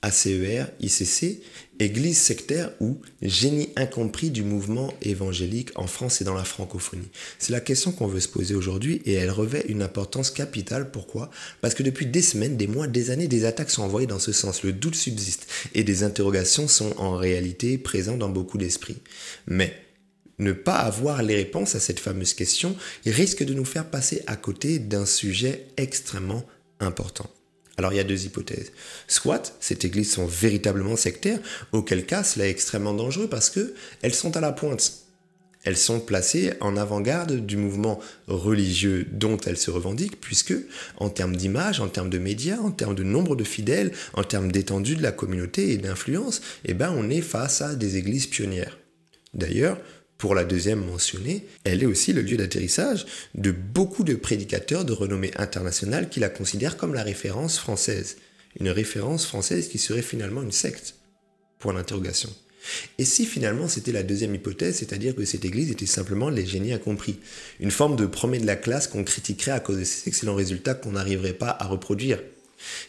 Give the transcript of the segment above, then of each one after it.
ACER, ICC, Église sectaire ou génie incompris du mouvement évangélique en France et dans la francophonie? C'est la question qu'on veut se poser aujourd'hui et elle revêt une importance capitale. Pourquoi? Parce que depuis des semaines, des mois, des années, des attaques sont envoyées dans ce sens. Le doute subsiste et des interrogations sont en réalité présentes dans beaucoup d'esprits. Mais ne pas avoir les réponses à cette fameuse question risque de nous faire passer à côté d'un sujet extrêmement important. Alors il y a deux hypothèses. Soit ces églises sont véritablement sectaires, auquel cas cela est extrêmement dangereux parce qu'elles sont à la pointe. Elles sont placées en avant-garde du mouvement religieux dont elles se revendiquent, puisque en termes d'image, en termes de médias, en termes de nombre de fidèles, en termes d'étendue de la communauté et d'influence, on est face à des églises pionnières. D'ailleurs, pour la deuxième mentionnée, elle est aussi le lieu d'atterrissage de beaucoup de prédicateurs de renommée internationale qui la considèrent comme la référence française. Une référence française qui serait finalement une secte. Point d'interrogation. Et si finalement c'était la deuxième hypothèse, c'est-à-dire que cette église était simplement les génies incompris, une forme de premier de la classe qu'on critiquerait à cause de ces excellents résultats qu'on n'arriverait pas à reproduire.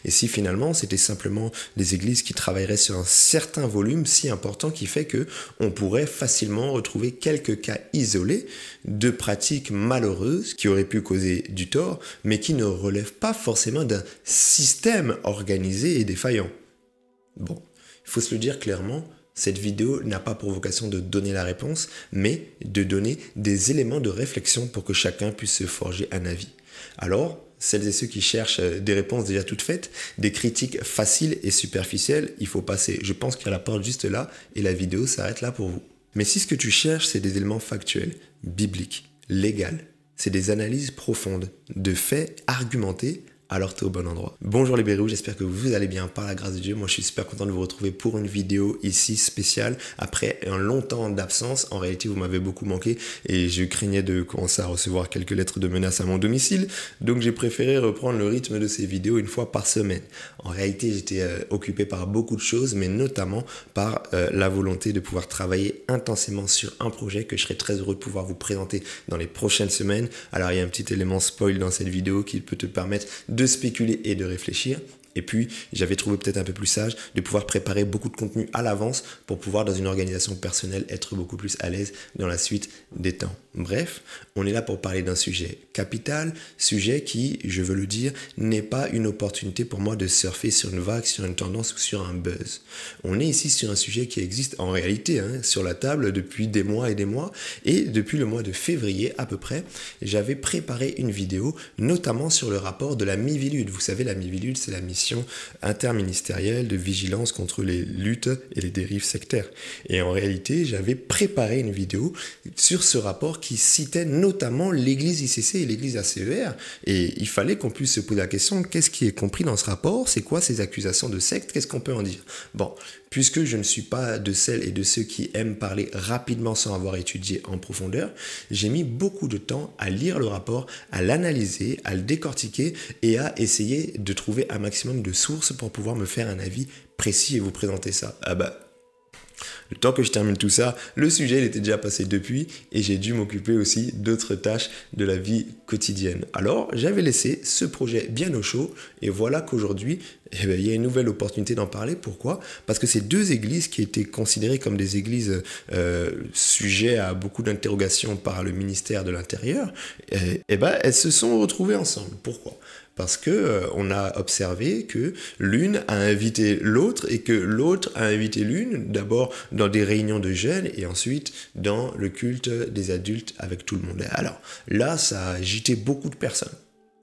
Et si finalement c'était simplement des églises qui travailleraient sur un certain volume si important qui fait que on pourrait facilement retrouver quelques cas isolés de pratiques malheureuses qui auraient pu causer du tort, mais qui ne relèvent pas forcément d'un système organisé et défaillant. Bon, il faut se le dire clairement, cette vidéo n'a pas pour vocation de donner la réponse, mais de donner des éléments de réflexion pour que chacun puisse se forger un avis. Alors, celles et ceux qui cherchent des réponses déjà toutes faites, des critiques faciles et superficielles, il faut passer. Je pense qu'il y a la porte juste là et la vidéo s'arrête là pour vous. Mais si ce que tu cherches, c'est des éléments factuels, bibliques, légaux, c'est des analyses profondes, de faits argumentés, alors tu es au bon endroit. Bonjour les Bérous, j'espère que vous allez bien par la grâce de Dieu. Moi je suis super content de vous retrouver pour une vidéo ici spéciale. Après un long temps d'absence, en réalité vous m'avez beaucoup manqué et je craignais de commencer à recevoir quelques lettres de menaces à mon domicile. Donc j'ai préféré reprendre le rythme de ces vidéos une fois par semaine. En réalité j'étais occupé par beaucoup de choses, mais notamment par la volonté de pouvoir travailler intensément sur un projet que je serais très heureux de pouvoir vous présenter dans les prochaines semaines. Alors il y a un petit élément spoil dans cette vidéo qui peut te permettre de spéculer et de réfléchir. Et puis, j'avais trouvé peut-être un peu plus sage de pouvoir préparer beaucoup de contenu à l'avance pour pouvoir, dans une organisation personnelle, être beaucoup plus à l'aise dans la suite des temps. Bref, on est là pour parler d'un sujet capital, sujet qui, je veux le dire, n'est pas une opportunité pour moi de surfer sur une vague, sur une tendance ou sur un buzz. On est ici sur un sujet qui existe en réalité sur la table depuis des mois, et depuis le mois de février à peu près, j'avais préparé une vidéo, notamment sur le rapport de la Miviludes. Vous savez, la Miviludes, c'est la mission interministérielle de vigilance contre les luttes et les dérives sectaires. Et en réalité, j'avais préparé une vidéo sur ce rapport qui citait notamment l'église ICC et l'église ACER. Et il fallait qu'on puisse se poser la question, qu'est-ce qui est compris dans ce rapport? C'est quoi ces accusations de secte? Qu'est-ce qu'on peut en dire? Bon, puisque je ne suis pas de celles et de ceux qui aiment parler rapidement sans avoir étudié en profondeur, j'ai mis beaucoup de temps à lire le rapport, à l'analyser, à le décortiquer et à essayer de trouver un maximum de sources pour pouvoir me faire un avis précis et vous présenter ça. Le temps que je termine tout ça, le sujet il était déjà passé depuis et j'ai dû m'occuper aussi d'autres tâches de la vie quotidienne. Alors, j'avais laissé ce projet bien au chaud et voilà qu'aujourd'hui, il y a une nouvelle opportunité d'en parler. Pourquoi? Parce que ces deux églises qui étaient considérées comme des églises sujets à beaucoup d'interrogations par le ministère de l'Intérieur, elles se sont retrouvées ensemble. Pourquoi? Parce que on a observé que l'une a invité l'autre et que l'autre a invité l'une, d'abord dans des réunions de jeunes et ensuite dans le culte des adultes avec tout le monde. Alors là, ça a agité beaucoup de personnes.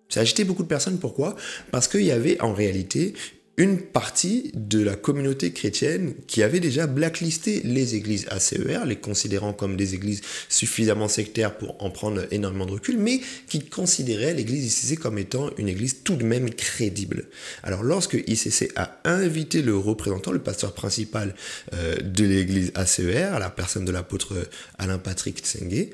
Ça a agité beaucoup de personnes, pourquoi? Parce qu'il y avait en réalité une partie de la communauté chrétienne qui avait déjà blacklisté les églises ACER, les considérant comme des églises suffisamment sectaires pour en prendre énormément de recul, mais qui considérait l'église ICC comme étant une église tout de même crédible. Alors lorsque ICC a invité le représentant, le pasteur principal de l'église ACER, la personne de l'apôtre Alain Patrick Tsengue,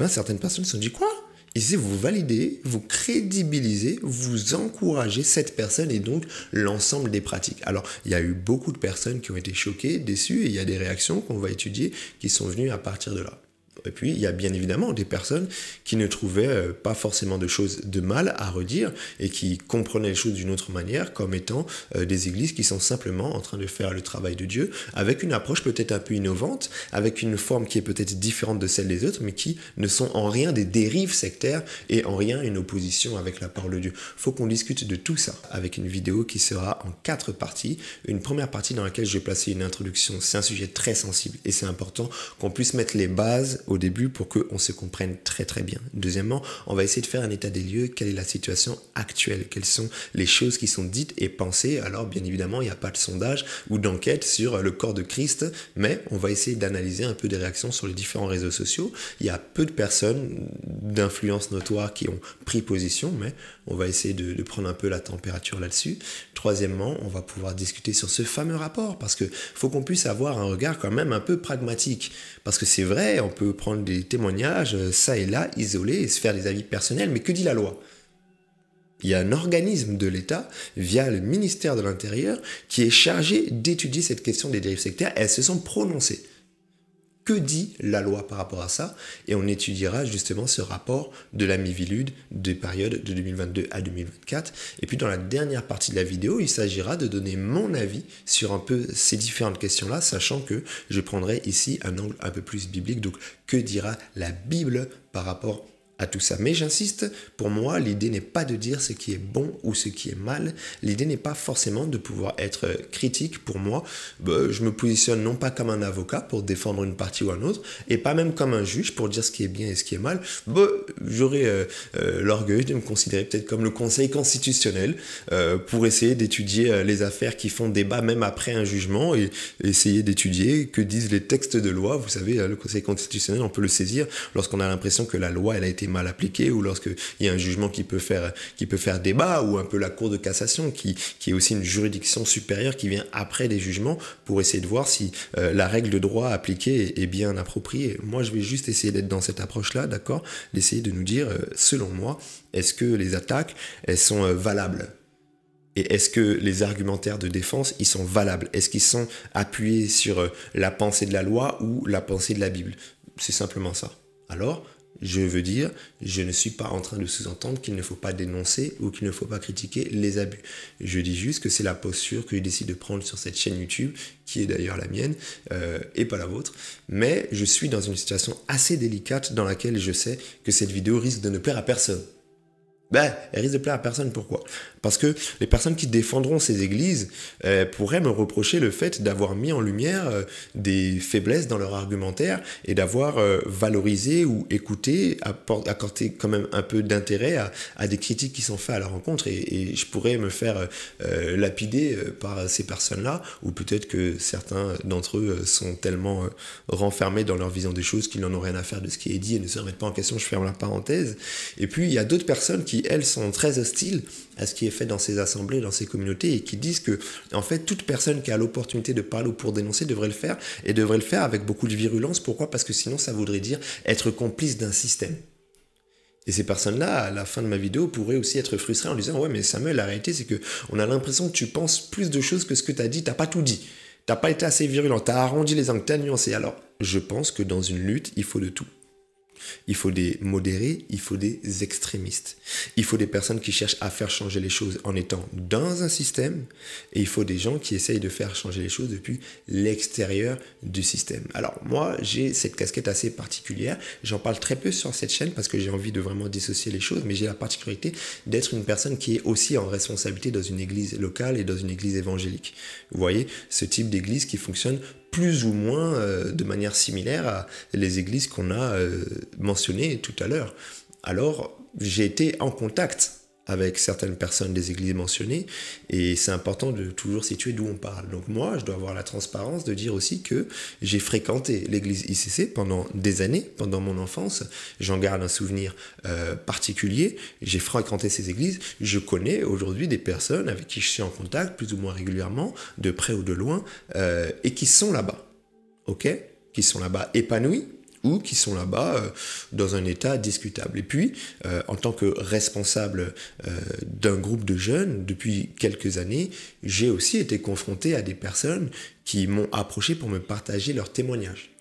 certaines personnes se sont dit quoi? Ici, vous validez, vous crédibilisez, vous encouragez cette personne et donc l'ensemble des pratiques. Alors, il y a eu beaucoup de personnes qui ont été choquées, déçues, et il y a des réactions qu'on va étudier qui sont venues à partir de là. Et puis, il y a bien évidemment des personnes qui ne trouvaient pas forcément de choses de mal à redire et qui comprenaient les choses d'une autre manière comme étant des églises qui sont simplement en train de faire le travail de Dieu avec une approche peut-être un peu innovante, avec une forme qui est peut-être différente de celle des autres, mais qui ne sont en rien des dérives sectaires et en rien une opposition avec la parole de Dieu. Il faut qu'on discute de tout ça avec une vidéo qui sera en 4 parties. Une première partie dans laquelle je vais placer une introduction. C'est un sujet très sensible et c'est important qu'on puisse mettre les bases au début pour qu'on se comprenne très très bien. Deuxièmement, on va essayer de faire un état des lieux. Quelle est la situation actuelle? Quelles sont les choses qui sont dites et pensées? Alors bien évidemment, il n'y a pas de sondage ou d'enquête sur le corps de Christ, mais on va essayer d'analyser un peu des réactions sur les différents réseaux sociaux. Il y a peu de personnes d'influence notoire qui ont pris position, mais on va essayer de prendre un peu la température là-dessus. Troisièmement, on va pouvoir discuter sur ce fameux rapport, parce que faut qu'on puisse avoir un regard quand même un peu pragmatique. Parce que c'est vrai, on peut prendre des témoignages, ça et là, isolés, et se faire des avis personnels, mais que dit la loi? Il y a un organisme de l'État, via le ministère de l'Intérieur, qui est chargé d'étudier cette question des dérives sectaires, et elles se sont prononcées. Que dit la loi par rapport à ça? Et on étudiera justement ce rapport de la Miviludes des périodes de 2022 à 2024. Et puis dans la dernière partie de la vidéo, il s'agira de donner mon avis sur un peu ces différentes questions-là, sachant que je prendrai ici un angle un peu plus biblique. Donc, que dira la Bible par rapport à tout ça? Mais j'insiste, pour moi, l'idée n'est pas de dire ce qui est bon ou ce qui est mal. L'idée n'est pas forcément de pouvoir être critique. Pour moi, je me positionne non pas comme un avocat pour défendre une partie ou un autre, et pas même comme un juge pour dire ce qui est bien et ce qui est mal. J'aurais l'orgueil de me considérer peut-être comme le Conseil constitutionnel pour essayer d'étudier les affaires qui font débat même après un jugement et essayer d'étudier que disent les textes de loi. Vous savez, le Conseil constitutionnel, on peut le saisir lorsqu'on a l'impression que la loi, elle a été mal appliquée, ou lorsqu'il y a un jugement qui peut faire débat, ou un peu la Cour de cassation qui est aussi une juridiction supérieure qui vient après des jugements pour essayer de voir si la règle de droit appliquée est bien appropriée. Moi, je vais juste essayer d'être dans cette approche-là, d'accord, d'essayer de nous dire, selon moi, est-ce que les attaques, elles sont valables? Et est-ce que les argumentaires de défense, ils sont valables? Est-ce qu'ils sont appuyés sur la pensée de la loi ou la pensée de la Bible? C'est simplement ça. Alors, je veux dire, je ne suis pas en train de sous-entendre qu'il ne faut pas dénoncer ou qu'il ne faut pas critiquer les abus. Je dis juste que c'est la posture que je décide de prendre sur cette chaîne YouTube, qui est d'ailleurs la mienne et pas la vôtre. Mais je suis dans une situation assez délicate dans laquelle je sais que cette vidéo risque de ne plaire à personne. Elle risque de plaire à personne. Pourquoi? Parce que les personnes qui défendront ces églises pourraient me reprocher le fait d'avoir mis en lumière des faiblesses dans leur argumentaire et d'avoir valorisé ou écouté, accordé quand même un peu d'intérêt à des critiques qui sont faites à leur rencontre. Et je pourrais me faire lapider par ces personnes-là, ou peut-être que certains d'entre eux sont tellement renfermés dans leur vision des choses qu'ils n'en ont rien à faire de ce qui est dit et ne se remettent pas en question. Je ferme la parenthèse. Et puis, il y a d'autres personnes qui, elles, sont très hostiles à ce qui est fait dans ces assemblées, dans ces communautés, et qui disent que, en fait, toute personne qui a l'opportunité de parler ou pour dénoncer devrait le faire, et devrait le faire avec beaucoup de virulence. Pourquoi? Parce que sinon, ça voudrait dire être complice d'un système. Et ces personnes-là, à la fin de ma vidéo, pourraient aussi être frustrées en disant « Ouais, mais Samuel, la réalité, c'est que on a l'impression que tu penses plus de choses que ce que tu as dit, t'as pas tout dit. T'as pas été assez virulent, t'as arrondi les angles, t'as nuancé. » Alors, je pense que dans une lutte, il faut de tout. Il faut des modérés, il faut des extrémistes. Il faut des personnes qui cherchent à faire changer les choses en étant dans un système, et il faut des gens qui essayent de faire changer les choses depuis l'extérieur du système. Alors moi, j'ai cette casquette assez particulière. J'en parle très peu sur cette chaîne parce que j'ai envie de vraiment dissocier les choses, mais j'ai la particularité d'être une personne qui est aussi en responsabilité dans une église locale et dans une église évangélique. Vous voyez, ce type d'église qui fonctionne plus ou moins de manière similaire à les églises qu'on a mentionnées tout à l'heure. Alors, j'ai été en contact avec certaines personnes des églises mentionnées, et c'est important de toujours situer d'où on parle. Donc moi, je dois avoir la transparence de dire aussi que j'ai fréquenté l'église ICC pendant des années, pendant mon enfance. J'en garde un souvenir particulier. J'ai fréquenté ces églises. Je connais aujourd'hui des personnes avec qui je suis en contact plus ou moins régulièrement, de près ou de loin, et qui sont là-bas, ok? Qui sont là-bas épanouis, ou qui sont là-bas dans un état discutable. Et puis, en tant que responsable d'un groupe de jeunes, depuis quelques années, j'ai aussi été confronté à des personnes qui m'ont approché pour me partager leurs témoignages.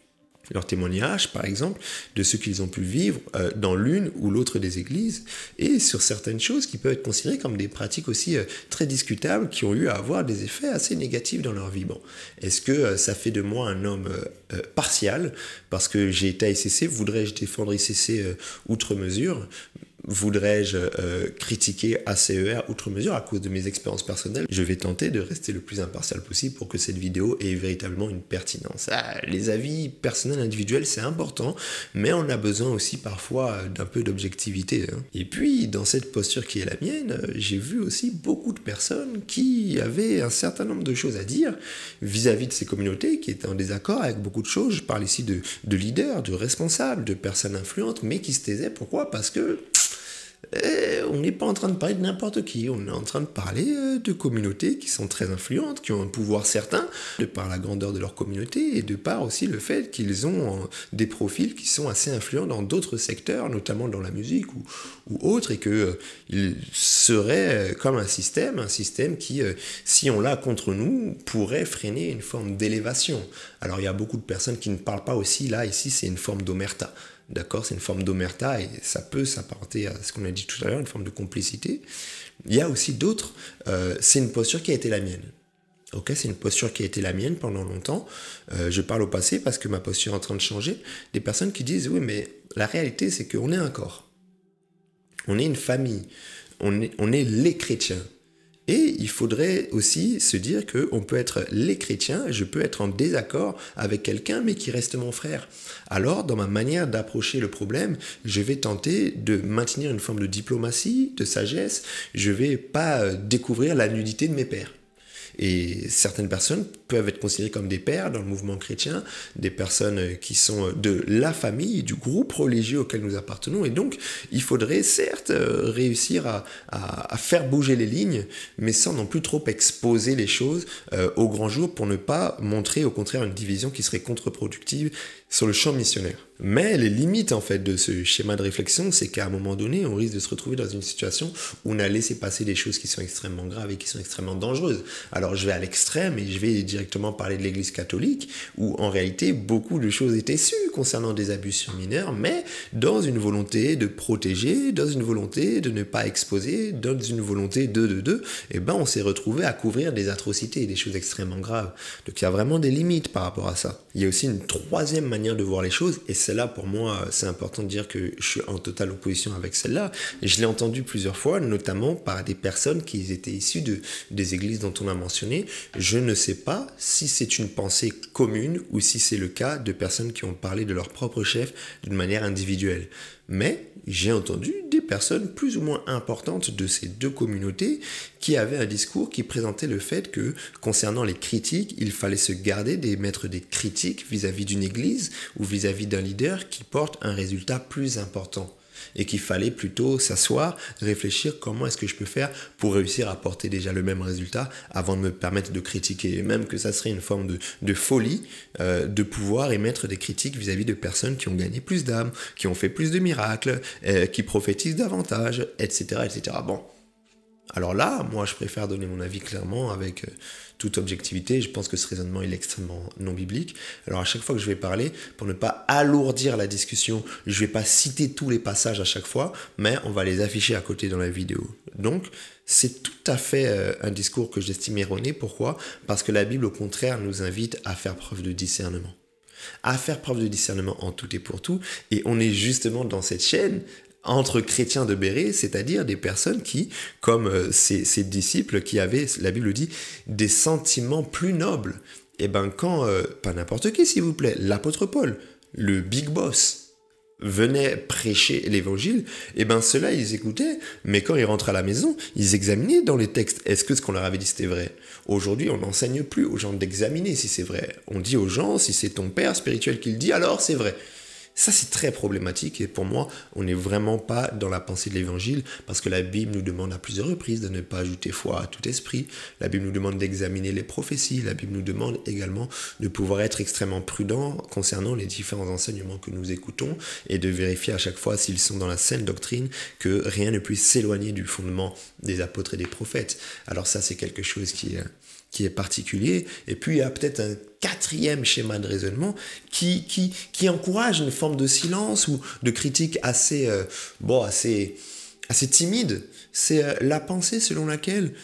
leurs témoignages, par exemple, de ce qu'ils ont pu vivre dans l'une ou l'autre des églises, et sur certaines choses qui peuvent être considérées comme des pratiques aussi très discutables, qui ont eu à avoir des effets assez négatifs dans leur vie. Bon, est-ce que ça fait de moi un homme partial, parce que j'ai été à ICC, voudrais-je défendre ICC outre mesure ? Voudrais-je critiquer ACER outre mesure à cause de mes expériences personnelles? Je vais tenter de rester le plus impartial possible pour que cette vidéo ait véritablement une pertinence. Les avis personnels individuels, c'est important, mais on a besoin aussi parfois d'un peu d'objectivité. Et puis, dans cette posture qui est la mienne, j'ai vu aussi beaucoup de personnes qui avaient un certain nombre de choses à dire vis-à-vis de ces communautés, qui étaient en désaccord avec beaucoup de choses. Je parle ici de leaders, de responsables, de personnes influentes, mais qui se taisaient. Pourquoi? Parce que on n'est pas en train de parler de n'importe qui, on est en train de parler de communautés qui sont très influentes, qui ont un pouvoir certain, de par la grandeur de leur communauté et de par aussi le fait qu'ils ont des profils qui sont assez influents dans d'autres secteurs, notamment dans la musique ou autre, et qu'ils seraient comme un système qui, si on l'a contre nous, pourrait freiner une forme d'élévation. Alors il y a beaucoup de personnes qui ne parlent pas aussi, là, ici c'est une forme d'omerta. D'accord, c'est une forme d'omerta et ça peut s'apparenter à ce qu'on a dit tout à l'heure, une forme de complicité. Il y a aussi d'autres, c'est une posture qui a été la mienne. Ok, c'est une posture qui a été la mienne pendant longtemps. Je parle au passé parce que ma posture est en train de changer. Des personnes qui disent, oui, mais la réalité, c'est qu'on est un corps. On est une famille. On est les chrétiens. Et il faudrait aussi se dire qu'on peut être les chrétiens, je peux être en désaccord avec quelqu'un, mais qui reste mon frère. Alors, dans ma manière d'approcher le problème, je vais tenter de maintenir une forme de diplomatie, de sagesse. Je ne vais pas découvrir la nudité de mes pères. Et certaines personnes peuvent être considérées comme des pères dans le mouvement chrétien, des personnes qui sont de la famille, du groupe religieux auquel nous appartenons. Et donc, il faudrait certes réussir à faire bouger les lignes, mais sans non plus trop exposer les choses au grand jour pour ne pas montrer au contraire une division qui serait contre-productive sur le champ missionnaire. Mais les limites en fait de ce schéma de réflexion, c'est qu'à un moment donné, on risque de se retrouver dans une situation où on a laissé passer des choses qui sont extrêmement graves et qui sont extrêmement dangereuses. Alors je vais à l'extrême et je vais directement parler de l'Église catholique, où en réalité beaucoup de choses étaient sues concernant des abus sur mineurs, mais dans une volonté de protéger, dans une volonté de ne pas exposer, dans une volonté et ben on s'est retrouvé à couvrir des atrocités et des choses extrêmement graves. Donc il y a vraiment des limites par rapport à ça. Il y a aussi une troisième manière de voir les choses, et celle-là pour moi c'est important de dire que je suis en totale opposition avec celle-là. Je l'ai entendu plusieurs fois, notamment par des personnes qui étaient issues des églises dont on a mentionné. Je ne sais pas si c'est une pensée commune ou si c'est le cas de personnes qui ont parlé de leur propre chef d'une manière individuelle. Mais j'ai entendu des personnes plus ou moins importantes de ces deux communautés qui avaient un discours qui présentait le fait que, concernant les critiques, il fallait se garder d'émettre des critiques vis-à-vis d'une église ou vis-à-vis d'un leader qui porte un résultat plus important. Et qu'il fallait plutôt s'asseoir, réfléchir comment est-ce que je peux faire pour réussir à porter déjà le même résultat avant de me permettre de critiquer. Et même que ça serait une forme de folie de pouvoir émettre des critiques vis-à-vis de personnes qui ont gagné plus d'âmes, qui ont fait plus de miracles, qui prophétisent davantage, etc., etc. Bon. Alors là, moi, je préfère donner mon avis clairement avec toute objectivité. Je pense que ce raisonnement il est extrêmement non biblique. Alors à chaque fois que je vais parler, pour ne pas alourdir la discussion, je ne vais pas citer tous les passages à chaque fois, mais on va les afficher à côté dans la vidéo. Donc, c'est tout à fait un discours que j'estime erroné. Pourquoi? Parce que la Bible, au contraire, nous invite à faire preuve de discernement. À faire preuve de discernement en tout et pour tout. Et on est justement dans cette chaîne entre chrétiens de Bérée, c'est-à-dire des personnes qui, comme ces disciples qui avaient, la Bible dit, des sentiments plus nobles. Et ben quand, pas n'importe qui s'il vous plaît, l'apôtre Paul, le big boss, venait prêcher l'évangile, et ben ceux-là ils écoutaient, mais quand ils rentraient à la maison, ils examinaient dans les textes, est-ce que ce qu'on leur avait dit c'était vrai? Aujourd'hui on n'enseigne plus aux gens d'examiner si c'est vrai, on dit aux gens si c'est ton père spirituel qui le dit, alors c'est vrai. Ça, c'est très problématique et pour moi, on n'est vraiment pas dans la pensée de l'évangile parce que la Bible nous demande à plusieurs reprises de ne pas ajouter foi à tout esprit. La Bible nous demande d'examiner les prophéties. La Bible nous demande également de pouvoir être extrêmement prudent concernant les différents enseignements que nous écoutons et de vérifier à chaque fois s'ils sont dans la saine doctrine, que rien ne puisse s'éloigner du fondement des apôtres et des prophètes. Alors ça, c'est quelque chose qui est particulier. Et puis, il y a peut-être un quatrième schéma de raisonnement qui encourage une forme de silence ou de critique assez timide. C'est la pensée selon laquelle,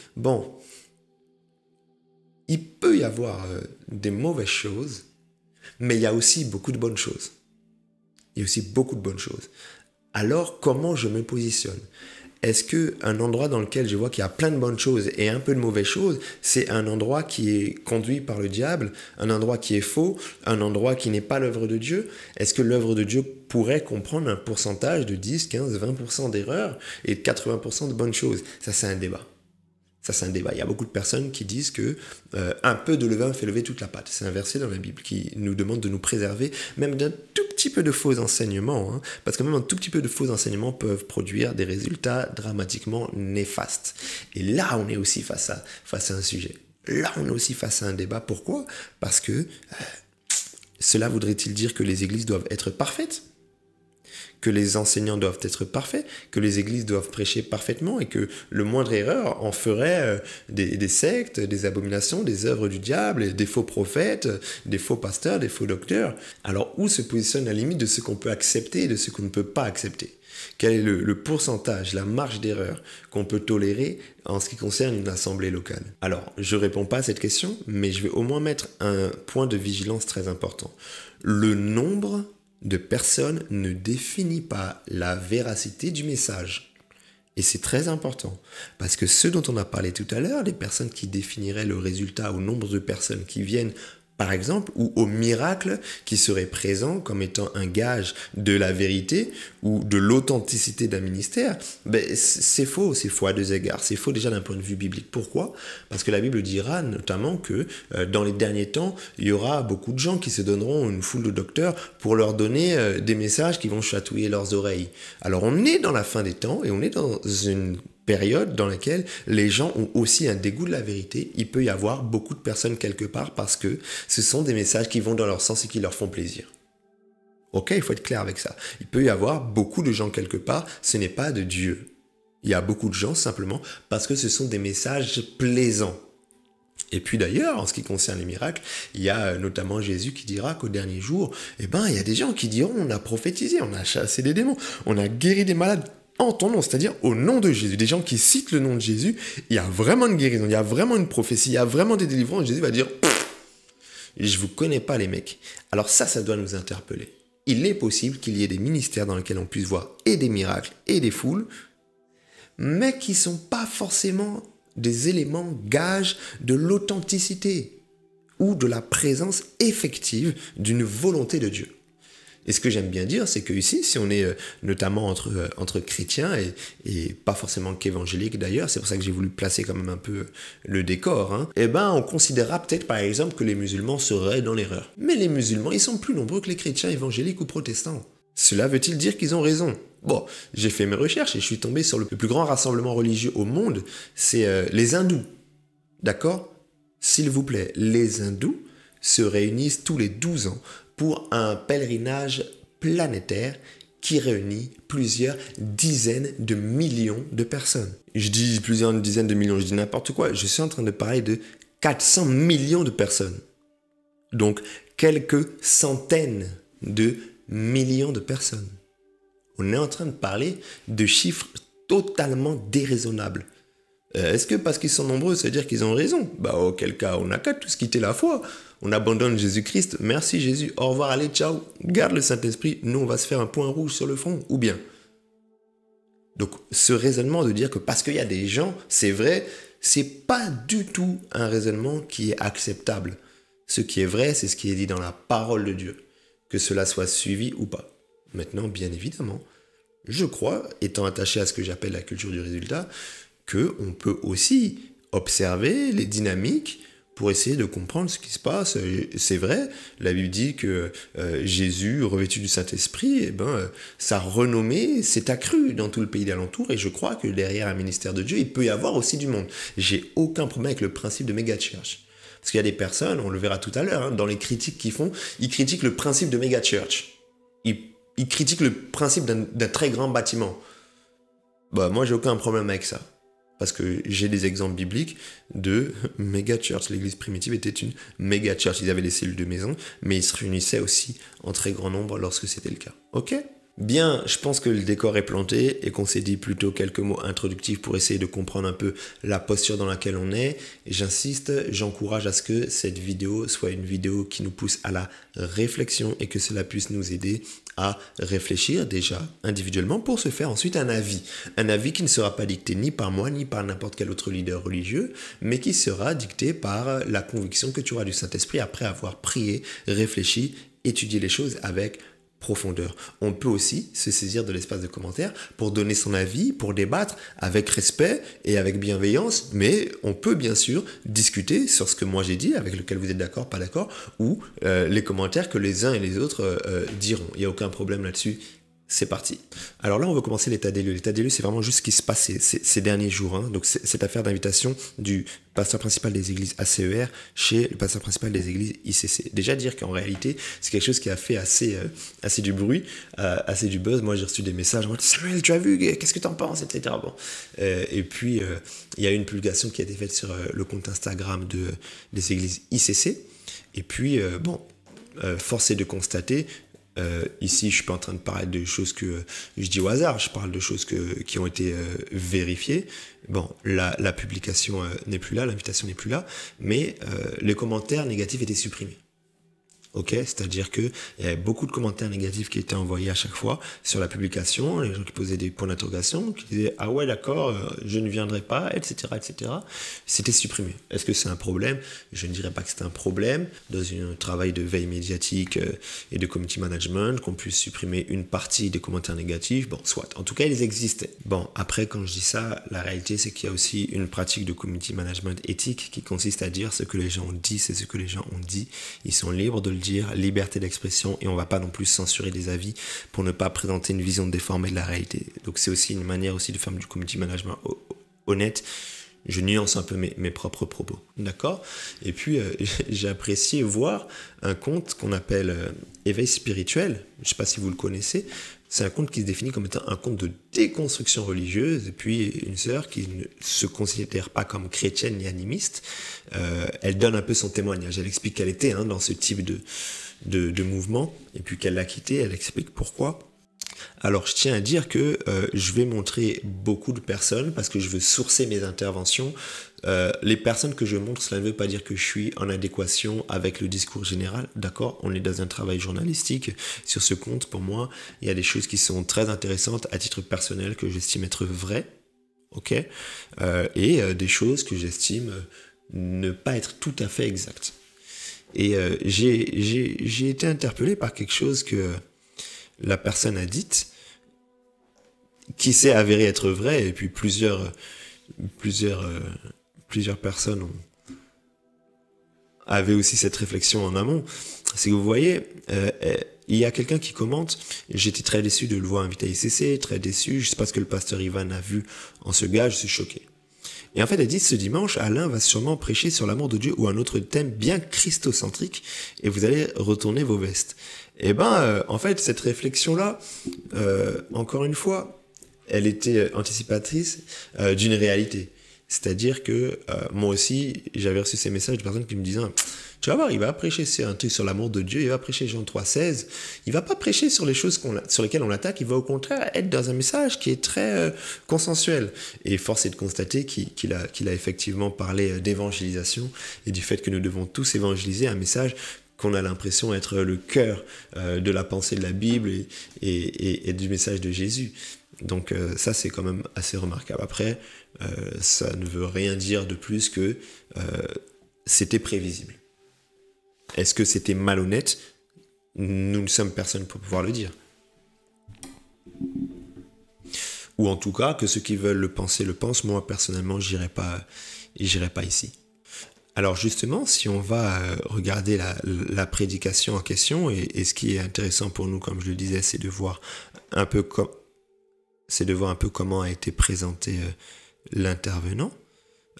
il peut y avoir des mauvaises choses, mais il y a aussi beaucoup de bonnes choses. Il y a aussi beaucoup de bonnes choses. Alors, comment je me positionne ? Est-ce qu'un endroit dans lequel je vois qu'il y a plein de bonnes choses et un peu de mauvaises choses, c'est un endroit qui est conduit par le diable, un endroit qui est faux, un endroit qui n'est pas l'œuvre de Dieu ? Est-ce que l'œuvre de Dieu pourrait comprendre un pourcentage de 10, 15, 20% d'erreurs et de 80% de bonnes choses ? Ça, c'est un débat. Il y a beaucoup de personnes qui disent que un peu de levain fait lever toute la pâte. C'est un verset dans la Bible qui nous demande de nous préserver même d'un tout petit peu de faux enseignements, parce que même un tout petit peu de faux enseignements peuvent produire des résultats dramatiquement néfastes. Et là, on est aussi face à un sujet. Là, on est aussi face à un débat. Pourquoi ? Parce que cela voudrait-il dire que les églises doivent être parfaites ? Que les enseignants doivent être parfaits, que les églises doivent prêcher parfaitement et que le moindre erreur en ferait des sectes, des abominations, des œuvres du diable, des faux prophètes, des faux pasteurs, des faux docteurs. Alors où se positionne la limite de ce qu'on peut accepter et de ce qu'on ne peut pas accepter ? Quel est le pourcentage, la marge d'erreur qu'on peut tolérer en ce qui concerne une assemblée locale ? Alors, je ne réponds pas à cette question, mais je vais au moins mettre un point de vigilance très important. Le nombre de personnes ne définit pas la véracité du message. Et c'est très important, parce que ce dont on a parlé tout à l'heure, les personnes qui définiraient le résultat au nombre de personnes qui viennent, par exemple, ou au miracle qui serait présent comme étant un gage de la vérité ou de l'authenticité d'un ministère, c'est faux à deux égards. C'est faux déjà d'un point de vue biblique. Pourquoi ? Parce que la Bible dira notamment que dans les derniers temps, il y aura beaucoup de gens qui se donneront une foule de docteurs pour leur donner des messages qui vont chatouiller leurs oreilles. Alors on est dans la fin des temps et on est dans une période dans laquelle les gens ont aussi un dégoût de la vérité. Il peut y avoir beaucoup de personnes quelque part parce que ce sont des messages qui vont dans leur sens et qui leur font plaisir. Ok, il faut être clair avec ça. Il peut y avoir beaucoup de gens quelque part, ce n'est pas de Dieu. Il y a beaucoup de gens simplement parce que ce sont des messages plaisants. Et puis d'ailleurs, en ce qui concerne les miracles, il y a notamment Jésus qui dira qu'au dernier jour, il y a des gens qui diront on a prophétisé, on a chassé des démons, on a guéri des malades en ton nom, c'est-à-dire au nom de Jésus. Des gens qui citent le nom de Jésus, il y a vraiment une guérison, il y a vraiment une prophétie, il y a vraiment des délivrances. Jésus va dire je vous connais pas les mecs. Alors ça doit nous interpeller. Il est possible qu'il y ait des ministères dans lesquels on puisse voir et des miracles et des foules, mais qui sont pas forcément des éléments gages de l'authenticité ou de la présence effective d'une volonté de Dieu. Et ce que j'aime bien dire, c'est que ici, si on est notamment entre chrétiens et pas forcément qu'évangéliques d'ailleurs, c'est pour ça que j'ai voulu placer quand même un peu le décor, on considérera peut-être par exemple que les musulmans seraient dans l'erreur. Mais les musulmans, ils sont plus nombreux que les chrétiens évangéliques ou protestants. Cela veut-il dire qu'ils ont raison ? Bon, j'ai fait mes recherches et je suis tombé sur le plus grand rassemblement religieux au monde, c'est les hindous. D'accord ? S'il vous plaît, les hindous se réunissent tous les 12 ans pour un pèlerinage planétaire qui réunit plusieurs dizaines de millions de personnes. Je dis plusieurs dizaines de millions, je dis n'importe quoi. Je suis en train de parler de 400 millions de personnes. Donc, quelques centaines de millions de personnes. On est en train de parler de chiffres totalement déraisonnables. Est-ce que parce qu'ils sont nombreux, ça veut dire qu'ils ont raison ? Auquel cas, on n'a qu'à tous quitter la foi. On abandonne Jésus-Christ. Merci Jésus. Au revoir, allez, ciao. Garde le Saint-Esprit. Nous, on va se faire un point rouge sur le front. Ou bien. Donc, ce raisonnement de dire que parce qu'il y a des gens, c'est vrai, c'est pas du tout un raisonnement qui est acceptable. Ce qui est vrai, c'est ce qui est dit dans la parole de Dieu. Que cela soit suivi ou pas. Maintenant, bien évidemment, je crois, étant attaché à ce que j'appelle la culture du résultat, qu'on peut aussi observer les dynamiques pour essayer de comprendre ce qui se passe. C'est vrai, la Bible dit que Jésus, revêtu du Saint-Esprit, sa renommée s'est accrue dans tout le pays d'alentour, et je crois que derrière un ministère de Dieu, il peut y avoir aussi du monde. J'ai aucun problème avec le principe de méga-church. Parce qu'il y a des personnes, on le verra tout à l'heure, dans les critiques qu'ils font, ils critiquent le principe de méga-church. Ils critiquent le principe d'un très grand bâtiment. Moi, j'ai aucun problème avec ça. Parce que j'ai des exemples bibliques de méga church. L'église primitive était une méga church. Ils avaient des cellules de maison, mais ils se réunissaient aussi en très grand nombre lorsque c'était le cas. Ok ? Bien, je pense que le décor est planté et qu'on s'est dit plutôt quelques mots introductifs pour essayer de comprendre un peu la posture dans laquelle on est. Et j'insiste, j'encourage à ce que cette vidéo soit une vidéo qui nous pousse à la réflexion et que cela puisse nous aider à réfléchir déjà individuellement pour se faire ensuite un avis. Un avis qui ne sera pas dicté ni par moi ni par n'importe quel autre leader religieux, mais qui sera dicté par la conviction que tu auras du Saint-Esprit après avoir prié, réfléchi, étudié les choses avec profondeur. On peut aussi se saisir de l'espace de commentaires pour donner son avis, pour débattre avec respect et avec bienveillance, mais on peut bien sûr discuter sur ce que moi j'ai dit, avec lequel vous êtes d'accord, pas d'accord, ou les commentaires que les uns et les autres diront. Il n'y a aucun problème là-dessus. C'est parti. Alors là, on va commencer l'état des lieux. L'état des lieux, c'est vraiment juste ce qui se passe ces derniers jours. Hein. Donc, cette affaire d'invitation du pasteur principal des églises ACER chez le pasteur principal des églises ICC. Déjà dire qu'en réalité, c'est quelque chose qui a fait assez du bruit, assez du buzz. Moi, j'ai reçu des messages en mode « Samuel, tu as vu, qu'est-ce que tu en penses ?» etc. Bon. Et puis, il y a eu une publication qui a été faite sur le compte Instagram des églises ICC. Et puis, force est de constater... ici, je suis pas en train de parler de choses que je dis au hasard, je parle de choses qui ont été vérifiées. Bon, la publication n'est plus là, l'invitation n'est plus là, mais les commentaires négatifs étaient supprimés. Ok, c'est-à-dire que il y avait beaucoup de commentaires négatifs qui étaient envoyés à chaque fois sur la publication, les gens qui posaient des points d'interrogation, qui disaient ah ouais d'accord, je ne viendrai pas, etc., etc. C'était supprimé. Est-ce que c'est un problème? Je ne dirais pas que c'est un problème dans un travail de veille médiatique et de community management qu'on puisse supprimer une partie des commentaires négatifs. Bon, soit. En tout cas, ils existaient. Bon, après quand je dis ça, la réalité c'est qu'il y a aussi une pratique de community management éthique qui consiste à dire ce que les gens ont dit, c'est ce que les gens ont dit. Ils sont libres de le dire, liberté d'expression, et on va pas non plus censurer des avis pour ne pas présenter une vision déformée de la réalité. Donc c'est aussi une manière aussi de faire du community management honnête. Je nuance un peu mes propres propos, d'accord? Et puis j'ai apprécié voir un compte qu'on appelle Éveil spirituel. Je sais pas si vous le connaissez. C'est un compte qui se définit comme étant un compte de déconstruction religieuse, et puis une sœur qui ne se considère pas comme chrétienne ni animiste. Elle donne un peu son témoignage. Elle explique qu'elle était dans ce type de mouvement, et puis qu'elle l'a quitté. Elle explique pourquoi. Alors, je tiens à dire que je vais montrer beaucoup de personnes parce que je veux sourcer mes interventions. Les personnes que je montre, cela ne veut pas dire que je suis en adéquation avec le discours général. D'accord? On est dans un travail journalistique. Sur ce compte, pour moi, il y a des choses qui sont très intéressantes à titre personnel que j'estime être vraies. Ok? Et des choses que j'estime ne pas être tout à fait exactes. Et j'ai été interpellé par quelque chose que la personne a dite, qui s'est avéré être vrai, et puis plusieurs personnes avaient aussi cette réflexion en amont. C'est que vous voyez, il y a quelqu'un qui commente, j'étais très déçu de le voir invité à ICC, très déçu, je sais pas ce que le pasteur Ivan a vu en ce gars, je suis choqué. Et en fait, elle dit, ce dimanche, Alain va sûrement prêcher sur l'amour de Dieu ou un autre thème bien christocentrique, et vous allez retourner vos vestes. Et en fait, cette réflexion-là, encore une fois, elle était anticipatrice d'une réalité. C'est-à-dire que moi aussi, j'avais reçu ces messages de personnes qui me disaient « Tu vas voir, il va prêcher sur un truc sur l'amour de Dieu, il va prêcher Jean 3,16, il va pas prêcher sur les choses sur lesquelles on l'attaque, il va au contraire être dans un message qui est très consensuel. » Et force est de constater qu'il a effectivement parlé d'évangélisation et du fait que nous devons tous évangéliser un message qu'on a l'impression être le cœur de la pensée de la Bible et du message de Jésus. Donc ça, c'est quand même assez remarquable. Après, ça ne veut rien dire de plus que c'était prévisible. Est-ce que c'était malhonnête? Nous ne sommes personne pour pouvoir le dire. Ou en tout cas, que ceux qui veulent le penser le pensent. Moi, personnellement, j'irai pas ici. Alors justement, si on va regarder la prédication en question, et ce qui est intéressant pour nous, comme je le disais, c'est de voir un peu comment a été présenté l'intervenant.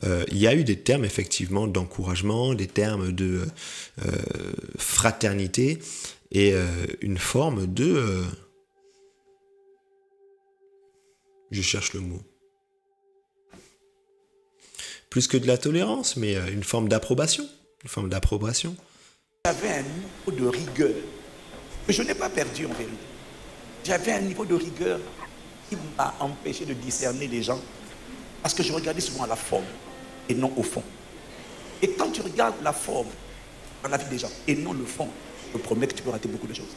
Il y a eu des termes effectivement d'encouragement, des termes de fraternité et une forme de... je cherche le mot. plus que de la tolérance, mais une forme d'approbation. Une forme d'approbation. J'avais un niveau de rigueur que je n'ai pas perdu en vérité. J'avais un niveau de rigueur qui m'a empêché de discerner les gens parce que je regardais souvent à la forme et non au fond. Et quand tu regardes la forme dans la vie des gens et non le fond, je promets que tu peux rater beaucoup de choses.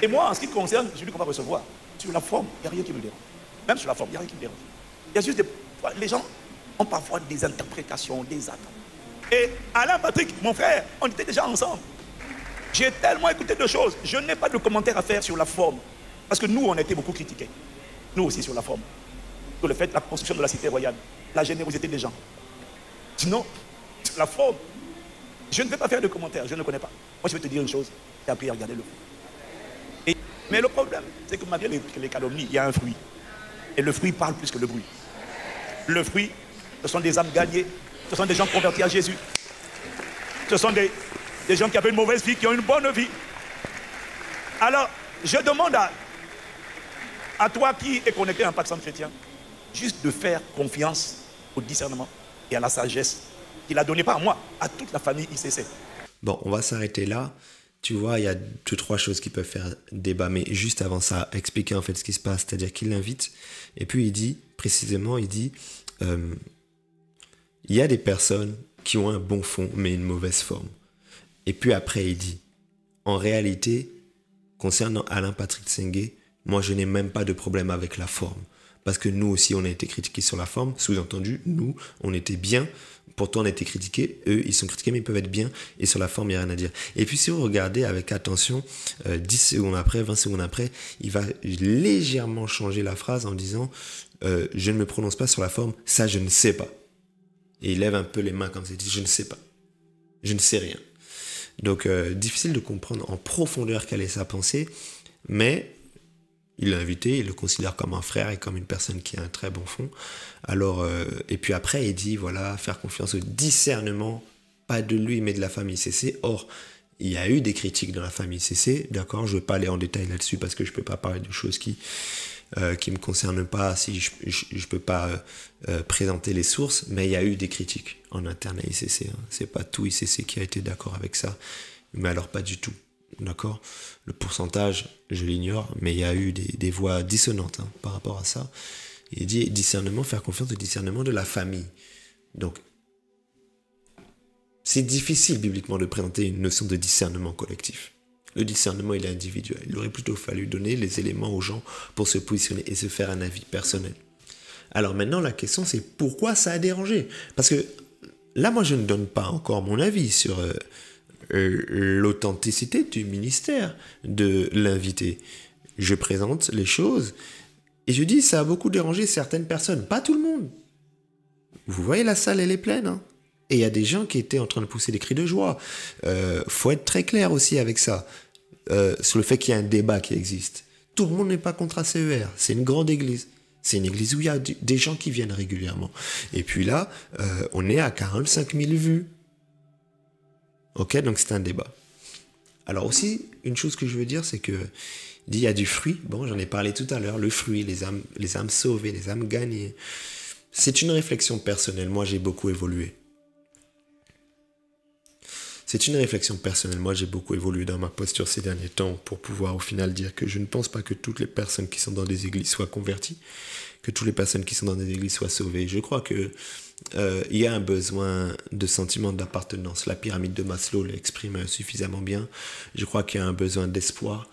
Et moi, en ce qui concerne celui qu'on va recevoir, sur la forme, il n'y a rien qui me dérange. Même sur la forme, il n'y a rien qui me dérange. Il y a juste les gens ont parfois des interprétations, des attentes. Et Alain Patrick, mon frère, on était déjà ensemble. J'ai tellement écouté de choses. Je n'ai pas de commentaires à faire sur la forme. Parce que nous, on a été beaucoup critiqués. Nous aussi sur la forme. Sur le fait de la construction de la cité royale, la générosité des gens. Sinon, sur la forme, je ne vais pas faire de commentaires, je ne connais pas. Moi, je vais te dire une chose, j'ai appris à regarder le fond. Mais le problème, c'est que malgré les calomnies, il y a un fruit. Et le fruit parle plus que le bruit. Le fruit, ce sont des âmes gagnées, ce sont des gens convertis à Jésus. Ce sont des gens qui avaient une mauvaise vie, qui ont une bonne vie. Alors, je demande à toi qui es connecté à un Pax chrétien, juste de faire confiance au discernement et à la sagesse qu'il a donné pas à moi, à toute la famille ICC. Bon, on va s'arrêter là. Tu vois, il y a 2-3 choses qui peuvent faire débat, mais juste avant ça, expliquer en fait ce qui se passe, c'est-à-dire qu'il l'invite, et puis il dit, précisément, il dit, il y a des personnes qui ont un bon fond, mais une mauvaise forme. Et puis après, il dit, en réalité, concernant Alain Patrick Sengue, moi, je n'ai même pas de problème avec la forme. Parce que nous aussi, on a été critiqués sur la forme. Sous-entendu, nous, on était bien. Pourtant, on a été critiqués. Eux, ils sont critiqués, mais ils peuvent être bien. Et sur la forme, il n'y a rien à dire. Et puis, si vous regardez avec attention, 10 secondes après, 20 secondes après, il va légèrement changer la phrase en disant je ne me prononce pas sur la forme, ça, je ne sais pas. Et il lève un peu les mains comme ça, il dit je ne sais pas. Je ne sais rien. Donc, difficile de comprendre en profondeur quelle est sa pensée, mais il l'a invité, il le considère comme un frère et comme une personne qui a un très bon fond. Alors, et puis après, il dit, voilà, faire confiance au discernement, pas de lui, mais de la famille CC. Or, il y a eu des critiques dans la famille CC, d'accord, je ne vais pas aller en détail là-dessus parce que je ne peux pas parler de choses qui me concernent pas, si je ne peux pas présenter les sources, mais il y a eu des critiques en interne à ICC. Hein. Ce n'est pas tout ICC qui a été d'accord avec ça, mais alors pas du tout. D'accord, le pourcentage, je l'ignore, mais il y a eu des voix dissonantes hein, par rapport à ça. Il dit discernement, faire confiance au discernement de la famille. Donc, c'est difficile bibliquement de présenter une notion de discernement collectif. Le discernement, il est individuel. Il aurait plutôt fallu donner les éléments aux gens pour se positionner et se faire un avis personnel. Alors maintenant, la question, c'est pourquoi ça a dérangé? Parce que là, moi, je ne donne pas encore mon avis sur l'authenticité du ministère de l'invité. Je présente les choses et je dis ça a beaucoup dérangé certaines personnes, pas tout le monde. Vous voyez la salle, elle est pleine. Hein, et il y a des gens qui étaient en train de pousser des cris de joie. Faut être très clair aussi avec ça, sur le fait qu'il y a un débat qui existe. Tout le monde n'est pas contre ACER, c'est une grande église. C'est une église où il y a des gens qui viennent régulièrement. Et puis là, on est à 45 000 vues. Ok, donc c'est un débat. Alors aussi, une chose que je veux dire, c'est que il y a du fruit. Bon, j'en ai parlé tout à l'heure. Le fruit, les âmes sauvées, les âmes gagnées. C'est une réflexion personnelle. Moi, j'ai beaucoup évolué. C'est une réflexion personnelle. Moi, j'ai beaucoup évolué dans ma posture ces derniers temps pour pouvoir au final dire que je ne pense pas que toutes les personnes qui sont dans des églises soient converties, que toutes les personnes qui sont dans des églises soient sauvées. Je crois que il y a un besoin de sentiment d'appartenance. La pyramide de Maslow l'exprime suffisamment bien. Je crois qu'il y a un besoin d'espoir.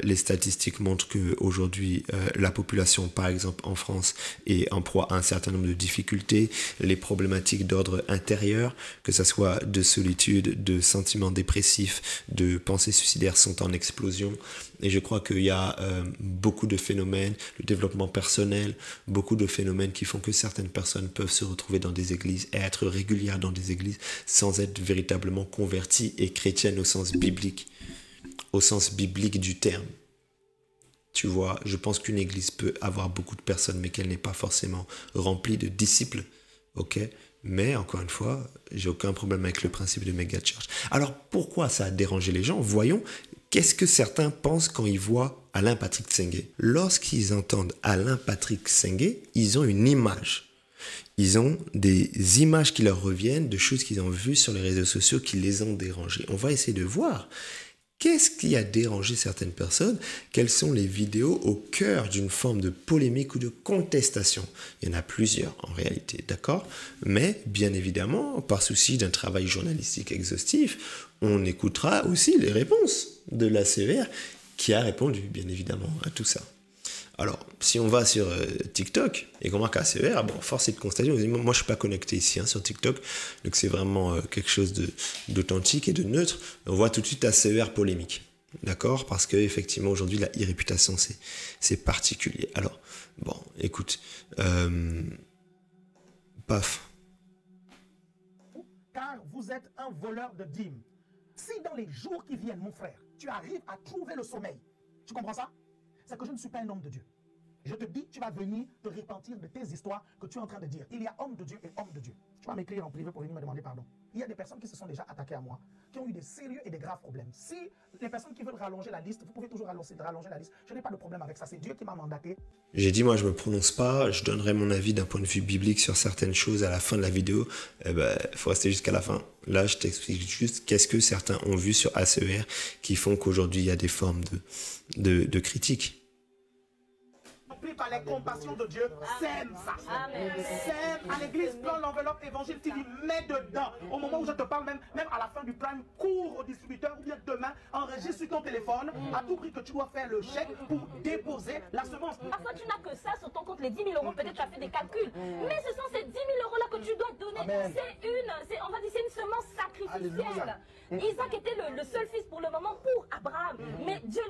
Les statistiques montrent qu'aujourd'hui, la population, par exemple en France, est en proie à un certain nombre de difficultés. Les problématiques d'ordre intérieur, que ce soit de solitude, de sentiments dépressifs, de pensées suicidaires sont en explosion. Et je crois qu'il y a beaucoup de phénomènes, le développement personnel, beaucoup de phénomènes qui font que certaines personnes peuvent se retrouver dans des églises et être régulières dans des églises sans être véritablement converties et chrétiennes au sens biblique du terme. Tu vois, je pense qu'une église peut avoir beaucoup de personnes, mais qu'elle n'est pas forcément remplie de disciples. Ok ? Mais encore une fois, j'ai aucun problème avec le principe de méga church. Alors pourquoi ça a dérangé les gens? Voyons. Qu'est-ce que certains pensent quand ils voient Alain Patrick Sengue? Lorsqu'ils entendent Alain Patrick Sengue, ils ont une image. ils ont des images qui leur reviennent, de choses qu'ils ont vues sur les réseaux sociaux qui les ont dérangés. On va essayer de voir qu'est-ce qui a dérangé certaines personnes, quelles sont les vidéos au cœur d'une forme de polémique ou de contestation. Il y en a plusieurs en réalité, d'accord? Mais bien évidemment, par souci d'un travail journalistique exhaustif, on écoutera aussi les réponses de l'ACER qui a répondu bien évidemment à tout ça. Alors, si on va sur TikTok et qu'on marque ACER, bon, force est de constater, moi je ne suis pas connecté ici sur TikTok, donc c'est vraiment quelque chose d'authentique et de neutre. On voit tout de suite ACER polémique, d'accord? Parce qu'effectivement, aujourd'hui, la e-réputation, c'est particulier. Alors, bon, écoute, paf. Car vous êtes un voleur de dîmes. Si dans les jours qui viennent, mon frère, tu arrives à trouver le sommeil, tu comprends ça? C'est que je ne suis pas un homme de Dieu. Je te dis, tu vas venir te repentir de tes histoires que tu es en train de dire. Il y a homme de Dieu et homme de Dieu. Tu vas m'écrire en privé pour venir me demander pardon. Il y a des personnes qui se sont déjà attaquées à moi, qui ont eu des sérieux et des graves problèmes. Si les personnes qui veulent rallonger la liste, vous pouvez toujours rallonger la liste. Je n'ai pas de problème avec ça. C'est Dieu qui m'a mandaté. J'ai dit, moi, je me prononce pas. Je donnerai mon avis d'un point de vue biblique sur certaines choses à la fin de la vidéo. Faut rester jusqu'à la fin. Là, je t'explique juste qu'est-ce que certains ont vu sur ACER qui font qu'aujourd'hui, il y a des formes de critiques. Par les compassions de Dieu, sème ça. Sème à l'église, prends l'enveloppe évangile, tu dis mets dedans. Au moment où je te parle, même à la fin du prime, cours au distributeur ou bien demain, enregistre sur ton téléphone à tout prix que tu dois faire le chèque pour déposer la semence. Parfois, tu n'as que ça sur ton compte, les 10 000 euros, peut-être tu as fait des calculs. Mais ce sont ces 10 000 euros là que tu dois donner. C'est une semence sacrificielle. Isaac était le seul fils pour le moment pour Abraham. Mais Dieu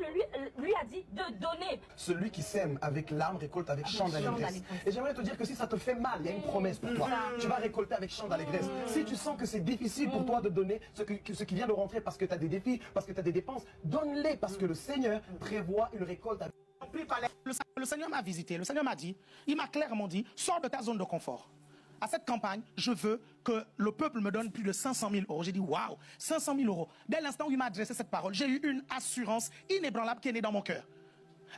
lui a dit de donner. Celui qui sème avec l'âme récolte avec chant d'allégresse. Et j'aimerais te dire que si ça te fait mal, il y a une promesse pour toi. Tu vas récolter avec chant d'allégresse. Si tu sens que c'est difficile pour toi de donner ce qui vient de rentrer parce que tu as des défis, parce que tu as des dépenses, donne-les parce que le Seigneur prévoit une récolte. Le Seigneur m'a visité, le Seigneur m'a dit, il m'a clairement dit, sors de ta zone de confort. À cette campagne, je veux que le peuple me donne plus de 500 000 euros. J'ai dit, waouh, 500 000 euros. Dès l'instant où il m'a adressé cette parole, j'ai eu une assurance inébranlable qui est née dans mon cœur.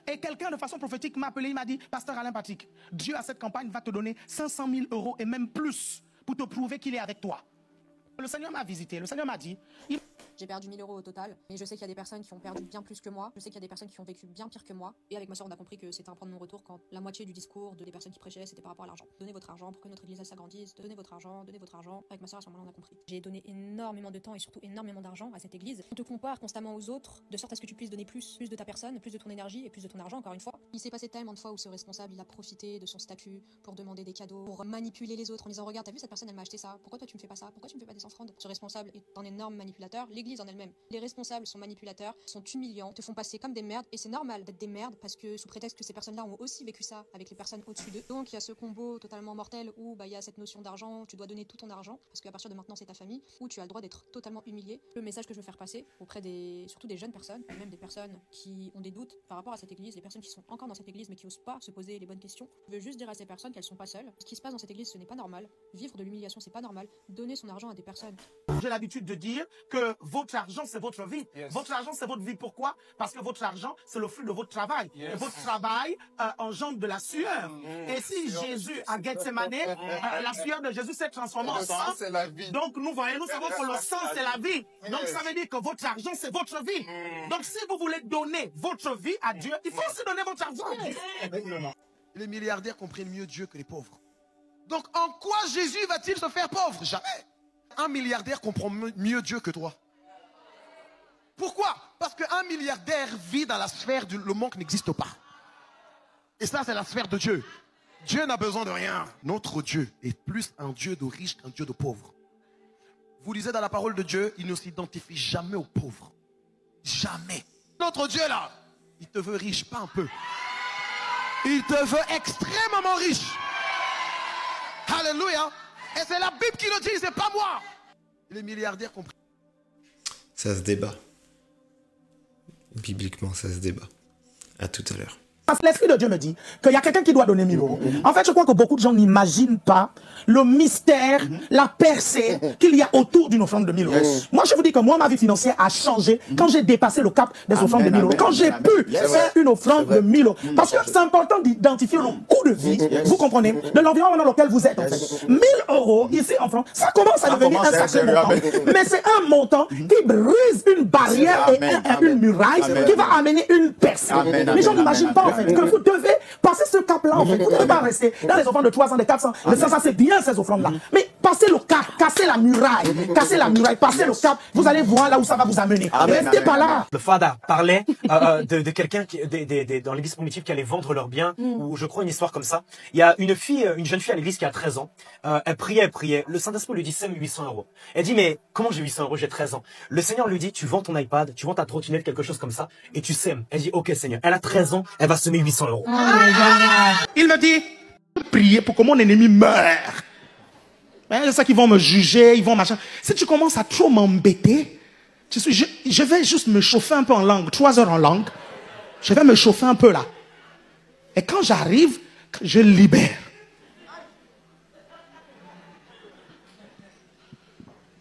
Et quelqu'un de façon prophétique m'a appelé, il m'a dit, Pasteur Alain Patrick, Dieu à cette campagne va te donner 500 000 euros et même plus pour te prouver qu'il est avec toi. Le Seigneur m'a visité, le Seigneur m'a dit... J'ai perdu 1000 euros au total, mais je sais qu'il y a des personnes qui ont perdu bien plus que moi. Je sais qu'il y a des personnes qui ont vécu bien pire que moi. Et avec ma soeur, on a compris que c'était un point de non-retour quand la moitié du discours des personnes qui prêchaient, c'était par rapport à l'argent. Donnez votre argent pour que notre église s'agrandisse. Donnez votre argent, donnez votre argent. Avec ma soeur, à ce moment-là, on a compris. J'ai donné énormément de temps et surtout énormément d'argent à cette église. On te compare constamment aux autres, de sorte à ce que tu puisses donner plus de ta personne, plus de ton énergie et plus de ton argent, encore une fois. Il s'est passé tellement de fois où ce responsable, il a profité de son statut pour demander des cadeaux, pour manipuler les autres en disant, regarde, t'as vu cette personne, elle m'a acheté ça. Pourquoi toi tu me fais pas ça? Pourquoi tu me fais pas des offrandes? Ce responsable est un énorme manipulateur. L'église en elle-même. Les responsables sont manipulateurs, sont humiliants, te font passer comme des merdes et c'est normal d'être des merdes parce que sous prétexte que ces personnes-là ont aussi vécu ça avec les personnes au-dessus d'eux. Donc il y a ce combo totalement mortel où il y a cette notion d'argent, tu dois donner tout ton argent parce qu'à partir de maintenant c'est ta famille, où tu as le droit d'être totalement humilié. Le message que je veux faire passer auprès surtout des jeunes personnes, même des personnes qui ont des doutes par rapport à cette église, les personnes qui sont encore dans cette église mais qui osent pas se poser les bonnes questions. Je veux juste dire à ces personnes qu'elles sont pas seules. Ce qui se passe dans cette église, ce n'est pas normal. Vivre de l'humiliation, c'est pas normal. Donner son argent à des personnes. J'ai l'habitude de dire que votre argent, c'est votre vie. Yes. Votre argent, c'est votre vie. Pourquoi? Parce que votre argent, c'est le fruit de votre travail. Yes. Et votre travail engendre de la sueur. Et si Jésus a Gethsemane, la sueur de Jésus s'est transformée en Le sang, sang. c'est la vie. Donc nous savons que le sang, c'est la vie. Donc ça veut dire que votre argent, c'est votre vie. Donc si vous voulez donner votre vie à Dieu, il faut aussi donner votre argent à Dieu. Les milliardaires comprennent mieux Dieu que les pauvres. Donc en quoi Jésus va-t-il se faire pauvre? Jamais. Un milliardaire comprend mieux Dieu que toi. Pourquoi? Parce qu'un milliardaire vit dans la sphère du le manque n'existe pas. Et ça, c'est la sphère de Dieu. Dieu n'a besoin de rien. Notre Dieu est plus un Dieu de riches qu'un Dieu de pauvres. Vous lisez dans la parole de Dieu, il ne s'identifie jamais aux pauvres. Jamais. Notre Dieu là, il te veut riche, pas un peu. Il te veut extrêmement riche. Alléluia. Et c'est la Bible qui le dit, c'est pas moi. Les milliardaires comprennent. Ça se débat. Bibliquement, ça se débat. À tout à l'heure. Parce que l'Esprit de Dieu me dit qu'il y a quelqu'un qui doit donner 1000 euros. En fait, je crois que beaucoup de gens n'imaginent pas le mystère, la percée qu'il y a autour d'une offrande de 1000 euros. Moi, je vous dis que moi, ma vie financière a changé quand j'ai dépassé le cap des offrandes de 1000 euros. Quand j'ai pu faire une offrande de 1000 euros. Parce que c'est important d'identifier le coût de vie, vous comprenez, de l'environnement dans lequel vous êtes en fait. 1000 euros ici en France, ça commence à devenir un sacré montant. Mais c'est un montant qui brise une barrière et une muraille qui va amener une percée. Les gens n'imaginent pas en fait que vous devez passer ce cap-là en fait. Vous ne devez pas rester dans les offrandes de 300, de 400, de 500, c'est bien ces offrandes-là. Mais passez le cap, cassez la muraille, passez le cap, vous allez voir là où ça va vous amener. Restez pas là. Le Fada parlait de quelqu'un dans l'église primitive qui allait vendre leurs biens, ou je crois une histoire comme ça. Il y a une jeune fille à l'église qui a 13 ans. Elle priait. Le Saint-Esprit lui dit, sème 800 euros. Elle dit, mais comment j'ai 800 euros, j'ai 13 ans. Le Seigneur lui dit, tu vends ton iPad, tu vends ta trottinette, quelque chose comme ça, et tu sèmes. Elle dit, ok Seigneur. Elle a 13 ans, elle va semer 800 euros. Il me dit, priez pour que mon ennemi meure. C'est ça qu'ils vont me juger, ils vont machin. Si tu commences à trop m'embêter, je vais juste me chauffer un peu en langue, 3 heures en langue. Je vais me chauffer un peu là. Et quand j'arrive, je libère.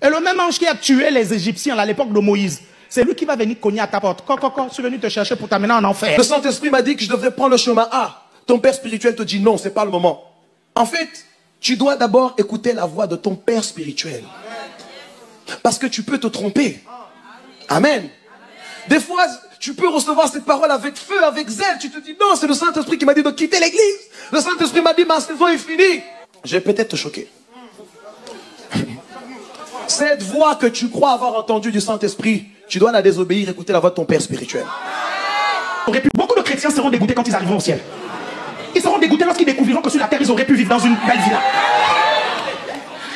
Et le même ange qui a tué les Égyptiens à l'époque de Moïse, c'est lui qui va venir cogner à ta porte. Je suis venu te chercher pour t'amener en enfer. Le Saint-Esprit m'a dit que je devrais prendre le chemin A. Ton père spirituel te dit non, c'est pas le moment. En fait, tu dois d'abord écouter la voix de ton père spirituel. Parce que tu peux te tromper. Amen. Des fois, tu peux recevoir cette parole avec feu, avec zèle. Tu te dis non, c'est le Saint-Esprit qui m'a dit de quitter l'église. Le Saint-Esprit m'a dit ma saison est finie. Je vais peut-être te choquer. Cette voix que tu crois avoir entendue du Saint-Esprit, tu dois la désobéir, écouter la voix de ton père spirituel. Beaucoup de chrétiens seront dégoûtés quand ils arriveront au ciel. Ils seront dégoûtés lorsqu'ils découvriront que sur la terre, ils auraient pu vivre dans une belle villa.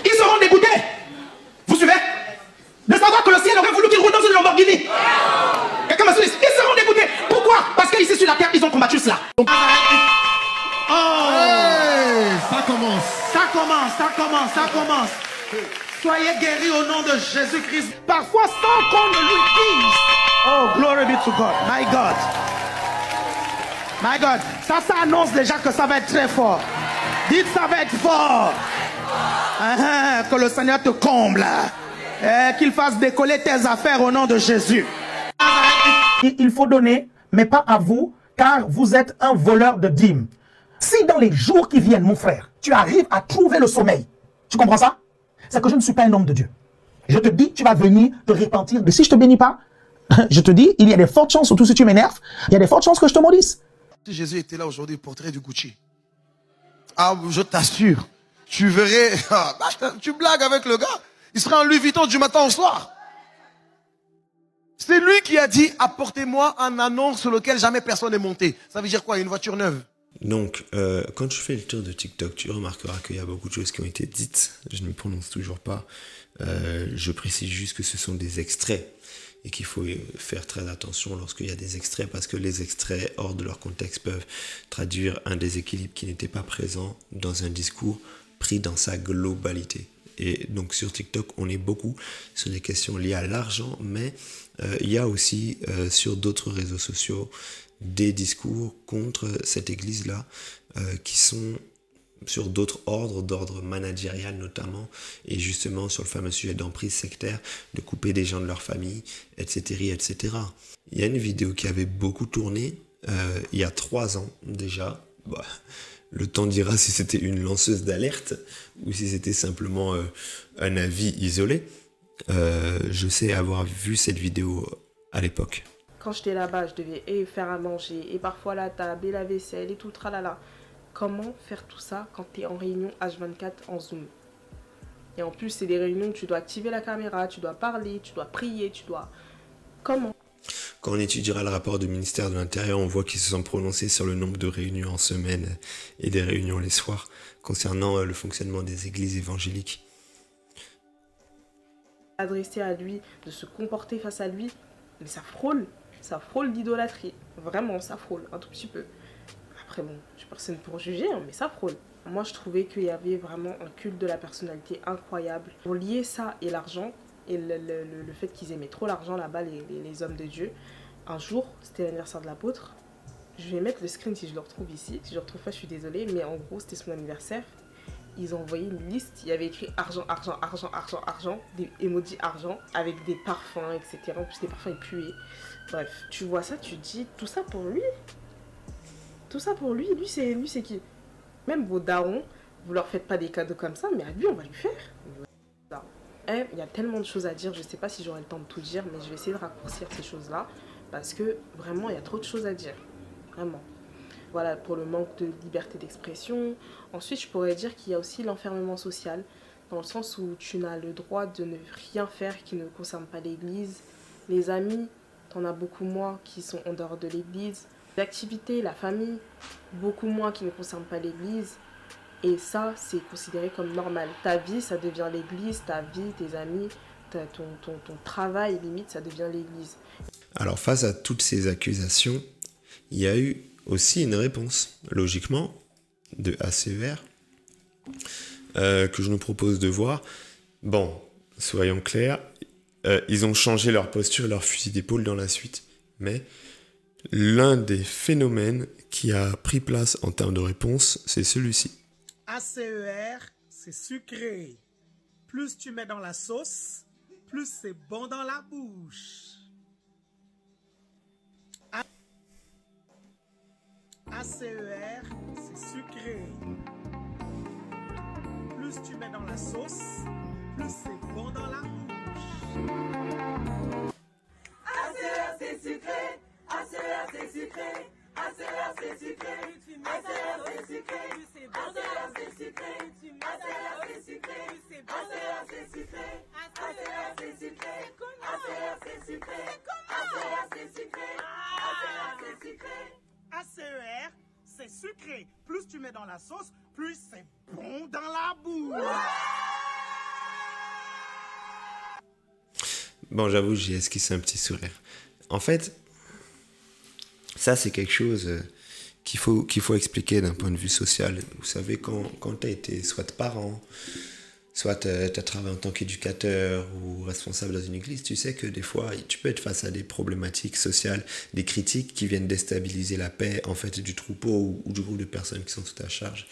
Ils seront dégoûtés. Vous suivez? De savoir que le ciel aurait voulu qu'ils roulent dans une Lamborghini. Quelqu'un m'a dit, ils seront dégoûtés. Pourquoi? Parce qu'ici sur la terre, ils ont combattu cela. Oh, hey, ça commence. Ça commence. Soyez guéris au nom de Jésus-Christ. Parfois sans qu'on ne lui dise. Oh, glory be to God. My God. Ça annonce déjà que ça va être très fort. Dites ça va être fort. Que le Seigneur te comble. Qu'il fasse décoller tes affaires au nom de Jésus. Il faut donner, mais pas à vous, car vous êtes un voleur de dîmes. Si dans les jours qui viennent, mon frère, tu arrives à trouver le sommeil, tu comprends ça? C'est que je ne suis pas un homme de Dieu. Je te dis, tu vas venir te repentir de si je te bénis pas. Je te dis, il y a des fortes chances, surtout si tu m'énerves, il y a des fortes chances que je te maudisse. Si Jésus était là aujourd'hui, il porterait du Gucci. Ah, je t'assure. Tu verrais, tu blagues avec le gars. Il serait en Louis Vuitton du matin au soir. C'est lui qui a dit, apportez-moi un annonce sur lequel jamais personne n'est monté. Ça veut dire quoi? Une voiture neuve? Donc, quand tu fais le tour de TikTok, tu remarqueras qu'il y a beaucoup de choses qui ont été dites. Je ne me prononce toujours pas. Je précise juste que ce sont des extraits et qu'il faut faire très attention lorsqu'il y a des extraits parce que les extraits hors de leur contexte peuvent traduire un déséquilibre qui n'était pas présent dans un discours pris dans sa globalité. Et donc sur TikTok, on est beaucoup sur des questions liées à l'argent, mais il y a aussi sur d'autres réseaux sociaux des discours contre cette église-là qui sont sur d'autres ordres, d'ordre managérial notamment, et justement sur le fameux sujet d'emprise sectaire, de couper des gens de leur famille, etc., etc. Il y a une vidéo qui avait beaucoup tourné il y a 3 ans déjà. Bah, le temps dira si c'était une lanceuse d'alerte ou si c'était simplement un avis isolé. Je sais avoir vu cette vidéo à l'époque. Quand j'étais là-bas, je devais faire à manger, et parfois la table, et la vaisselle, et tout, tralala. Comment faire tout ça quand tu es en réunion H24 en Zoom? Et en plus, c'est des réunions où tu dois activer la caméra, tu dois parler, tu dois prier, tu dois... Comment? Quand on étudiera le rapport du ministère de l'Intérieur, on voit qu'ils se sont prononcés sur le nombre de réunions en semaine et des réunions les soirs concernant le fonctionnement des églises évangéliques. Adresser à lui, de se comporter face à lui, mais ça frôle l'idolâtrie. Vraiment, ça frôle un tout petit peu. Après bon, je suis personne pour juger, hein, mais ça frôle. Moi, je trouvais qu'il y avait vraiment un culte de la personnalité incroyable. Pour lier ça et l'argent, et le fait qu'ils aimaient trop l'argent là-bas, les hommes de Dieu. Un jour, c'était l'anniversaire de l'apôtre. Je vais mettre le screen si je le retrouve ici. Si je le retrouve pas, je suis désolée. Mais en gros, c'était son anniversaire. Ils ont envoyé une liste. Il y avait écrit argent, argent, argent, argent, argent. Des emojis argent avec des parfums, etc. En plus, des parfums, ils puaient. Bref, tu vois ça, tu te dis, tout ça pour lui. Tout ça pour lui. Lui, c'est qui? Même vos darons, vous leur faites pas des cadeaux comme ça, mais à lui, on va lui faire. Il y a tellement de choses à dire. Je sais pas si j'aurai le temps de tout dire, mais je vais essayer de raccourcir ces choses-là. Parce que vraiment, il y a trop de choses à dire. Vraiment. Voilà, pour le manque de liberté d'expression. Ensuite, je pourrais dire qu'il y a aussi l'enfermement social, dans le sens où tu n'as le droit de ne rien faire qui ne concerne pas l'église. Les amis, t'en as beaucoup moins qui sont en dehors de l'église. L'activité, la famille, beaucoup moins qui ne concernent pas l'église. Et ça, c'est considéré comme normal. Ta vie, ça devient l'église. Ta vie, tes amis, ton travail, limite, ça devient l'église. Alors, face à toutes ces accusations, il y a eu aussi une réponse, logiquement, de ACER, que je nous propose de voir. Bon, soyons clairs, ils ont changé leur posture et leur fusil d'épaule dans la suite. Mais l'un des phénomènes qui a pris place en termes de réponse, c'est celui-ci. ACER, c'est sucré. Plus tu mets dans la sauce, plus c'est bon dans la bouche. ACER, c'est sucré. Plus tu mets dans la sauce, plus c'est bon dans la bouche. ACER, c'est sucré. ACER, c'est sucré. ACER, c'est sucré. ACER, c'est sucré. ACER, c'est sucré. ACER, c'est sucré. ACER, c'est sucré. ACER, c'est sucré. ACER, c'est sucré. ACER, c'est sucré. ACER, c'est sucré. ACER, c'est sucré. Plus tu mets dans la sauce, plus c'est bon dans la bouche. Bon, j'avoue, j'ai esquissé un petit sourire. En fait, ça, c'est quelque chose qu'il faut expliquer d'un point de vue social. Vous savez, quand tu as été soit parent, soit tu as travaillé en tant qu'éducateur ou responsable dans une église, tu sais que des fois, tu peux être face à des problématiques sociales, des critiques qui viennent déstabiliser la paix en fait, du troupeau ou du groupe de personnes qui sont sous ta charge.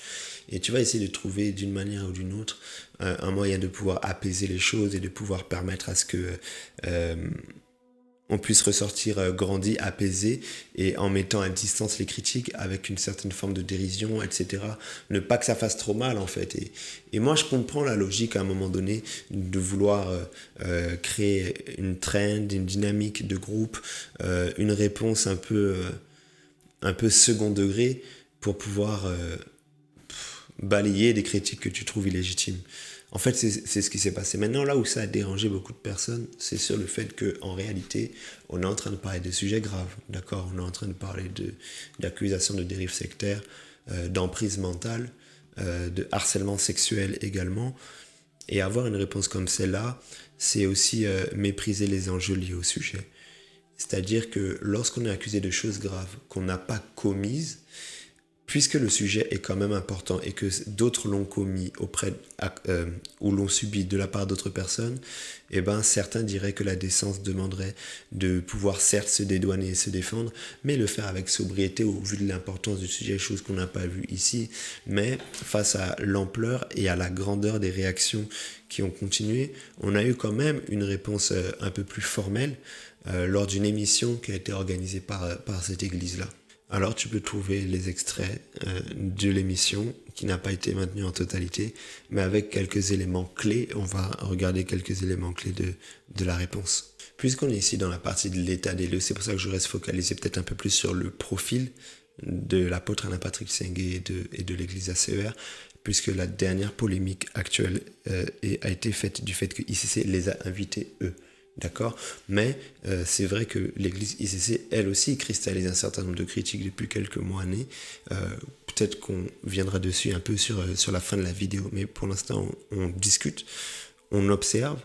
Et tu vas essayer de trouver d'une manière ou d'une autre un moyen de pouvoir apaiser les choses et de pouvoir permettre à ce que on puisse ressortir grandi, apaisé, et en mettant à distance les critiques avec une certaine forme de dérision, etc. Ne pas que ça fasse trop mal, en fait. Et moi, je comprends la logique, à un moment donné, de vouloir créer une trend, une dynamique de groupe, une réponse un peu second degré pour pouvoir balayer des critiques que tu trouves illégitimes. En fait, c'est ce qui s'est passé. Maintenant, là où ça a dérangé beaucoup de personnes, c'est sur le fait qu'en réalité, on est en train de parler de sujets graves, d'accord ? On est en train de parler d'accusations de dérive sectaire, d'emprise mentale, de harcèlement sexuel également. Et avoir une réponse comme celle-là, c'est aussi mépriser les enjeux liés au sujet. C'est-à-dire que lorsqu'on est accusé de choses graves qu'on n'a pas commises, puisque le sujet est quand même important et que d'autres l'ont commis ou l'ont subi de la part d'autres personnes, eh ben, certains diraient que la décence demanderait de pouvoir certes se dédouaner et se défendre, mais le faire avec sobriété au vu de l'importance du sujet, chose qu'on n'a pas vue ici. Mais face à l'ampleur et à la grandeur des réactions qui ont continué, on a eu quand même une réponse un peu plus formelle lors d'une émission qui a été organisée par cette église-là. Alors tu peux trouver les extraits de l'émission qui n'a pas été maintenue en totalité, mais avec quelques éléments clés. On va regarder quelques éléments clés de la réponse. Puisqu'on est ici dans la partie de l'état des lieux, c'est pour ça que je reste focalisé peut-être un peu plus sur le profil de l'apôtre Alain Patrick Sengue et de l'église ACER, puisque la dernière polémique actuelle a été faite du fait que ICC les a invités eux. D'accord, mais c'est vrai que l'église ICC, elle aussi, cristallise un certain nombre de critiques depuis quelques mois, années. Peut-être qu'on viendra dessus un peu sur la fin de la vidéo, mais pour l'instant, on discute, on observe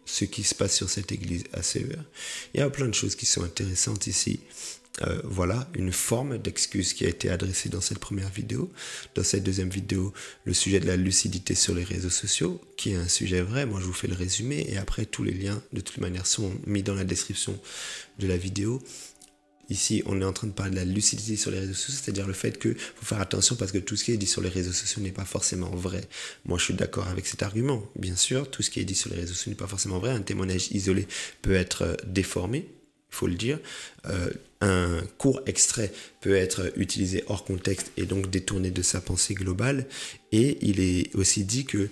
ce qui se passe sur cette église ACER. Il y a plein de choses qui sont intéressantes ici. Voilà, une forme d'excuse qui a été adressée dans cette première vidéo. Dans cette deuxième vidéo, le sujet de la lucidité sur les réseaux sociaux, qui est un sujet vrai. Moi, je vous fais le résumé et après, tous les liens, de toute manière, sont mis dans la description de la vidéo. ici, on est en train de parler de la lucidité sur les réseaux sociaux, c'est-à-dire le fait qu'il faut faire attention parce que tout ce qui est dit sur les réseaux sociaux n'est pas forcément vrai. Moi, je suis d'accord avec cet argument. Bien sûr, tout ce qui est dit sur les réseaux sociaux n'est pas forcément vrai. Un témoignage isolé peut être déformé, il faut le dire. Un court extrait peut être utilisé hors contexte et donc détourné de sa pensée globale. Et il est aussi dit que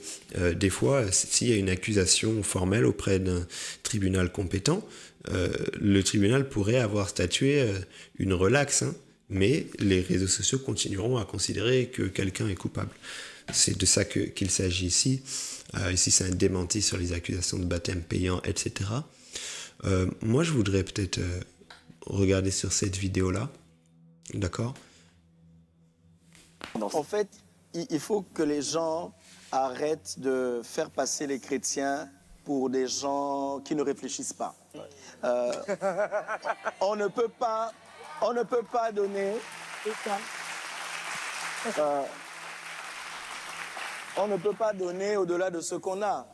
des fois, s'il y a une accusation formelle auprès d'un tribunal compétent, le tribunal pourrait avoir statué une relaxe, hein, mais les réseaux sociaux continueront à considérer que quelqu'un est coupable. C'est de ça qu'il s'agit ici. Ici, c'est un démenti sur les accusations de baptême payant, etc. Moi, je voudrais peut-être regarder sur cette vidéo-là. D'accord ? En fait, il faut que les gens arrêtent de faire passer les chrétiens pour des gens qui ne réfléchissent pas. On ne peut pas donner... on ne peut pas donner au-delà de ce qu'on a.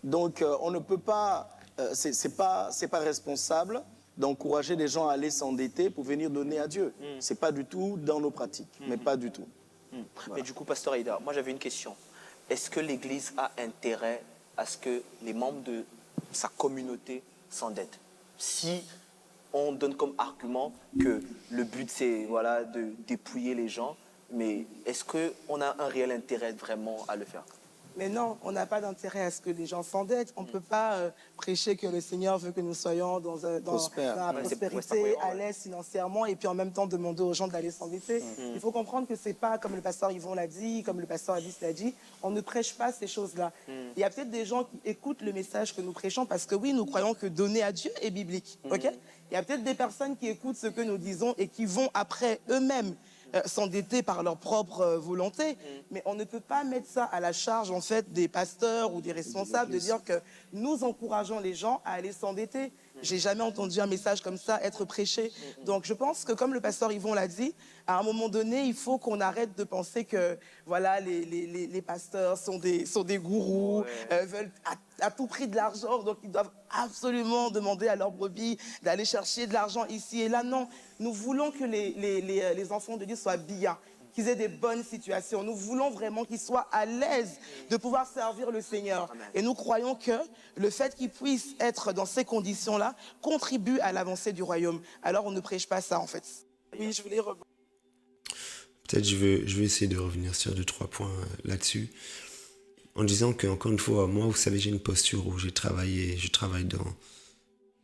Donc, on ne peut pas... c'est pas responsable d'encourager des gens à aller s'endetter pour venir donner à Dieu. C'est pas du tout dans nos pratiques, mais pas du tout. Voilà. Mais du coup, Pasteur Aïda, moi j'avais une question. Est-ce que l'Église a intérêt à ce que les membres de sa communauté s'endettent? Si on donne comme argument que le but c'est voilà, de dépouiller les gens, mais est-ce qu'on a un réel intérêt vraiment à le faire? Mais non, on n'a pas d'intérêt à ce que les gens s'endettent. On ne peut pas prêcher que le Seigneur veut que nous soyons dans la prospérité, à l'aise financièrement, et puis en même temps demander aux gens d'aller s'endetter. Il faut comprendre que ce n'est pas comme le pasteur Yvon l'a dit, comme le pasteur Alice l'a dit, on ne prêche pas ces choses-là. Il y a peut-être des gens qui écoutent le message que nous prêchons parce que oui, nous croyons que donner à Dieu est biblique. Okay? Il y a peut-être des personnes qui écoutent ce que nous disons et qui vont après eux-mêmes s'endetter par leur propre volonté, mais on ne peut pas mettre ça à la charge en fait des pasteurs ou des responsables de dire que nous encourageons les gens à aller s'endetter. J'ai jamais entendu un message comme ça être prêché. Donc je pense que comme le pasteur Yvon l'a dit, à un moment donné, il faut qu'on arrête de penser que voilà, les pasteurs sont des gourous, veulent à tout prix de l'argent, donc ils doivent absolument demander à leurs brebis d'aller chercher de l'argent ici et là. Non, nous voulons que les enfants de Dieu soient bien, qu'ils aient des bonnes situations. Nous voulons vraiment qu'ils soient à l'aise de pouvoir servir le Seigneur. Et nous croyons que le fait qu'ils puissent être dans ces conditions-là contribue à l'avancée du royaume. Alors on ne prêche pas ça en fait. Oui, je voulais peut-être je vais essayer de revenir sur 2-3 points là-dessus. En disant qu'encore une fois, moi, vous savez, j'ai une posture où je travaille dans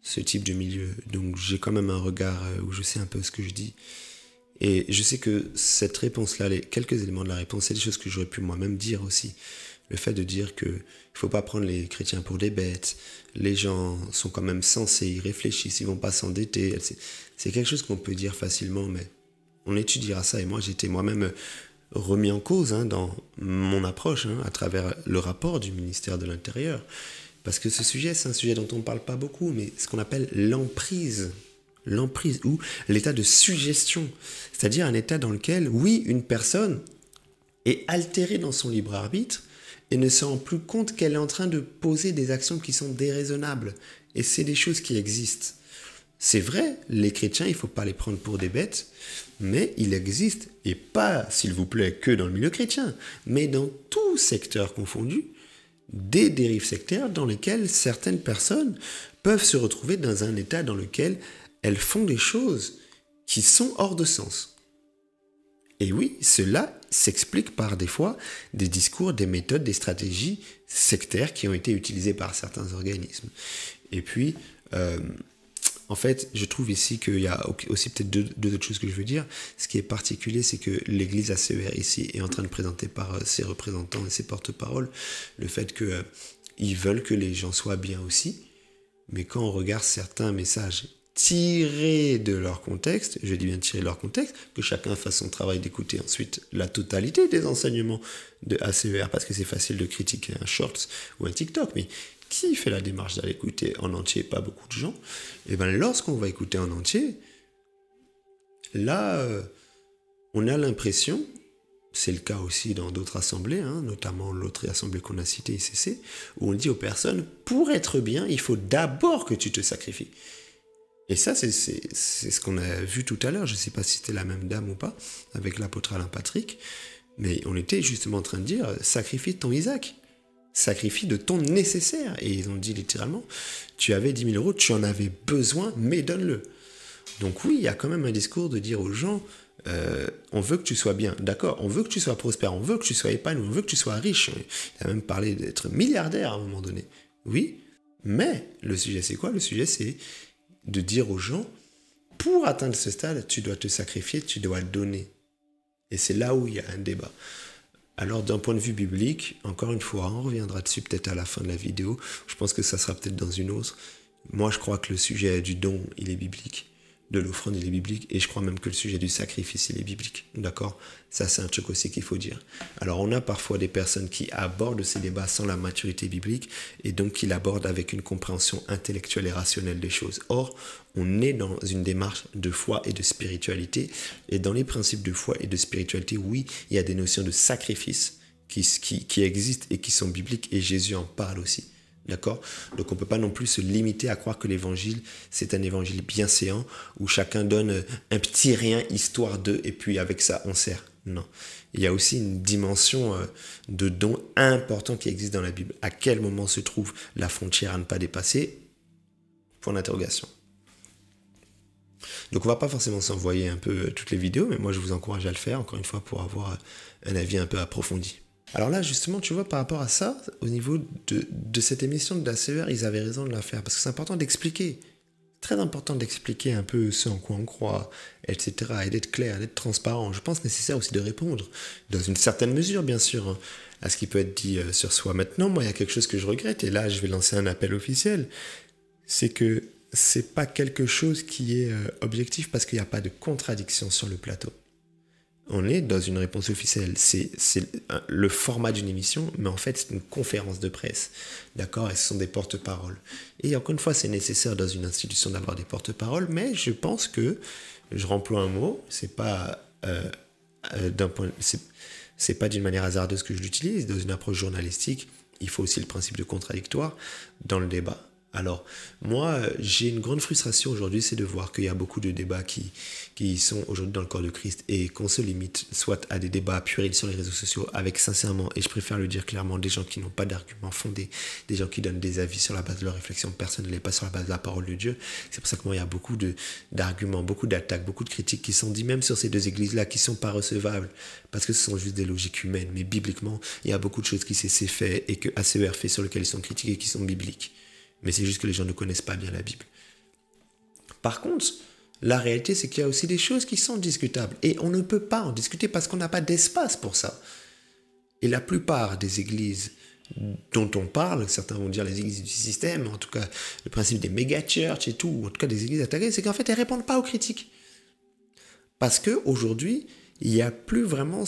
ce type de milieu. Donc j'ai quand même un regard où je sais un peu ce que je dis. Et je sais que cette réponse-là, quelques éléments de la réponse, c'est des choses que j'aurais pu moi-même dire aussi. Le fait de dire qu'il ne faut pas prendre les chrétiens pour des bêtes, les gens sont quand même sensés, ils réfléchissent, ils ne vont pas s'endetter. C'est quelque chose qu'on peut dire facilement, mais on étudiera ça. Et moi, j'étais moi-même remis en cause dans mon approche à travers le rapport du ministère de l'Intérieur. Parce que ce sujet, c'est un sujet dont on ne parle pas beaucoup, mais ce qu'on appelle l'emprise. L'emprise ou l'état de suggestion, c'est-à-dire un état dans lequel, oui, une personne est altérée dans son libre arbitre et ne se rend plus compte qu'elle est en train de poser des actions qui sont déraisonnables. Et c'est des choses qui existent. C'est vrai, les chrétiens, il ne faut pas les prendre pour des bêtes, mais il existe, et pas, s'il vous plaît, que dans le milieu chrétien, mais dans tout secteur confondu, des dérives sectaires dans lesquelles certaines personnes peuvent se retrouver dans un état dans lequel elles font des choses qui sont hors de sens. Et oui, cela s'explique par des fois des discours, des méthodes, des stratégies sectaires qui ont été utilisées par certains organismes. Et puis, en fait, je trouve ici qu'il y a aussi peut-être deux autres choses que je veux dire. Ce qui est particulier, c'est que l'Église ACER ici est en train de présenter par ses représentants et ses porte-paroles le fait qu'ils veulent que les gens soient bien aussi. Mais quand on regarde certains messages tirés de leur contexte, je dis bien tirés de leur contexte, que chacun fasse son travail d'écouter ensuite la totalité des enseignements de ACER, parce que c'est facile de critiquer un Shorts ou un TikTok, mais qui fait la démarche d'aller écouter en entier? Pas beaucoup de gens. Et bien lorsqu'on va écouter en entier, là, on a l'impression, c'est le cas aussi dans d'autres assemblées, notamment l'autre assemblée qu'on a citée, ICC, où on dit aux personnes, pour être bien, il faut d'abord que tu te sacrifies. Et ça, c'est ce qu'on a vu tout à l'heure. Je ne sais pas si c'était la même dame ou pas, avec l'apôtre Alain Patrick. Mais on était justement en train de dire, sacrifie ton Isaac. Sacrifie de ton nécessaire. Et ils ont dit littéralement, tu avais 10 000 euros, tu en avais besoin, mais donne-le. Donc oui, il y a quand même un discours de dire aux gens, on veut que tu sois bien, d'accord, on veut que tu sois prospère, on veut que tu sois épanoui, on veut que tu sois riche. Il a même parlé d'être milliardaire à un moment donné. Oui, mais le sujet c'est quoi? Le sujet c'est de dire aux gens, pour atteindre ce stade, tu dois te sacrifier, tu dois donner. Et c'est là où il y a un débat. Alors d'un point de vue biblique, encore une fois, on reviendra dessus peut-être à la fin de la vidéo, je pense que ça sera peut-être dans une autre. Moi je crois que le sujet du don, il est biblique. De l'offrande, il est biblique, et je crois même que le sujet du sacrifice, il est biblique, d'accord? Ça, c'est un truc aussi qu'il faut dire. Alors, on a parfois des personnes qui abordent ces débats sans la maturité biblique, et donc qui l'abordent avec une compréhension intellectuelle et rationnelle des choses. Or, on est dans une démarche de foi et de spiritualité, et dans les principes de foi et de spiritualité, oui, il y a des notions de sacrifice qui existent et qui sont bibliques, et Jésus en parle aussi. D'accord? Donc on ne peut pas non plus se limiter à croire que l'évangile, c'est un évangile bienséant où chacun donne un petit rien histoire d'eux et puis avec ça on sert. Non. Il y a aussi une dimension de don important qui existe dans la Bible. À quel moment se trouve la frontière à ne pas dépasser? Point d'interrogation. Donc on ne va pas forcément s'envoyer un peu toutes les vidéos, mais moi je vous encourage à le faire encore une fois pour avoir un avis un peu approfondi. Alors là, justement, tu vois, par rapport à ça, au niveau de cette émission de la CER, ils avaient raison de la faire, parce que c'est important d'expliquer, très important d'expliquer un peu ce en quoi on croit, etc., et d'être clair, d'être transparent. Je pense nécessaire aussi de répondre, dans une certaine mesure, bien sûr, hein, à ce qui peut être dit sur soi. Maintenant, moi, il y a quelque chose que je regrette, et là, je vais lancer un appel officiel, c'est que c'est pas quelque chose qui est objectif, parce qu'il n'y a pas de contradiction sur le plateau. On est dans une réponse officielle. C'est le format d'une émission, mais en fait, c'est une conférence de presse. D'accord? Et ce sont des porte-paroles. Et encore une fois, c'est nécessaire dans une institution d'avoir des porte-paroles, mais je pense que, je remploie un mot, c'est pas c'est pas d'une manière hasardeuse que je l'utilise. Dans une approche journalistique, il faut aussi le principe de contradictoire dans le débat. Alors, moi, j'ai une grande frustration aujourd'hui, c'est de voir qu'il y a beaucoup de débats qui sont aujourd'hui dans le corps de Christ et qu'on se limite soit à des débats puérils sur les réseaux sociaux avec sincèrement, et je préfère le dire clairement, des gens qui n'ont pas d'arguments fondés, des gens qui donnent des avis sur la base de leur réflexion personnelle et pas sur la base de la parole de Dieu. C'est pour ça que moi, il y a beaucoup d'arguments, beaucoup d'attaques, beaucoup de critiques qui sont dites même sur ces deux églises-là qui ne sont pas recevables parce que ce sont juste des logiques humaines. Mais bibliquement, il y a beaucoup de choses qui s'est fait et que ACER fait sur lesquelles ils sont critiqués qui sont bibliques. Mais c'est juste que les gens ne connaissent pas bien la Bible. Par contre, la réalité, c'est qu'il y a aussi des choses qui sont discutables. Et on ne peut pas en discuter parce qu'on n'a pas d'espace pour ça. Et la plupart des églises dont on parle, certains vont dire les églises du système, en tout cas le principe des méga-church et tout, ou en tout cas des églises attaquées, c'est qu'en fait, elles ne répondent pas aux critiques. Parce qu'aujourd'hui, il n'y a plus vraiment,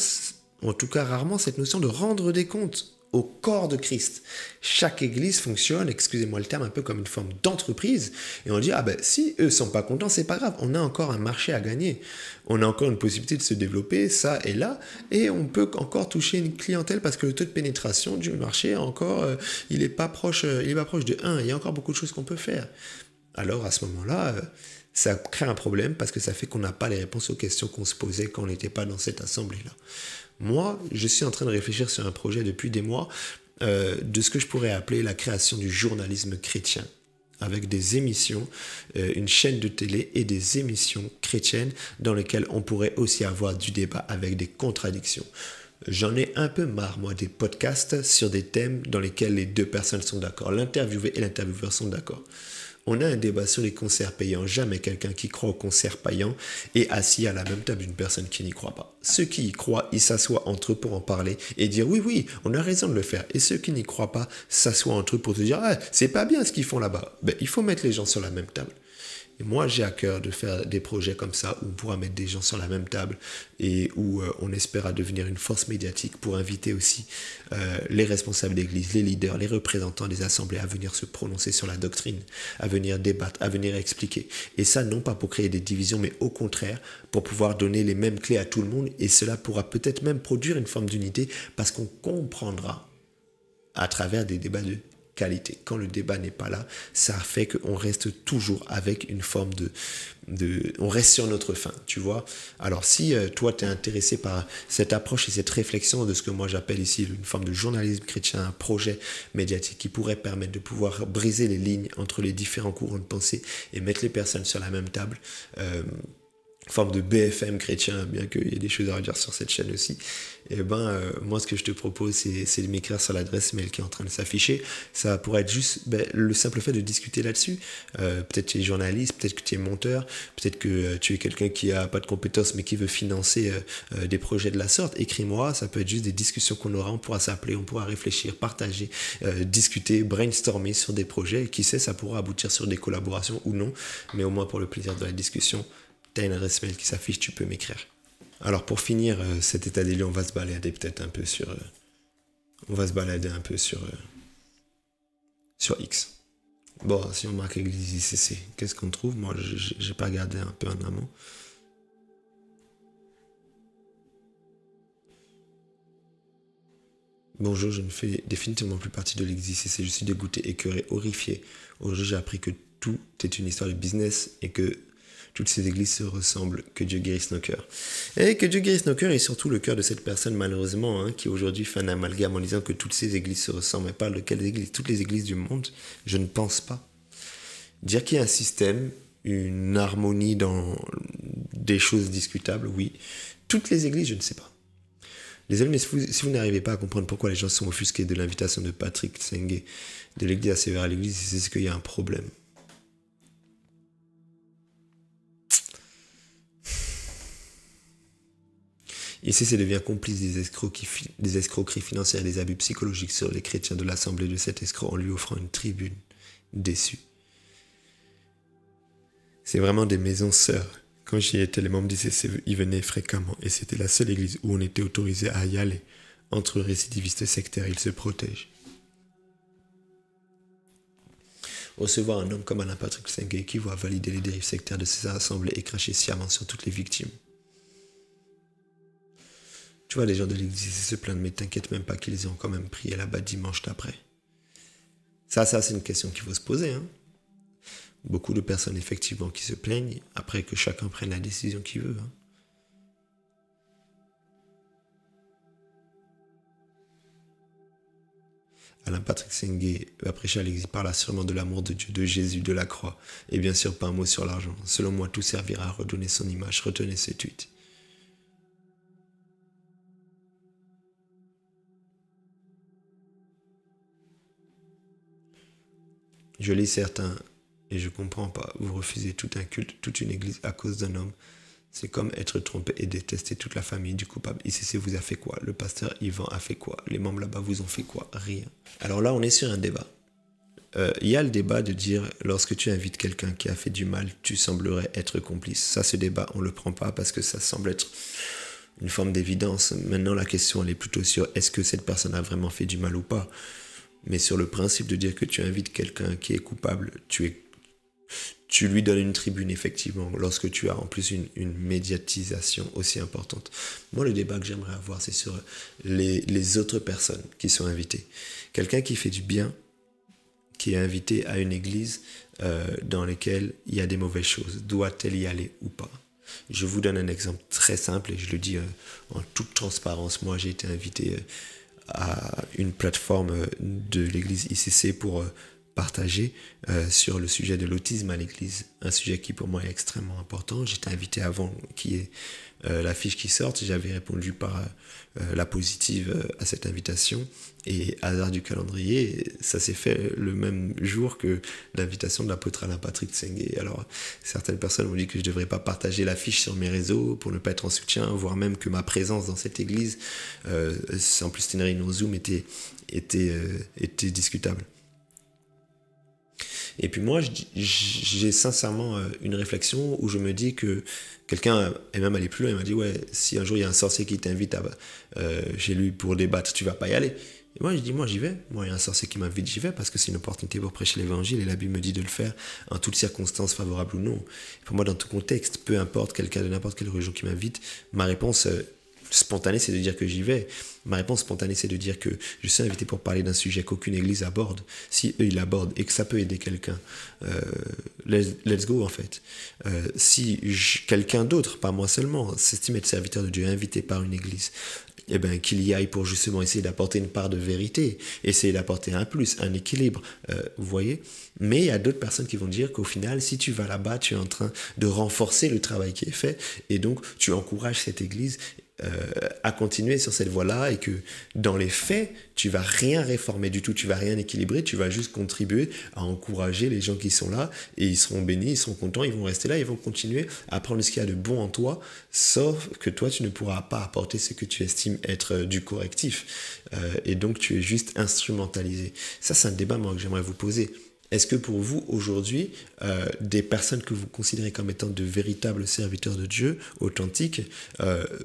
en tout cas rarement, cette notion de rendre des comptes au corps de Christ. Chaque église fonctionne, excusez-moi le terme, un peu comme une forme d'entreprise. Et on dit, ah ben si eux sont pas contents, c'est pas grave. On a encore un marché à gagner. On a encore une possibilité de se développer, ça et là. Et on peut encore toucher une clientèle parce que le taux de pénétration du marché, encore, il est pas proche de 1. Il y a encore beaucoup de choses qu'on peut faire. Alors à ce moment-là, ça crée un problème parce que ça fait qu'on n'a pas les réponses aux questions qu'on se posait quand on n'était pas dans cette assemblée-là. Moi, je suis en train de réfléchir sur un projet depuis des mois de ce que je pourrais appeler la création du journalisme chrétien, avec des émissions, une chaîne de télé et des émissions chrétiennes dans lesquelles on pourrait aussi avoir du débat avec des contradictions. J'en ai un peu marre, moi, des podcasts sur des thèmes dans lesquels les deux personnes sont d'accord. L'interviewé et l'intervieweur sont d'accord. On a un débat sur les concerts payants. Jamais quelqu'un qui croit aux concerts payants est assis à la même table d'une personne qui n'y croit pas. Ceux qui y croient, ils s'assoient entre eux pour en parler et dire oui, on a raison de le faire. Et ceux qui n'y croient pas s'assoient entre eux pour te dire c'est pas bien ce qu'ils font là-bas. Ben, il faut mettre les gens sur la même table. Et moi, j'ai à cœur de faire des projets comme ça où on pourra mettre des gens sur la même table et où on espère devenir une force médiatique pour inviter aussi les responsables d'église, les leaders, les représentants des assemblées à venir se prononcer sur la doctrine, à venir débattre, à venir expliquer. Et ça, non pas pour créer des divisions, mais au contraire, pour pouvoir donner les mêmes clés à tout le monde. Et cela pourra peut-être même produire une forme d'unité parce qu'on comprendra à travers des débats qualité. Quand le débat n'est pas là, ça fait qu'on reste toujours avec une forme on reste sur notre faim, tu vois. Alors si toi tu es intéressé par cette approche et cette réflexion de ce que moi j'appelle ici une forme de journalisme chrétien, un projet médiatique qui pourrait permettre de pouvoir briser les lignes entre les différents courants de pensée et mettre les personnes sur la même table, forme de BFM chrétien, bien qu'il y ait des choses à redire sur cette chaîne aussi, et moi ce que je te propose c'est de m'écrire sur l'adresse mail qui est en train de s'afficher. Ça pourrait être juste le simple fait de discuter là-dessus. Peut-être tu es journaliste, peut-être que tu es monteur, peut-être que tu es quelqu'un qui a pas de compétences mais qui veut financer des projets de la sorte. Écris-moi, ça peut être juste des discussions qu'on aura, on pourra s'appeler, on pourra réfléchir, partager, discuter, brainstormer sur des projets, et qui sait, ça pourra aboutir sur des collaborations ou non, mais au moins pour le plaisir de la discussion. Tu as une adresse mail qui s'affiche, tu peux m'écrire. Alors pour finir cet état des lieux, on va se balader peut-être un peu sur... sur X. Bon, si on marque Église ICC, qu'est-ce qu'on trouve? Moi, j'ai pas regardé un peu en amont. Bonjour, je ne fais définitivement plus partie de l'Église ICC. Je suis dégoûté, écœuré, horrifié. Aujourd'hui, j'ai appris que tout est une histoire de business et que toutes ces églises se ressemblent. Que Dieu guérisse nos cœurs. Et que Dieu guérisse nos cœurs et surtout le cœur de cette personne, malheureusement, qui aujourd'hui fait un amalgame en disant que toutes ces églises se ressemblent. Elle parle de quelles églises? Toutes les églises du monde? Je ne pense pas. Dire qu'il y a un système, une harmonie dans des choses discutables, oui. Toutes les églises, je ne sais pas. Les amis, si vous n'arrivez pas à comprendre pourquoi les gens sont offusqués de l'invitation de Patrick Tsengue de l'église ACER à l'église, c'est qu'il y a un problème. ICC devient complice des escroqueries financières et des abus psychologiques sur les chrétiens de l'assemblée de cet escroc en lui offrant une tribune déçue. C'est vraiment des maisons sœurs. Quand j'y étais, les membres d'ICC y venaient fréquemment et c'était la seule église où on était autorisé à y aller. Entre récidivistes sectaires, ils se protègent. Recevoir un homme comme Alain Patrick Tsengue équivaut à valider les dérives sectaires de ces assemblées et cracher sciemment sur toutes les victimes. Tu vois, les gens de l'église se plaignent, mais t'inquiète même pas qu'ils ont quand même prié là-bas dimanche d'après. Ça c'est une question qu'il faut se poser. Beaucoup de personnes, effectivement, qui se plaignent après que chacun prenne la décision qu'il veut. Alain Patrick Tsengue va prêcher à l'église, parla sûrement de l'amour de Dieu, de Jésus, de la croix, et bien sûr pas un mot sur l'argent. Selon moi, tout servira à redonner son image. Retenez ce tweet. Je lis certains et je comprends pas. Vous refusez tout un culte, toute une église à cause d'un homme. C'est comme être trompé et détester toute la famille du coupable. ICC vous a fait quoi? Le pasteur Yvan a fait quoi? Les membres là-bas vous ont fait quoi? Rien. Alors là, on est sur un débat. Il y a le débat de dire, lorsque tu invites quelqu'un qui a fait du mal, tu semblerais être complice. Ça, ce débat, on ne le prend pas parce que ça semble être une forme d'évidence. Maintenant, la question, elle est plutôt sur est-ce que cette personne a vraiment fait du mal ou pas? Mais sur le principe de dire que tu invites quelqu'un qui est coupable, tu lui donnes une tribune, effectivement, lorsque tu as en plus une médiatisation aussi importante. Moi, le débat que j'aimerais avoir, c'est sur les autres personnes qui sont invitées. Quelqu'un qui fait du bien, qui est invité à une église dans laquelle il y a des mauvaises choses, doit-elle y aller ou pas? Je vous donne un exemple très simple et je le dis en toute transparence. Moi, j'ai été invité à une plateforme de l'église ICC pour partager sur le sujet de l'autisme à l'église, un sujet qui pour moi est extrêmement important. J'étais invité avant qu'il y ait l'affiche qui sorte, j'avais répondu par la positive à cette invitation et hasard du calendrier, ça s'est fait le même jour que l'invitation de l'apôtre Alain Patrick Tsengue. Alors certaines personnes m'ont dit que je ne devrais pas partager l'affiche sur mes réseaux pour ne pas être en soutien, voire même que ma présence dans cette église, en plus c'était une réunion Zoom, était discutable. Et puis moi, j'ai sincèrement une réflexion où je me dis que quelqu'un est même allé plus loin. Il m'a dit, ouais, si un jour il y a un sorcier qui t'invite chez lui pour débattre, tu vas pas y aller. Et moi, je dis, moi j'y vais. Moi, il y a un sorcier qui m'invite, j'y vais parce que c'est une opportunité pour prêcher l'évangile et la Bible me dit de le faire en toutes circonstances, favorables ou non. Et pour moi, dans tout contexte, peu importe quelqu'un de n'importe quelle religion qui m'invite, ma réponse, spontané, c'est de dire que j'y vais. Ma réponse spontanée, c'est de dire que je suis invité pour parler d'un sujet qu'aucune église aborde. Si eux, ils l'abordent et que ça peut aider quelqu'un, let's go en fait. Si quelqu'un d'autre, pas moi seulement, s'estime être serviteur de Dieu, invité par une église, eh ben, qu'il y aille pour justement essayer d'apporter une part de vérité, essayer d'apporter un plus, un équilibre, vous voyez. Mais il y a d'autres personnes qui vont dire qu'au final, si tu vas là-bas, tu es en train de renforcer le travail qui est fait, et donc tu encourages cette église à continuer sur cette voie-là, et que dans les faits, tu vas rien réformer du tout, tu vas rien équilibrer, tu vas juste contribuer à encourager les gens qui sont là, et ils seront bénis, ils seront contents, ils vont rester là, ils vont continuer à prendre ce qu'il y a de bon en toi, sauf que toi, tu ne pourras pas apporter ce que tu estimes être du correctif, et donc tu es juste instrumentalisé. Ça, c'est un débat, moi, que j'aimerais vous poser. Est-ce que pour vous, aujourd'hui, des personnes que vous considérez comme étant de véritables serviteurs de Dieu, authentiques,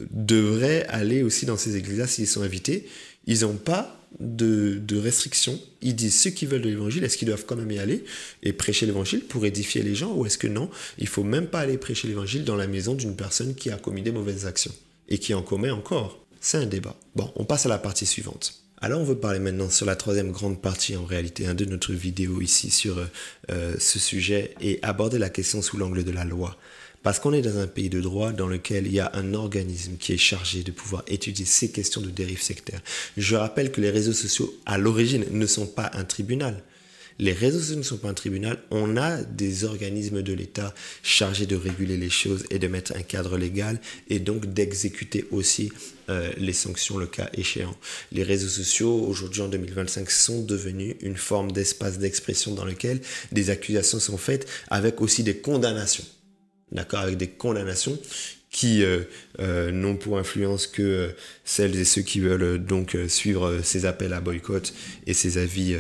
devraient aller aussi dans ces églises-là s'ils sont invités? Ils n'ont pas de restrictions. Ils disent ceux qui veulent de l'évangile, est-ce qu'ils doivent quand même y aller et prêcher l'évangile pour édifier les gens, ou est-ce que non, il ne faut même pas aller prêcher l'évangile dans la maison d'une personne qui a commis des mauvaises actions et qui en commet encore? C'est un débat. Bon, on passe à la partie suivante. Alors on veut parler maintenant sur la troisième grande partie en réalité de notre vidéo ici sur ce sujet, et aborder la question sous l'angle de la loi. Parce qu'on est dans un pays de droit dans lequel il y a un organisme qui est chargé de pouvoir étudier ces questions de dérive sectaire. Je rappelle que les réseaux sociaux à l'origine ne sont pas un tribunal. Les réseaux sociaux ne sont pas un tribunal, on a des organismes de l'État chargés de réguler les choses et de mettre un cadre légal, et donc d'exécuter aussi les sanctions le cas échéant. Les réseaux sociaux, aujourd'hui en 2025, sont devenus une forme d'espace d'expression dans lequel des accusations sont faites avec aussi des condamnations. D'accord, avec des condamnations qui n'ont pour influence que celles et ceux qui veulent donc suivre ces appels à boycott et ces avis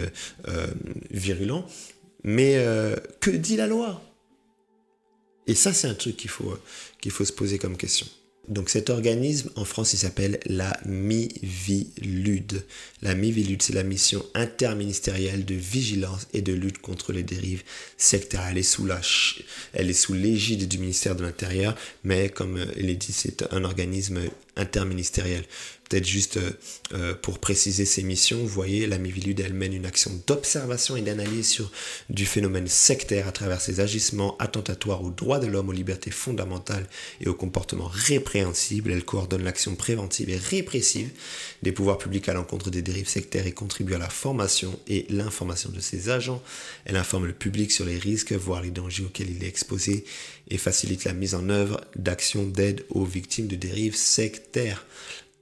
virulents. Mais que dit la loi? Et ça, c'est un truc qu'il faut se poser comme question. Donc cet organisme, en France, il s'appelle la Miviludes. La Miviludes, c'est la mission interministérielle de vigilance et de lutte contre les dérives sectaires. Elle est sous l'égide du ministère de l'Intérieur, mais comme il est dit, c'est un organisme interministériel. Peut-être juste pour préciser ses missions, vous voyez, la Miviludes, elle mène une action d'observation et d'analyse sur du phénomène sectaire à travers ses agissements attentatoires aux droits de l'homme, aux libertés fondamentales et aux comportements répréhensibles. Elle coordonne l'action préventive et répressive des pouvoirs publics à l'encontre des dérives sectaires et contribue à la formation et l'information de ses agents. Elle informe le public sur les risques, voire les dangers auxquels il est exposé, et facilite la mise en œuvre d'actions d'aide aux victimes de dérives sectaires.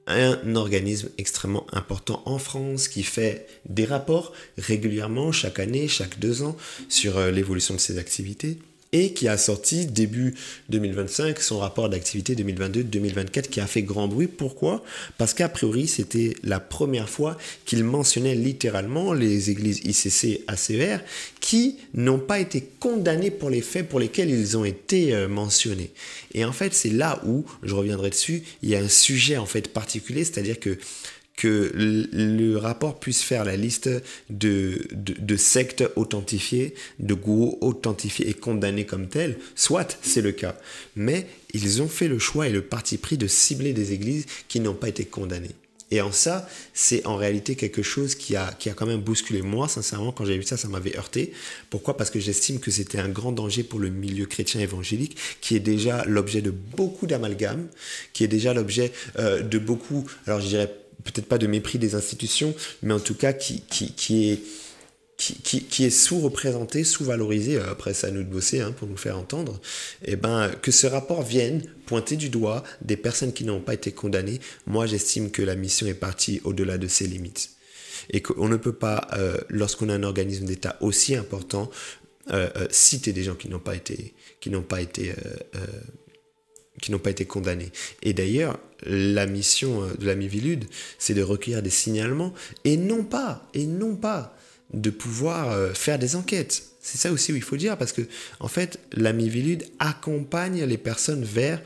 Un organisme extrêmement important en France qui fait des rapports régulièrement, chaque année, chaque 2 ans, sur l'évolution de ses activités, et qui a sorti début 2025 son rapport d'activité 2022-2024 qui a fait grand bruit. Pourquoi? Parce qu'a priori, c'était la première fois qu'il mentionnait littéralement les églises ICC, ACER, qui n'ont pas été condamnées pour les faits pour lesquels ils ont été mentionnés. Et en fait, c'est là où, je reviendrai dessus, il y a un sujet en fait particulier, c'est-à-dire que le rapport puisse faire la liste de sectes authentifiées, de gourous authentifiés et condamnés comme tels, soit c'est le cas. Mais ils ont fait le choix et le parti pris de cibler des églises qui n'ont pas été condamnées. Et en ça, c'est en réalité quelque chose qui a quand même bousculé. Moi, sincèrement, quand j'ai vu ça, ça m'avait heurté. Pourquoi? Parce que j'estime que c'était un grand danger pour le milieu chrétien évangélique, qui est déjà l'objet de beaucoup d'amalgames, qui est déjà l'objet de beaucoup, alors je dirais peut-être pas de mépris des institutions, mais en tout cas qui est sous-représenté, sous-valorisé, après c'est à nous de bosser pour nous faire entendre, et que ce rapport vienne pointer du doigt des personnes qui n'ont pas été condamnées. Moi, j'estime que la mission est partie au-delà de ses limites. Et qu'on ne peut pas, lorsqu'on a un organisme d'État aussi important, citer des gens qui n'ont pas été condamnés. Et d'ailleurs, la mission de la Miviludes, c'est de recueillir des signalements et non pas de pouvoir faire des enquêtes. C'est ça aussi où il faut dire, parce que en fait, la Miviludes accompagne les personnes vers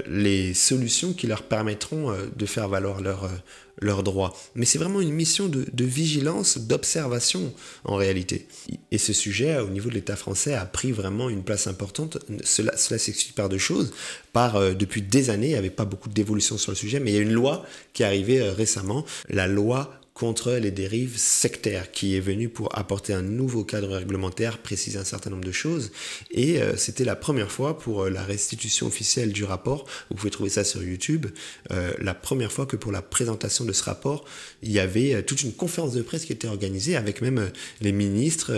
les solutions qui leur permettront de faire valoir leurs droits. Mais c'est vraiment une mission de vigilance, d'observation en réalité. Et ce sujet, au niveau de l'État français, a pris vraiment une place importante. Cela s'explique par deux choses. Depuis des années, il n'y avait pas beaucoup d'évolution sur le sujet, mais il y a une loi qui est arrivée récemment, la loi contre les dérives sectaires, qui est venue pour apporter un nouveau cadre réglementaire, préciser un certain nombre de choses. Et c'était la première fois pour la restitution officielle du rapport, vous pouvez trouver ça sur YouTube, la première fois que pour la présentation de ce rapport, il y avait toute une conférence de presse qui était organisée avec même les ministres,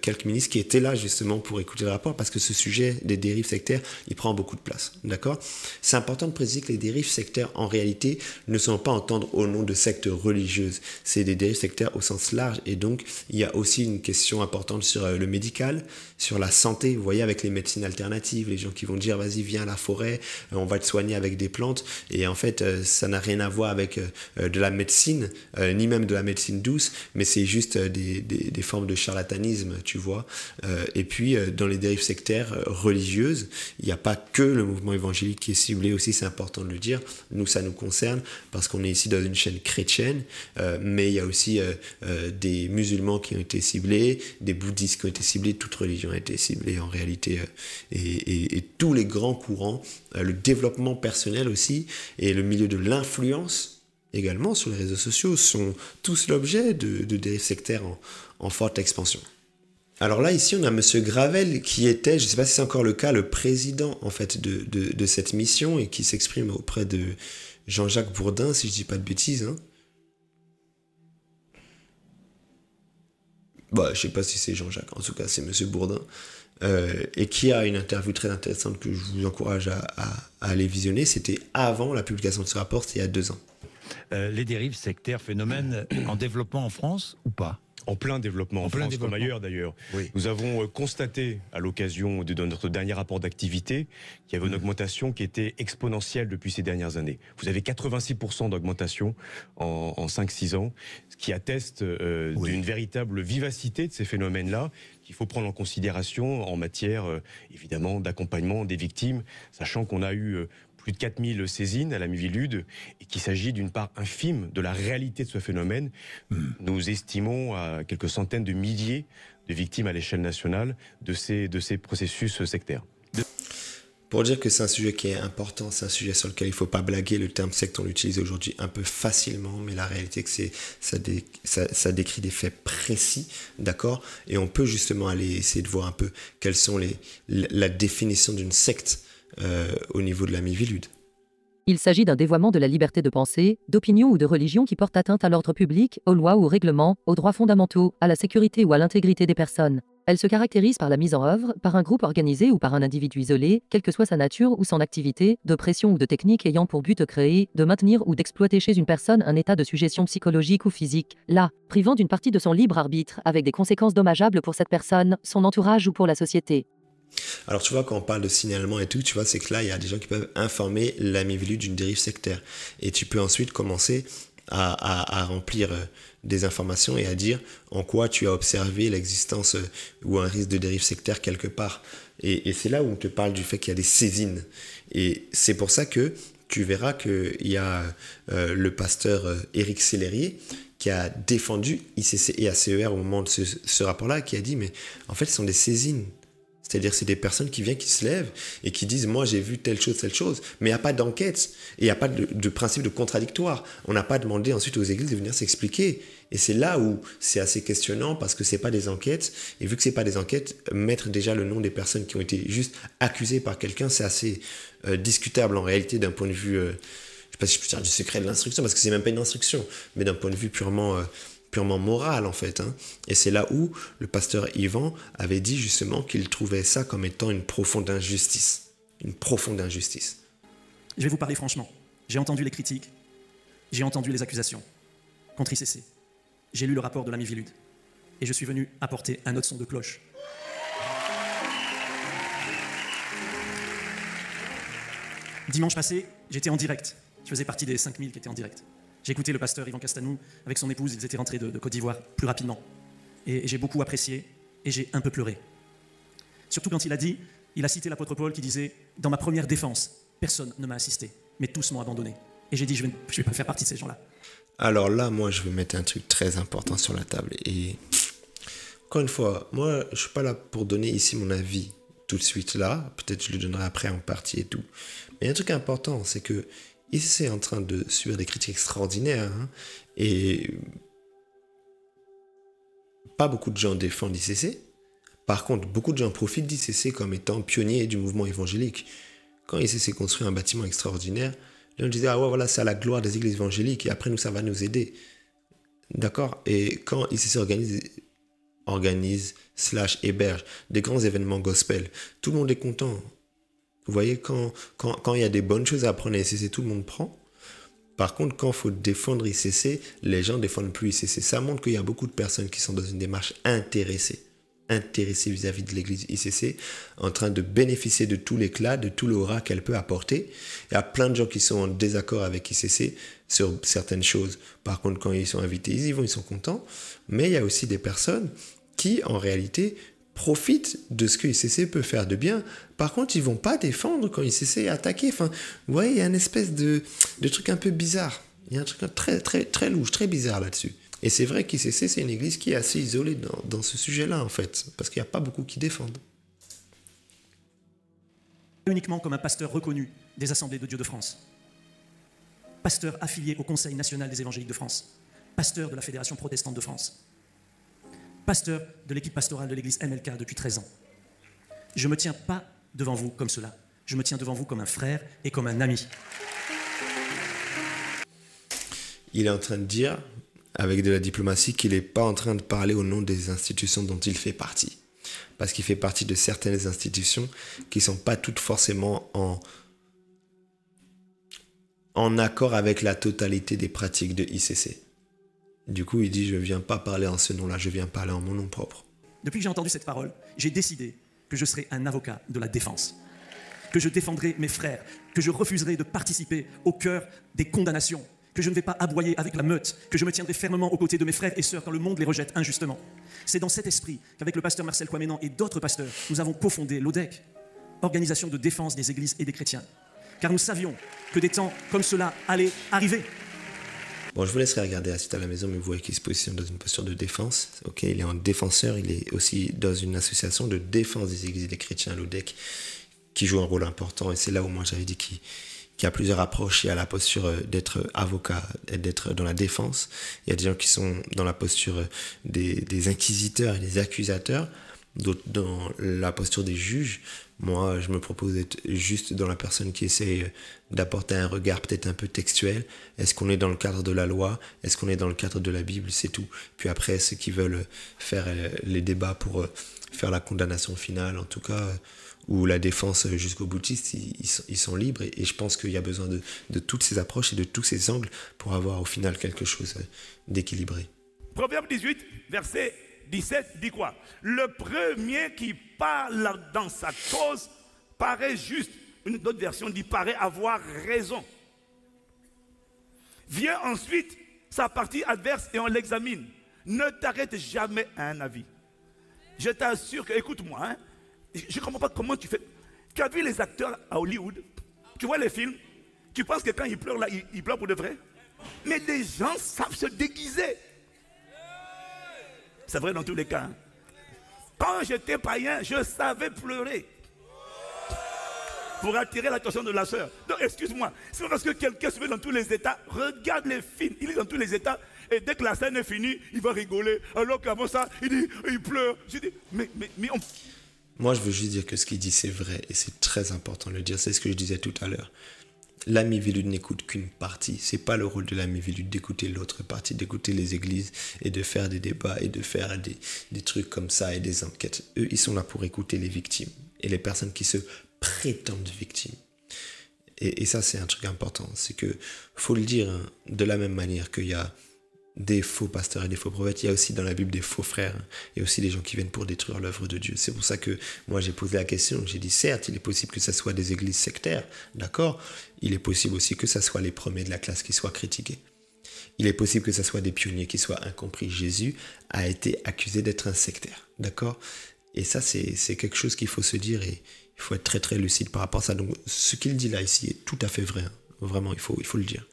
quelques ministres qui étaient là justement pour écouter le rapport, parce que ce sujet des dérives sectaires, il prend beaucoup de place. D'accord ? C'est important de préciser que les dérives sectaires, en réalité, ne sont pas entendre au nom de sectes religieuses. C'est des dérives sectaires au sens large, et donc il y a aussi une question importante sur le médical, sur la santé. Vous voyez, avec les médecines alternatives, les gens qui vont dire vas-y viens à la forêt, on va te soigner avec des plantes, et en fait ça n'a rien à voir avec de la médecine, ni même de la médecine douce, mais c'est juste des formes de charlatanisme, tu vois. Et puis dans les dérives sectaires religieuses, il n'y a pas que le mouvement évangélique qui est ciblé aussi, c'est important de le dire. Nous, ça nous concerne parce qu'on est ici dans une chaîne chrétienne, mais il y a aussi des musulmans qui ont été ciblés, des bouddhistes qui ont été ciblés, toute religion a été ciblée en réalité, et tous les grands courants, le développement personnel aussi, et le milieu de l'influence également sur les réseaux sociaux sont tous l'objet de dérives sectaires en forte expansion. Alors là, ici, on a Monsieur Gravel qui était, je ne sais pas si c'est encore le cas, le président en fait de cette mission, et qui s'exprime auprès de Jean-Jacques Bourdin, si je ne dis pas de bêtises, hein. Bah, je sais pas si c'est Jean-Jacques, en tout cas c'est Monsieur Bourdin, et qui a une interview très intéressante que je vous encourage à aller visionner. C'était avant la publication de ce rapport, c'était il y a 2 ans. Les dérives sectaires, phénomène en développement en France ou pas ? En plein développement, en France comme ailleurs d'ailleurs. Oui. Nous avons constaté à l'occasion de notre dernier rapport d'activité qu'il y avait une augmentation qui était exponentielle depuis ces dernières années. Vous avez 86% d'augmentation en 5-6 ans, ce qui atteste d'une véritable vivacité de ces phénomènes-là qu'il faut prendre en considération en matière évidemment d'accompagnement des victimes, sachant qu'on a eu plus de 4000 saisines à la Miviludes, et qu'il s'agit d'une part infime de la réalité de ce phénomène. Nous estimons à quelques centaines de milliers de victimes à l'échelle nationale de ces processus sectaires. Pour dire que c'est un sujet qui est important, c'est un sujet sur lequel il ne faut pas blaguer. Le terme secte, on l'utilise aujourd'hui un peu facilement, mais la réalité, c'est que ça décrit des faits précis, d'accord ? Et on peut justement aller essayer de voir un peu quelles sont la définition d'une secte au niveau de la Miviludes. Il s'agit d'un dévoiement de la liberté de pensée, d'opinion ou de religion qui porte atteinte à l'ordre public, aux lois ou aux règlements, aux droits fondamentaux, à la sécurité ou à l'intégrité des personnes. Elle se caractérise par la mise en œuvre, par un groupe organisé ou par un individu isolé, quelle que soit sa nature ou son activité, de pression ou de technique ayant pour but de créer, de maintenir ou d'exploiter chez une personne un état de suggestion psychologique ou physique, la privant d'une partie de son libre arbitre, avec des conséquences dommageables pour cette personne, son entourage ou pour la société. Alors tu vois, quand on parle de signalement et tout, tu vois, c'est que là, il y a des gens qui peuvent informer la Miviludes d'une dérive sectaire. Et tu peux ensuite commencer à remplir des informations et à dire en quoi tu as observé l'existence ou un risque de dérive sectaire quelque part. Et c'est là où on te parle du fait qu'il y a des saisines. Et c'est pour ça que tu verras qu'il y a le pasteur Éric Sellerier qui a défendu ICC et ACER au moment de ce rapport-là, qui a dit, mais en fait, ce sont des saisines. C'est-à-dire, c'est des personnes qui viennent, qui se lèvent et qui disent « moi, j'ai vu telle chose ». Mais il n'y a pas d'enquête et il n'y a pas de principe de contradictoire. On n'a pas demandé ensuite aux églises de venir s'expliquer. Et c'est là où c'est assez questionnant, parce que ce n'est pas des enquêtes. Et vu que ce n'est pas des enquêtes, mettre déjà le nom des personnes qui ont été juste accusées par quelqu'un, c'est assez discutable en réalité d'un point de vue, je ne sais pas si je peux dire du secret de l'instruction, parce que ce n'est même pas une instruction, mais d'un point de vue purement moral en fait, hein. Et c'est là où le pasteur Yvan avait dit justement qu'il trouvait ça comme étant une profonde injustice. Une profonde injustice. Je vais vous parler franchement. J'ai entendu les critiques, j'ai entendu les accusations contre ICC. J'ai lu le rapport de la Miviludes et je suis venu apporter un autre son de cloche. Dimanche passé, j'étais en direct. Je faisais partie des 5000 qui étaient en direct. J'ai écouté le pasteur Yvan Castanou avec son épouse, ils étaient rentrés de Côte d'Ivoire plus rapidement. Et j'ai beaucoup apprécié et j'ai un peu pleuré. Surtout quand il a cité l'apôtre Paul qui disait « Dans ma première défense, personne ne m'a assisté, mais tous m'ont abandonné. » Et j'ai dit « Je vais pas faire partie de ces gens-là. » Alors là, moi, je veux mettre un truc très important sur la table. Et encore une fois, moi, je suis pas là pour donner ici mon avis tout de suite là. Peut-être je le donnerai après en partie et tout. Mais un truc important, c'est que ICC est en train de subir des critiques extraordinaires. Hein, et pas beaucoup de gens défendent ICC. Par contre, beaucoup de gens profitent d'ICC comme étant pionniers du mouvement évangélique. Quand ICC construit un bâtiment extraordinaire, là on disait, ah ouais, voilà, c'est à la gloire des églises évangéliques et après nous, ça va nous aider. D'accord? Et quand ICC organise/héberge des grands événements gospel, tout le monde est content. Vous voyez, quand il y a des bonnes choses à apprendre à ICC, tout le monde prend. Par contre, quand il faut défendre ICC, les gens ne défendent plus ICC. Ça montre qu'il y a beaucoup de personnes qui sont dans une démarche intéressée vis-à-vis de l'église ICC, en train de bénéficier de tout l'éclat, de tout l'aura qu'elle peut apporter. Il y a plein de gens qui sont en désaccord avec ICC sur certaines choses. Par contre, quand ils sont invités, ils y vont, ils sont contents. Mais il y a aussi des personnes qui, en réalité, profitent de ce que ICC peut faire de bien. Par contre, ils ne vont pas défendre quand ICC est attaqué. Enfin, vous voyez, il y a une espèce de truc un peu bizarre. Il y a un truc très, très, très louche, très bizarre là-dessus. Et c'est vrai qu'ICC, c'est une église qui est assez isolée dans ce sujet-là, en fait, parce qu'il n'y a pas beaucoup qui défendent. Uniquement comme un pasteur reconnu des Assemblées de Dieu de France, pasteur affilié au Conseil national des évangéliques de France, pasteur de la Fédération protestante de France, pasteur de l'équipe pastorale de l'église MLK depuis 13 ans. Je ne me tiens pas devant vous comme cela, je me tiens devant vous comme un frère et comme un ami. Il est en train de dire, avec de la diplomatie, qu'il n'est pas en train de parler au nom des institutions dont il fait partie. Parce qu'il fait partie de certaines institutions qui ne sont pas toutes forcément en accord avec la totalité des pratiques de ICC. Du coup, il dit, je ne viens pas parler en ce nom-là, je viens parler en mon nom propre. Depuis que j'ai entendu cette parole, j'ai décidé que je serai un avocat de la défense, que je défendrai mes frères, que je refuserai de participer au cœur des condamnations, que je ne vais pas aboyer avec la meute, que je me tiendrai fermement aux côtés de mes frères et sœurs quand le monde les rejette injustement. C'est dans cet esprit qu'avec le pasteur Marcel Kouamenan et d'autres pasteurs, nous avons cofondé l'ODEC, Organisation de défense des églises et des chrétiens. Car nous savions que des temps comme cela allaient arriver. Bon, je vous laisserai regarder la suite à la maison, mais vous voyez qu'il se positionne dans une posture de défense. Ok, il est en défenseur, il est aussi dans une association de défense des églises et des chrétiens, l'ODEC, qui joue un rôle important. Et c'est là où moi j'avais dit qu'il y a plusieurs approches. Il y a la posture d'être avocat et d'être dans la défense. Il y a des gens qui sont dans la posture des inquisiteurs et des accusateurs, d'autres dans la posture des juges. Moi, je me propose d'être juste dans la personne qui essaie d'apporter un regard peut-être un peu textuel. Est-ce qu'on est dans le cadre de la loi? Est-ce qu'on est dans le cadre de la Bible? C'est tout. Puis après, ceux qui veulent faire les débats pour faire la condamnation finale, en tout cas, ou la défense jusqu'au boutiste, ils sont libres. Et je pense qu'il y a besoin de toutes ces approches et de tous ces angles pour avoir au final quelque chose d'équilibré. Proverbe 18, verset 17 dit quoi? Le premier qui parle dans sa cause paraît juste. Une autre version dit paraît avoir raison. Vient ensuite sa partie adverse et on l'examine. Ne t'arrête jamais à un avis. Je t'assure que, écoute-moi, hein, je ne comprends pas comment tu fais. Tu as vu les acteurs à Hollywood? Tu vois les films? Tu penses que quand ils pleurent là, ils pleurent pour de vrai? Mais les gens savent se déguiser. C'est vrai dans tous les cas. Hein. Quand j'étais païen, je savais pleurer. Pour attirer l'attention de la sœur. Donc excuse-moi, c'est pas parce que quelqu'un se met dans tous les états, regarde les films, il est dans tous les états, et dès que la scène est finie, il va rigoler. Alors qu'avant ça, il pleure. Je dis, mais on... Moi, je veux juste dire que ce qu'il dit, c'est vrai, et c'est très important de le dire. C'est ce que je disais tout à l'heure. L'ami Vélud n'écoute qu'une partie. C'est pas le rôle de l'ami Vélud d'écouter l'autre partie, d'écouter les églises et de faire des débats et de faire des trucs comme ça et des enquêtes. Eux, ils sont là pour écouter les victimes et les personnes qui se prétendent victimes. Et ça, c'est un truc important. C'est que, faut le dire, hein, de la même manière qu'il y a des faux pasteurs et des faux prophètes, il y a aussi dans la Bible des faux frères. Il y a aussi des gens qui viennent pour détruire l'œuvre de Dieu. C'est pour ça que moi j'ai posé la question, j'ai dit certes, il est possible que ça soit des églises sectaires, d'accord, il est possible aussi que ça soit les premiers de la classe qui soient critiqués. Il est possible que ce soit des pionniers qui soient incompris. Jésus a été accusé d'être un sectaire, d'accord? Et ça, c'est quelque chose qu'il faut se dire et il faut être très très lucide par rapport à ça. Donc, ce qu'il dit là ici est tout à fait vrai. Hein. Vraiment, il faut le dire.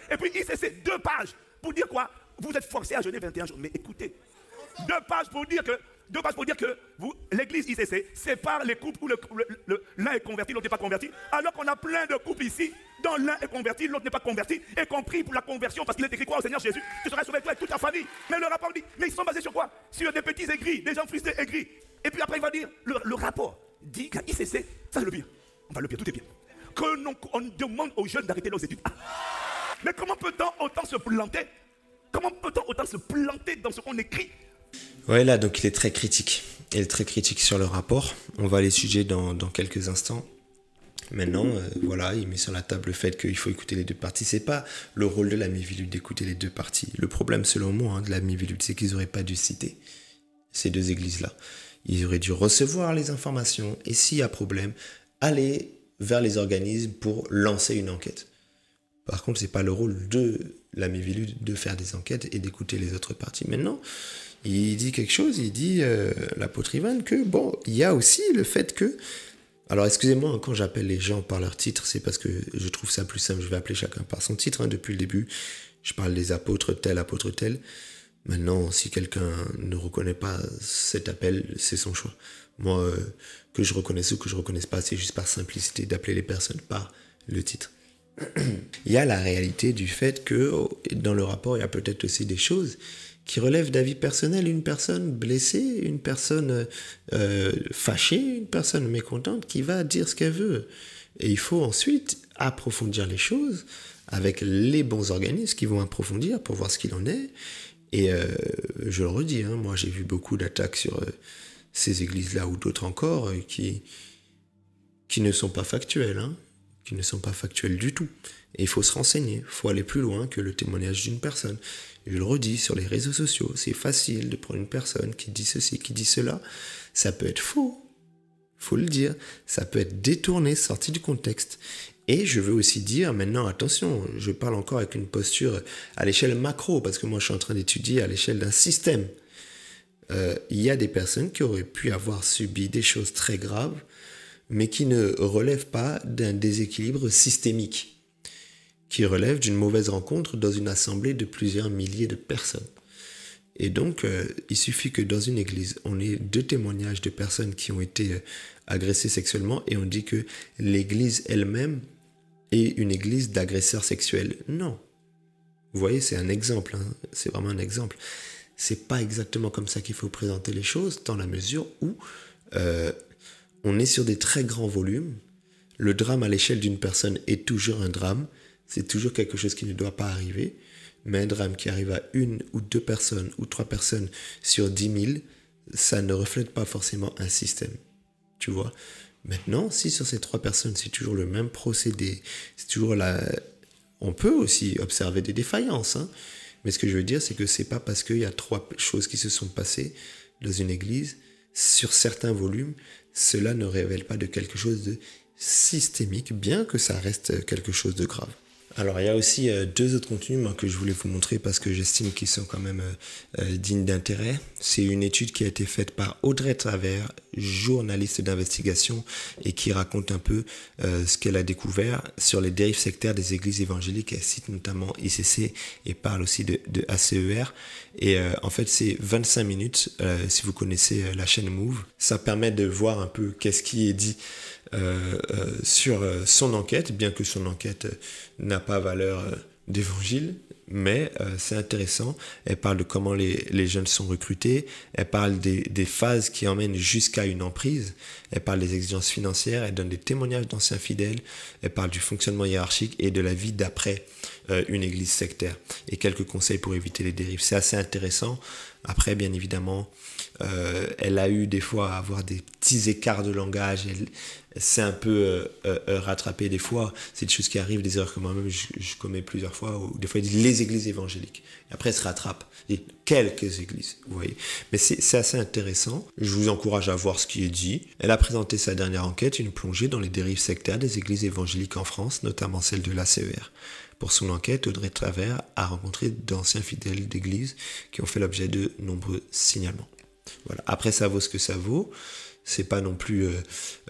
Et puis, ICC, 2 pages pour dire quoi? Vous êtes forcés à jeûner 21 jours. Mais écoutez, 2 pages pour dire que l'église ICC sépare les couples où l'un est converti, l'autre n'est pas converti, alors qu'on a plein de couples ici dont l'un est converti, l'autre n'est pas converti, et compris pour la conversion, parce qu'il est écrit quoi au Seigneur Jésus? Tu seras sauvé toi et toute ta famille. Mais le rapport dit, mais ils sont basés sur quoi? Sur des petits aigris, des gens frustrés aigris. Et puis après il va dire, le rapport dit qu'à ICC, ça c'est le pire. On va le pire, tout est pire. On demande aux jeunes d'arrêter leurs études. Ah. Mais comment peut-on autant se planter? Comment peut-on autant se planter dans ce qu'on écrit? Ouais, là, donc il est très critique. Il est très critique sur le rapport. On va les sujet dans quelques instants. Maintenant, voilà, il met sur la table le fait qu'il faut écouter les deux parties. C'est pas le rôle de la Mivilude d'écouter les deux parties. Le problème, selon moi, de la Mivilude, c'est qu'ils n'auraient pas dû citer ces deux églises-là. Ils auraient dû recevoir les informations et s'il y a problème, aller vers les organismes pour lancer une enquête. Par contre, c'est pas le rôle de la Mivilude de faire des enquêtes et d'écouter les autres parties. Maintenant, il dit quelque chose, il dit, l'apôtre Ivan, que bon, il y a aussi le fait que... Alors, excusez-moi, quand j'appelle les gens par leur titre, c'est parce que je trouve ça plus simple. Je vais appeler chacun par son titre. Hein, depuis le début, je parle des apôtres tel, apôtre tel. Maintenant, si quelqu'un ne reconnaît pas cet appel, c'est son choix. Moi, que je reconnaisse ou que je reconnaisse pas, c'est juste par simplicité d'appeler les personnes par le titre. Il y a la réalité du fait que dans le rapport, il y a peut-être aussi des choses qui relèvent d'avis personnel. Une personne blessée, une personne fâchée, une personne mécontente qui va dire ce qu'elle veut. Et il faut ensuite approfondir les choses avec les bons organismes qui vont approfondir pour voir ce qu'il en est. Et je le redis, hein, moi j'ai vu beaucoup d'attaques sur ces églises-là ou d'autres encore qui ne sont pas factuelles, hein, qui ne sont pas factuelles du tout. Et il faut se renseigner, il faut aller plus loin que le témoignage d'une personne. Et je le redis, sur les réseaux sociaux, c'est facile de prendre une personne qui dit ceci, qui dit cela. Ça peut être faux, il faut le dire. Ça peut être détourné, sorti du contexte. Et je veux aussi dire, maintenant, attention, je parle encore avec une posture à l'échelle macro, parce que moi je suis en train d'étudier à l'échelle d'un système. Il y a des personnes qui auraient pu avoir subi des choses très graves, mais qui ne relèvent pas d'un déséquilibre systémique, qui relève d'une mauvaise rencontre dans une assemblée de plusieurs milliers de personnes. Et donc, il suffit que dans une église, on ait 2 témoignages de personnes qui ont été agressées sexuellement et on dit que l'église elle-même est une église d'agresseurs sexuels. Non. Vous voyez, c'est un exemple, hein, c'est vraiment un exemple. C'est pas exactement comme ça qu'il faut présenter les choses, dans la mesure où on est sur des très grands volumes. Le drame à l'échelle d'une personne est toujours un drame. C'est toujours quelque chose qui ne doit pas arriver. Mais un drame qui arrive à 1 ou 2 personnes ou 3 personnes sur 10 000, ça ne reflète pas forcément un système. Tu vois ? Maintenant, si sur ces 3 personnes, c'est toujours le même procédé, c'est toujours on peut aussi observer des défaillances. Hein. Mais ce que je veux dire, c'est que c'est pas parce qu'il y a 3 choses qui se sont passées dans une église, sur certains volumes, cela ne révèle pas de quelque chose de systémique, bien que ça reste quelque chose de grave. Alors, il y a aussi 2 autres contenus moi, que je voulais vous montrer parce que j'estime qu'ils sont quand même dignes d'intérêt. C'est une étude qui a été faite par Audrey Travers, journaliste d'investigation, et qui raconte un peu ce qu'elle a découvert sur les dérives sectaires des églises évangéliques. Elle cite notamment ICC et parle aussi de ACER. Et en fait, c'est 25 minutes, si vous connaissez la chaîne Move. Ça permet de voir un peu qu'est-ce qui est dit sur son enquête, bien que son enquête n'a pas valeur d'évangile, mais c'est intéressant. Elle parle de comment les jeunes sont recrutés, elle parle des phases qui emmènent jusqu'à une emprise, elle parle des exigences financières, elle donne des témoignages d'anciens fidèles, elle parle du fonctionnement hiérarchique et de la vie d'après une église sectaire, et quelques conseils pour éviter les dérives. C'est assez intéressant. Après, bien évidemment, elle a eu des fois à avoir des petits écarts de langage, elle s'est un peu rattrapée des fois. C'est des choses qui arrivent, des erreurs que moi-même je commets plusieurs fois, ou des fois elle dit les églises évangéliques, et après elle se rattrape, et quelques églises, vous voyez. Mais c'est assez intéressant. Je vous encourage à voir ce qui est dit. Elle a présenté sa dernière enquête, une plongée dans les dérives sectaires des églises évangéliques en France, notamment celle de l'ACER. Pour son enquête, Audrey Travers a rencontré d'anciens fidèles d'église qui ont fait l'objet de nombreux signalements. Voilà. Après, ça vaut ce que ça vaut. C'est pas non plus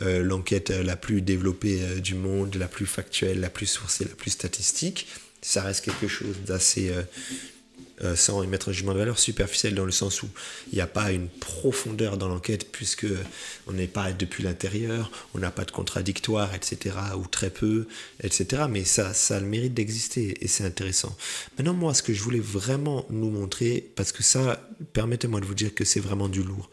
l'enquête la plus développée du monde, la plus factuelle, la plus sourcée, la plus statistique. Ça reste quelque chose d'assez... sans y mettre un jugement de valeur, superficiel dans le sens où il n'y a pas une profondeur dans l'enquête puisque on n'est pas depuis l'intérieur, on n'a pas de contradictoire, etc. ou très peu, etc. Mais ça a le mérite d'exister et c'est intéressant. Maintenant, moi, ce que je voulais vraiment nous montrer, parce que ça, permettez-moi de vous dire que c'est vraiment du lourd.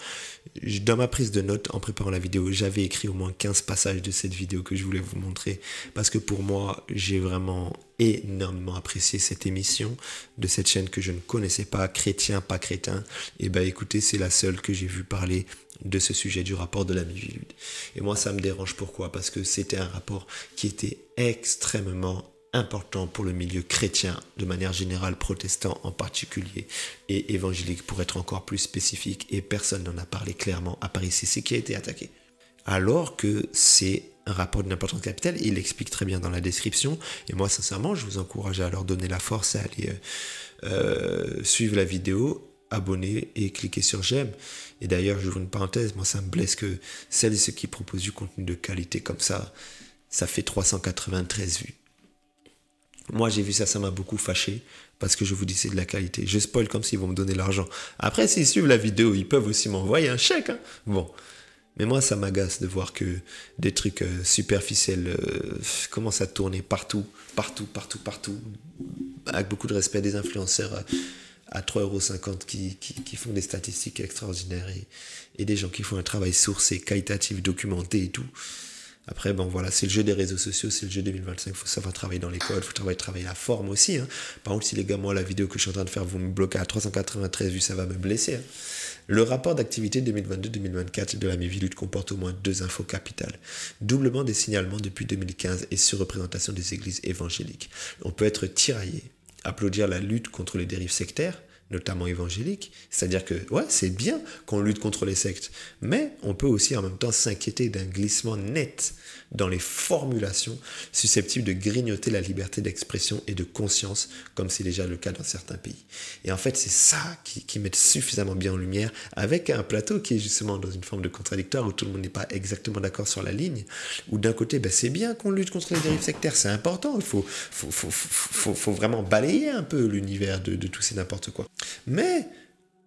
Dans ma prise de notes, en préparant la vidéo, j'avais écrit au moins 15 passages de cette vidéo que je voulais vous montrer parce que pour moi, j'ai vraiment énormément apprécié cette émission de cette chaîne que je ne connaissais pas, chrétien, pas crétin. Et ben écoutez, c'est la seule que j'ai vu parler de ce sujet du rapport de la Miviludes. Et moi, ça me dérange. Pourquoi? Parce que c'était un rapport qui était extrêmement important pour le milieu chrétien, de manière générale, protestant en particulier, et évangélique pour être encore plus spécifique, et personne n'en a parlé clairement à part ici, c'est qui a été attaqué. Alors que c'est un rapport d'une importance capitale, il l'explique très bien dans la description, et moi sincèrement, je vous encourage à leur donner la force, à aller suivre la vidéo, abonner et cliquer sur j'aime. Et d'ailleurs, j'ouvre une parenthèse, moi ça me blesse que celles et ceux qui proposent du contenu de qualité comme ça, ça fait 393 vues. Moi, j'ai vu ça, ça m'a beaucoup fâché parce que je vous dis c'est de la qualité. Je spoil comme s'ils vont me donner l'argent. Après, s'ils suivent la vidéo, ils peuvent aussi m'envoyer un chèque. Hein. Bon. Mais moi, ça m'agace de voir que des trucs superficiels commencent à tourner partout, avec beaucoup de respect des influenceurs à 3,50 € qui font des statistiques extraordinaires et des gens qui font un travail sourcé, qualitatif, documenté et tout. Après, bon voilà, c'est le jeu des réseaux sociaux, c'est le jeu 2025, il faut savoir travailler dans l'école, il faut travailler la forme aussi. Hein. Par contre, si les gars, moi, la vidéo que je suis en train de faire, vous me bloquez à 393 vues, ça va me blesser. Hein. Le rapport d'activité 2022-2024 de la Miviludes comporte au moins 2 infos capitales. Doublement des signalements depuis 2015 et surreprésentation des églises évangéliques. On peut être tiraillé, applaudir la lutte contre les dérives sectaires, notamment évangéliques, c'est-à-dire que ouais, c'est bien qu'on lutte contre les sectes, mais on peut aussi en même temps s'inquiéter d'un glissement net dans les formulations susceptibles de grignoter la liberté d'expression et de conscience, comme c'est déjà le cas dans certains pays. Et en fait, c'est ça qui met suffisamment bien en lumière, avec un plateau qui est justement dans une forme de contradictoire, où tout le monde n'est pas exactement d'accord sur la ligne, où d'un côté, ben, c'est bien qu'on lutte contre les dérives sectaires, c'est important, il faut vraiment balayer un peu l'univers de tout ces n'importe quoi. Mais,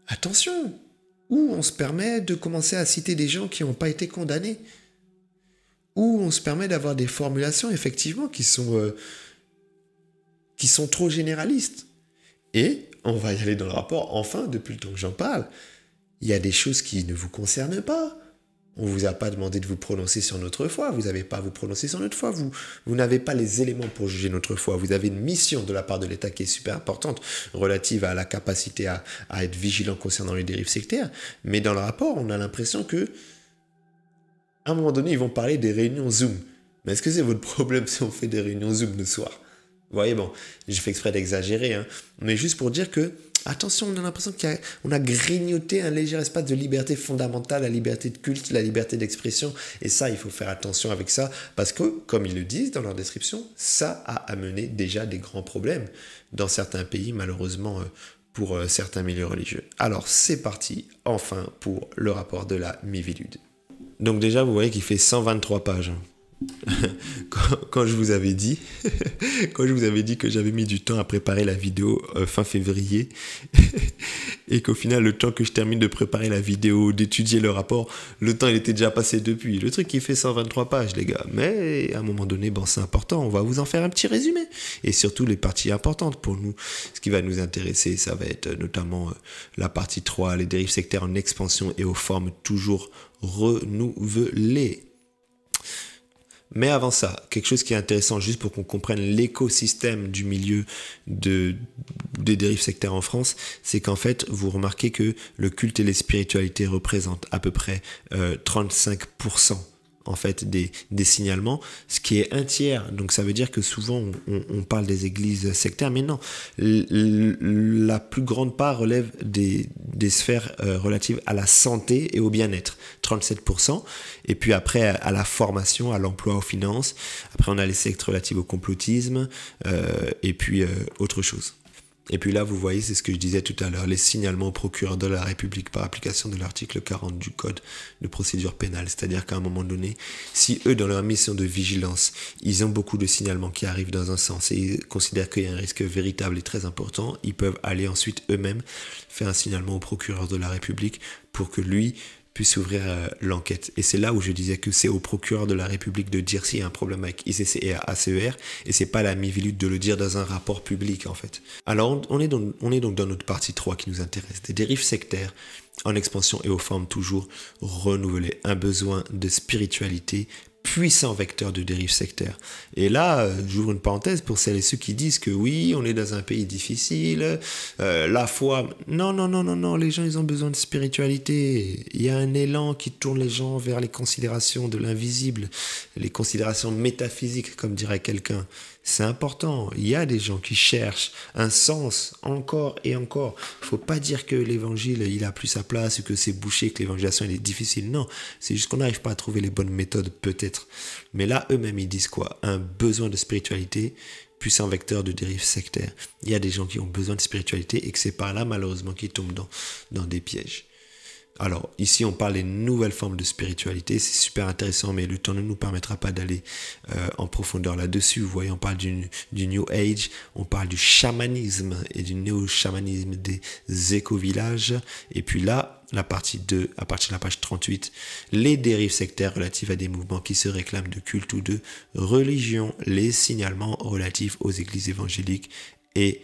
attention, où on se permet de commencer à citer des gens qui n'ont pas été condamnés, où on se permet d'avoir des formulations, effectivement, qui sont trop généralistes. Et, on va y aller dans le rapport, enfin, depuis le temps que j'en parle, il y a des choses qui ne vous concernent pas. On ne vous a pas demandé de vous prononcer sur notre foi, vous n'avez pas à vous prononcer sur notre foi, vous n'avez pas les éléments pour juger notre foi, vous avez une mission de la part de l'État qui est super importante, relative à la capacité à être vigilant concernant les dérives sectaires, mais dans le rapport, on a l'impression que à un moment donné, ils vont parler des réunions Zoom. Mais est-ce que c'est votre problème si on fait des réunions Zoom le soir? Vous voyez, bon, j'ai fait exprès d'exagérer, hein, mais juste pour dire que, attention, on a l'impression qu'on a grignoté un léger espace de liberté fondamentale, la liberté de culte, la liberté d'expression, et ça, il faut faire attention avec ça, parce que, comme ils le disent dans leur description, ça a amené déjà des grands problèmes dans certains pays, malheureusement, pour certains milieux religieux. Alors, c'est parti, enfin, pour le rapport de la Miviludes. Donc déjà, vous voyez qu'il fait 123 pages. Quand je vous avais dit que j'avais mis du temps à préparer la vidéo fin février et qu'au final, le temps que je termine de préparer la vidéo, d'étudier le rapport, le temps il était déjà passé depuis. Le truc, il fait 123 pages, les gars. Mais à un moment donné, bon, c'est important. On va vous en faire un petit résumé. Et surtout, les parties importantes pour nous. Ce qui va nous intéresser, ça va être notamment la partie 3, les dérives sectaires en expansion et aux formes toujours renouvelées. Mais avant ça, quelque chose qui est intéressant, juste pour qu'on comprenne l'écosystème du milieu des dérives sectaires en France, c'est qu'en fait, vous remarquez que le culte et les spiritualités représentent à peu près 35% en fait des signalements, ce qui est un tiers. Donc ça veut dire que souvent on parle des églises sectaires, mais non, la plus grande part relève des sphères relatives à la santé et au bien-être, 37%, et puis après à la formation, à l'emploi, aux finances. Après on a les sectes relatives au complotisme, et puis autre chose. Et puis là, vous voyez, c'est ce que je disais tout à l'heure, les signalements au procureur de la République par application de l'article 40 du Code de procédure pénale. C'est-à-dire qu'à un moment donné, si eux, dans leur mission de vigilance, ils ont beaucoup de signalements qui arrivent dans un sens et ils considèrent qu'il y a un risque véritable et très important, ils peuvent aller ensuite eux-mêmes faire un signalement au procureur de la République pour que lui puisse ouvrir l'enquête. Et c'est là où je disais que c'est au procureur de la République de dire s'il y a un problème avec ICC et ACER, et c'est pas la Miviludes de le dire dans un rapport public, en fait. Alors, on est donc dans notre partie 3 qui nous intéresse. Des dérives sectaires en expansion et aux formes toujours renouvelées. Un besoin de spiritualité, puissant vecteur de dérive sectaire. Et là, j'ouvre une parenthèse pour celles et ceux qui disent que oui, on est dans un pays difficile, la foi... Non, les gens, ils ont besoin de spiritualité. Il y a un élan qui tourne les gens vers les considérations de l'invisible, les considérations métaphysiques, comme dirait quelqu'un. C'est important. Il y a des gens qui cherchent un sens encore et encore. Il ne faut pas dire que l'évangile, il a plus sa place ou que c'est bouché, que l'évangélisation, elle est difficile. Non, c'est juste qu'on n'arrive pas à trouver les bonnes méthodes, peut-être. Mais là, eux-mêmes, ils disent quoi? Un besoin de spiritualité, puissant vecteur de dérive sectaire. Il y a des gens qui ont besoin de spiritualité et que c'est par là, malheureusement, qu'ils tombent dans des pièges. Alors, ici, on parle des nouvelles formes de spiritualité. C'est super intéressant, mais le temps ne nous permettra pas d'aller en profondeur là-dessus. Vous voyez, on parle du New Age, on parle du chamanisme et du néo-chamanisme des éco-villages. Et puis là, la partie 2, à partir de la page 38, les dérives sectaires relatives à des mouvements qui se réclament de culte ou de religion, les signalements relatifs aux églises évangéliques et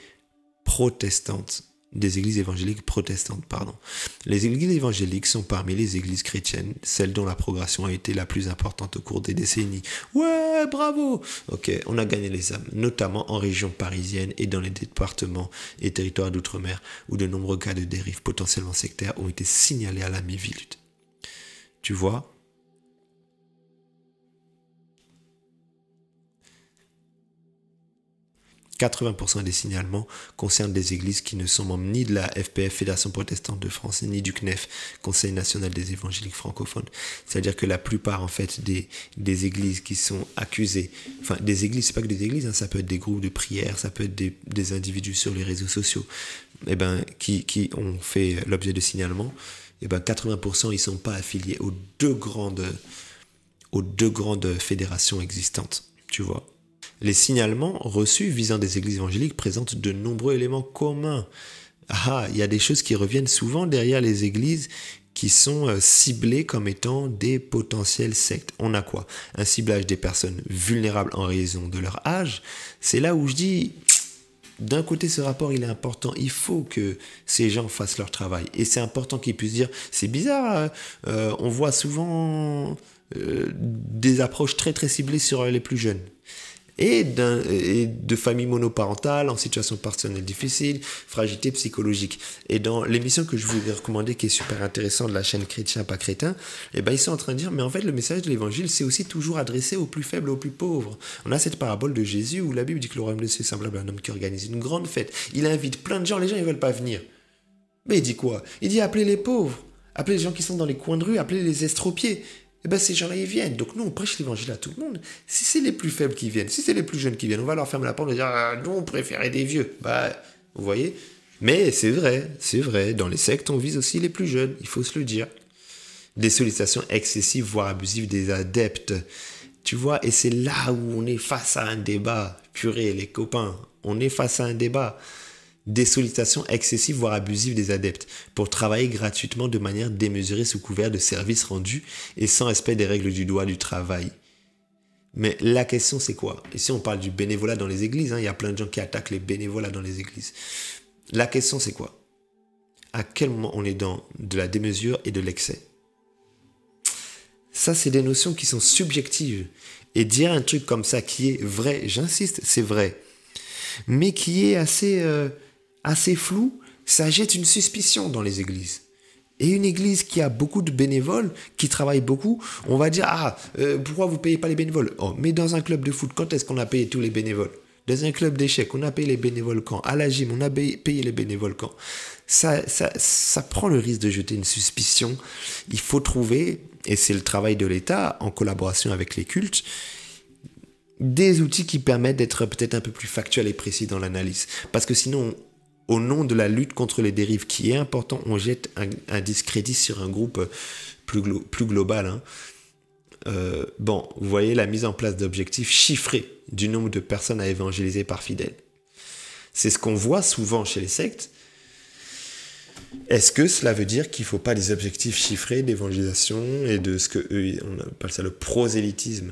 protestantes. Des églises évangéliques protestantes, pardon. Les églises évangéliques sont parmi les églises chrétiennes, celles dont la progression a été la plus importante au cours des décennies. Ouais, bravo! Ok, on a gagné les âmes, notamment en région parisienne et dans les départements et territoires d'outre-mer, où de nombreux cas de dérives potentiellement sectaires ont été signalés à la Miviludes. Tu vois? 80% des signalements concernent des églises qui ne sont membres ni de la FPF, Fédération protestante de France, ni du CNEF, Conseil national des évangéliques francophones. C'est-à-dire que la plupart, en fait, des églises qui sont accusées, enfin, des églises, c'est pas que des églises, hein, ça peut être des groupes de prière, ça peut être des individus sur les réseaux sociaux, qui ont fait l'objet de signalements, 80%, ils sont pas affiliés aux deux grandes fédérations existantes, tu vois. Les signalements reçus visant des églises évangéliques présentent de nombreux éléments communs. Il y a des choses qui reviennent souvent derrière les églises qui sont ciblées comme étant des potentielles sectes. On a quoi? Un ciblage des personnes vulnérables en raison de leur âge. C'est là où je dis, d'un côté, ce rapport, il est important. Il faut que ces gens fassent leur travail. Et c'est important qu'ils puissent dire, c'est bizarre, on voit souvent des approches très très ciblées sur les plus jeunes. Et de familles monoparentales, en situation personnelle difficile, fragilité psychologique. Et dans l'émission que je vous ai recommandée, qui est super intéressante, de la chaîne Chrétien pas Crétin, ils sont en train de dire, mais en fait, le message de l'évangile, c'est aussi toujours adressé aux plus faibles, aux plus pauvres. On a cette parabole de Jésus où la Bible dit que le royaume de Dieu est semblable à un homme qui organise une grande fête. Il invite plein de gens, les gens, ils veulent pas venir. Mais il dit quoi? Il dit, appelez les pauvres, appelez les gens qui sont dans les coins de rue, appelez les estropiés. Ces gens-là, ils viennent. Donc nous, on prêche l'évangile à tout le monde. Si c'est les plus faibles qui viennent, si c'est les plus jeunes qui viennent, on va leur fermer la porte et dire, nous, on préférait des vieux. Vous voyez? Mais c'est vrai. Dans les sectes, on vise aussi les plus jeunes. Il faut se le dire. Des sollicitations excessives, voire abusives des adeptes. Tu vois? Et c'est là où on est face à un débat. Purée, les copains. On est face à un débat. Des sollicitations excessives, voire abusives des adeptes, pour travailler gratuitement de manière démesurée sous couvert de services rendus et sans respect des règles du droit du travail. Mais la question, c'est quoi? Ici, on parle du bénévolat dans les églises. Il y a plein de gens qui attaquent les bénévolats dans les églises. La question, c'est quoi? À quel moment on est dans de la démesure et de l'excès? Ça, c'est des notions qui sont subjectives. Et dire un truc comme ça qui est vrai, j'insiste, c'est vrai, mais qui est assez flou, ça jette une suspicion dans les églises. Et une église qui a beaucoup de bénévoles, qui travaillent beaucoup, on va dire, pourquoi vous ne payez pas les bénévoles? Mais dans un club de foot, quand est-ce qu'on a payé tous les bénévoles? Dans un club d'échecs, on a payé les bénévoles quand? À la gym, on a payé les bénévoles quand? Ça prend le risque de jeter une suspicion. Il faut trouver, et c'est le travail de l'État, en collaboration avec les cultes, des outils qui permettent d'être peut-être un peu plus factuels et précis dans l'analyse. Parce que sinon, au nom de la lutte contre les dérives qui est important, on jette un discrédit sur un groupe plus global. Hein. Vous voyez la mise en place d'objectifs chiffrés du nombre de personnes à évangéliser par fidèle. C'est ce qu'on voit souvent chez les sectes. Est-ce que cela veut dire qu'il ne faut pas des objectifs chiffrés d'évangélisation et de ce qu'eux, on appelle ça le prosélytisme?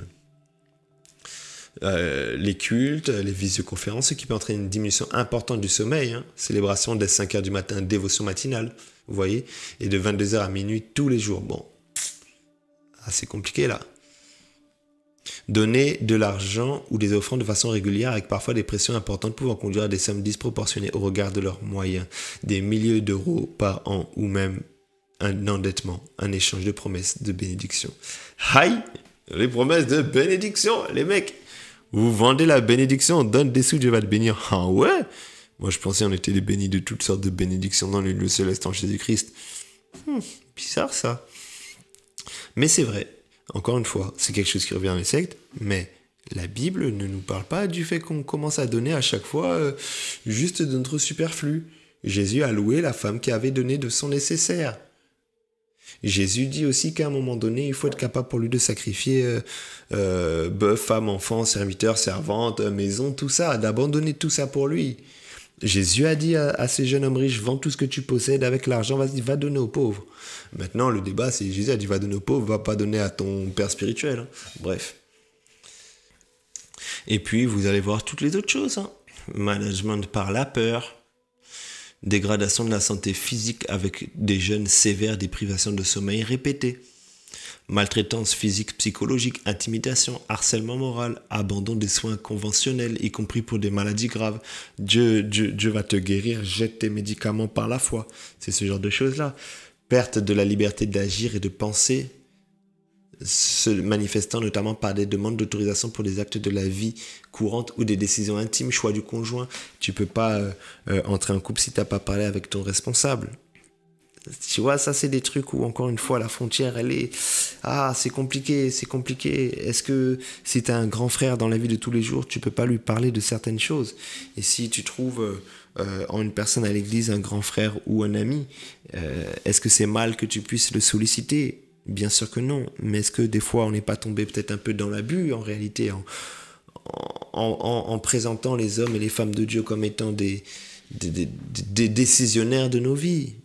Les cultes, les visioconférences, ce qui peut entraîner une diminution importante du sommeil, hein. Célébration dès 5h du matin, dévotion matinale, vous voyez, et de 22h à minuit tous les jours. Bon, c'est compliqué là. Donner de l'argent ou des offrandes de façon régulière avec parfois des pressions importantes pouvant conduire à des sommes disproportionnées au regard de leurs moyens, des milliers d'euros par an ou même un endettement, un échange de promesses de bénédiction. Aïe, les promesses de bénédiction, les mecs. Vous vendez la bénédiction, on donne des sous, Dieu va te bénir. Ah ouais? Moi, je pensais on était les bénis de toutes sortes de bénédictions dans le lieu céleste en Jésus-Christ. Bizarre, ça. Mais c'est vrai. Encore une fois, c'est quelque chose qui revient dans les sectes, mais la Bible ne nous parle pas du fait qu'on commence à donner à chaque fois juste de notre superflu. Jésus a loué la femme qui avait donné de son nécessaire. Jésus dit aussi qu'à un moment donné, il faut être capable pour lui de sacrifier bœuf, femme, enfant, serviteur, servante, maison, tout ça, d'abandonner tout ça pour lui. Jésus a dit à ces jeunes hommes riches, vends tout ce que tu possèdes, avec l'argent, vas-y, va donner aux pauvres. Maintenant, le débat, c'est Jésus a dit, va donner aux pauvres, va pas donner à ton père spirituel. Hein. Bref. Et puis, vous allez voir toutes les autres choses. Hein. Management par la peur, dégradation de la santé physique avec des jeûnes sévères, des privations de sommeil répétées, maltraitance physique, psychologique, intimidation, harcèlement moral, abandon des soins conventionnels, y compris pour des maladies graves. Dieu va te guérir, jette tes médicaments par la foi. C'est ce genre de choses-là. Perte de la liberté d'agir et de penser, se manifestant notamment par des demandes d'autorisation pour des actes de la vie courante ou des décisions intimes, choix du conjoint. Tu peux pas entrer en couple si tu n'as pas parlé avec ton responsable. Tu vois, ça c'est des trucs où encore une fois la frontière elle est c'est compliqué. Est-ce que si tu as un grand frère dans la vie de tous les jours, tu peux pas lui parler de certaines choses? Et si tu trouves en une personne à l'église un grand frère ou un ami, est-ce que c'est mal que tu puisses le solliciter? Bien sûr que non, mais est-ce que des fois on n'est pas tombé peut-être un peu dans l'abus en réalité en présentant les hommes et les femmes de Dieu comme étant des décisionnaires de nos vies?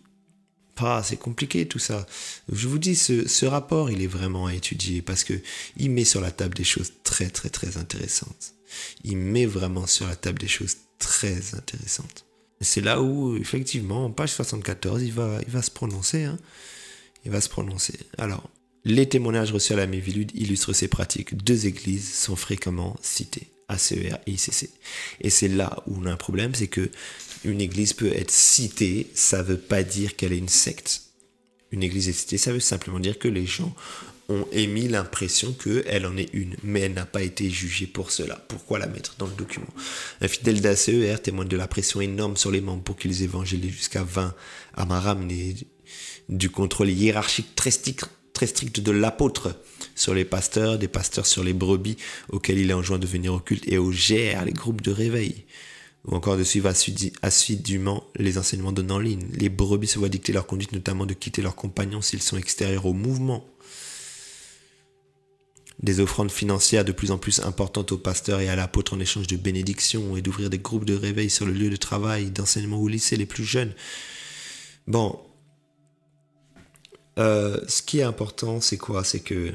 C'est compliqué tout ça. Je vous dis, ce rapport, il est vraiment à étudier parce que il met sur la table des choses très très très intéressantes. Il met vraiment sur la table des choses très intéressantes. Et c'est là où, effectivement, en page 74, il va se prononcer. Hein. Il va se prononcer. Alors, les témoignages reçus à la Mévilude illustrent ces pratiques. 2 églises sont fréquemment citées, ACER et ICC. Et c'est là où on a un problème, c'est que une église peut être citée, ça ne veut pas dire qu'elle est une secte. Une église est citée, ça veut simplement dire que les gens ont émis l'impression qu'elle en est une, mais elle n'a pas été jugée pour cela. Pourquoi la mettre dans le document? Un fidèle d'ACER témoigne de la pression énorme sur les membres pour qu'ils évangélisent jusqu'à 20 Amaram, du contrôle hiérarchique très strict de l'apôtre sur les pasteurs, des pasteurs sur les brebis auxquels il est enjoint de venir au culte et aux GR, les groupes de réveil. Ou encore de suivre assidûment les enseignements donnés en ligne. Les brebis se voient dicter leur conduite, notamment de quitter leurs compagnons s'ils sont extérieurs au mouvement. Des offrandes financières de plus en plus importantes aux pasteurs et à l'apôtre en échange de bénédictions et d'ouvrir des groupes de réveil sur le lieu de travail, d'enseignement au lycée les plus jeunes. Bon, ce qui est important, c'est quoi? C'est que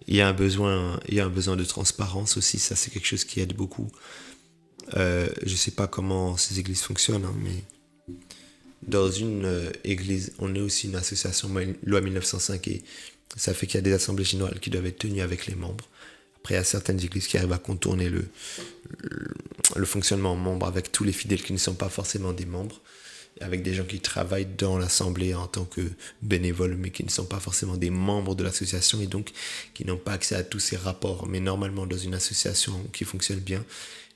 il y a un besoin de transparence aussi. Ça, c'est quelque chose qui aide beaucoup. Je sais pas comment ces églises fonctionnent, hein, mais dans une église, on est aussi une association loi 1905 et ça fait qu'il y a des assemblées générales qui doivent être tenues avec les membres. Après, il y a certaines églises qui arrivent à contourner le fonctionnement en membres avec tous les fidèles qui ne sont pas forcément des membres. avec des gens qui travaillent dans l'assemblée en tant que bénévoles, mais qui ne sont pas forcément des membres de l'association et donc qui n'ont pas accès à tous ces rapports. Mais normalement, dans une association qui fonctionne bien,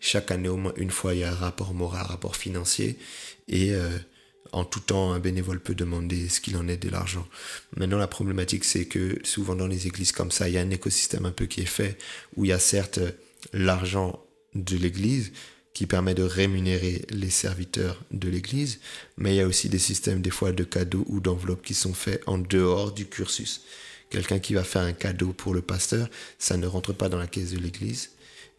chaque année, au moins une fois, il y a un rapport moral, un rapport financier, et en tout temps, un bénévole peut demander ce qu'il en est de l'argent. Maintenant, la problématique, c'est que souvent dans les églises comme ça, il y a un écosystème un peu qui est fait, où il y a certes l'argent de l'église qui permet de rémunérer les serviteurs de l'église, mais il y a aussi des systèmes des fois de cadeaux ou d'enveloppes qui sont faits en dehors du cursus. Quelqu'un qui va faire un cadeau pour le pasteur, ça ne rentre pas dans la caisse de l'église.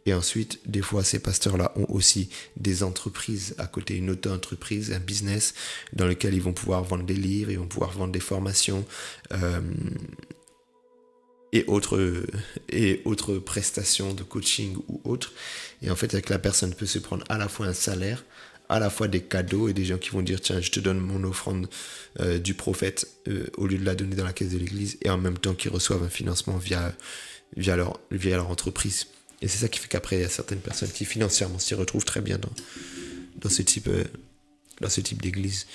Et ensuite, des fois, ces pasteurs-là ont aussi des entreprises à côté, une auto-entreprise, un business dans lequel ils vont pouvoir vendre des livres, ils vont pouvoir vendre des formations et autres prestations de coaching ou autres. Et en fait, avec la personne peut se prendre à la fois un salaire, à la fois des cadeaux et des gens qui vont dire tiens, je te donne mon offrande du prophète au lieu de la donner dans la caisse de l'église, et en même temps qu'ils reçoivent un financement via leur entreprise. Et c'est ça qui fait qu'après, il y a certaines personnes qui financièrement s'y retrouvent très bien dans ce type d'église.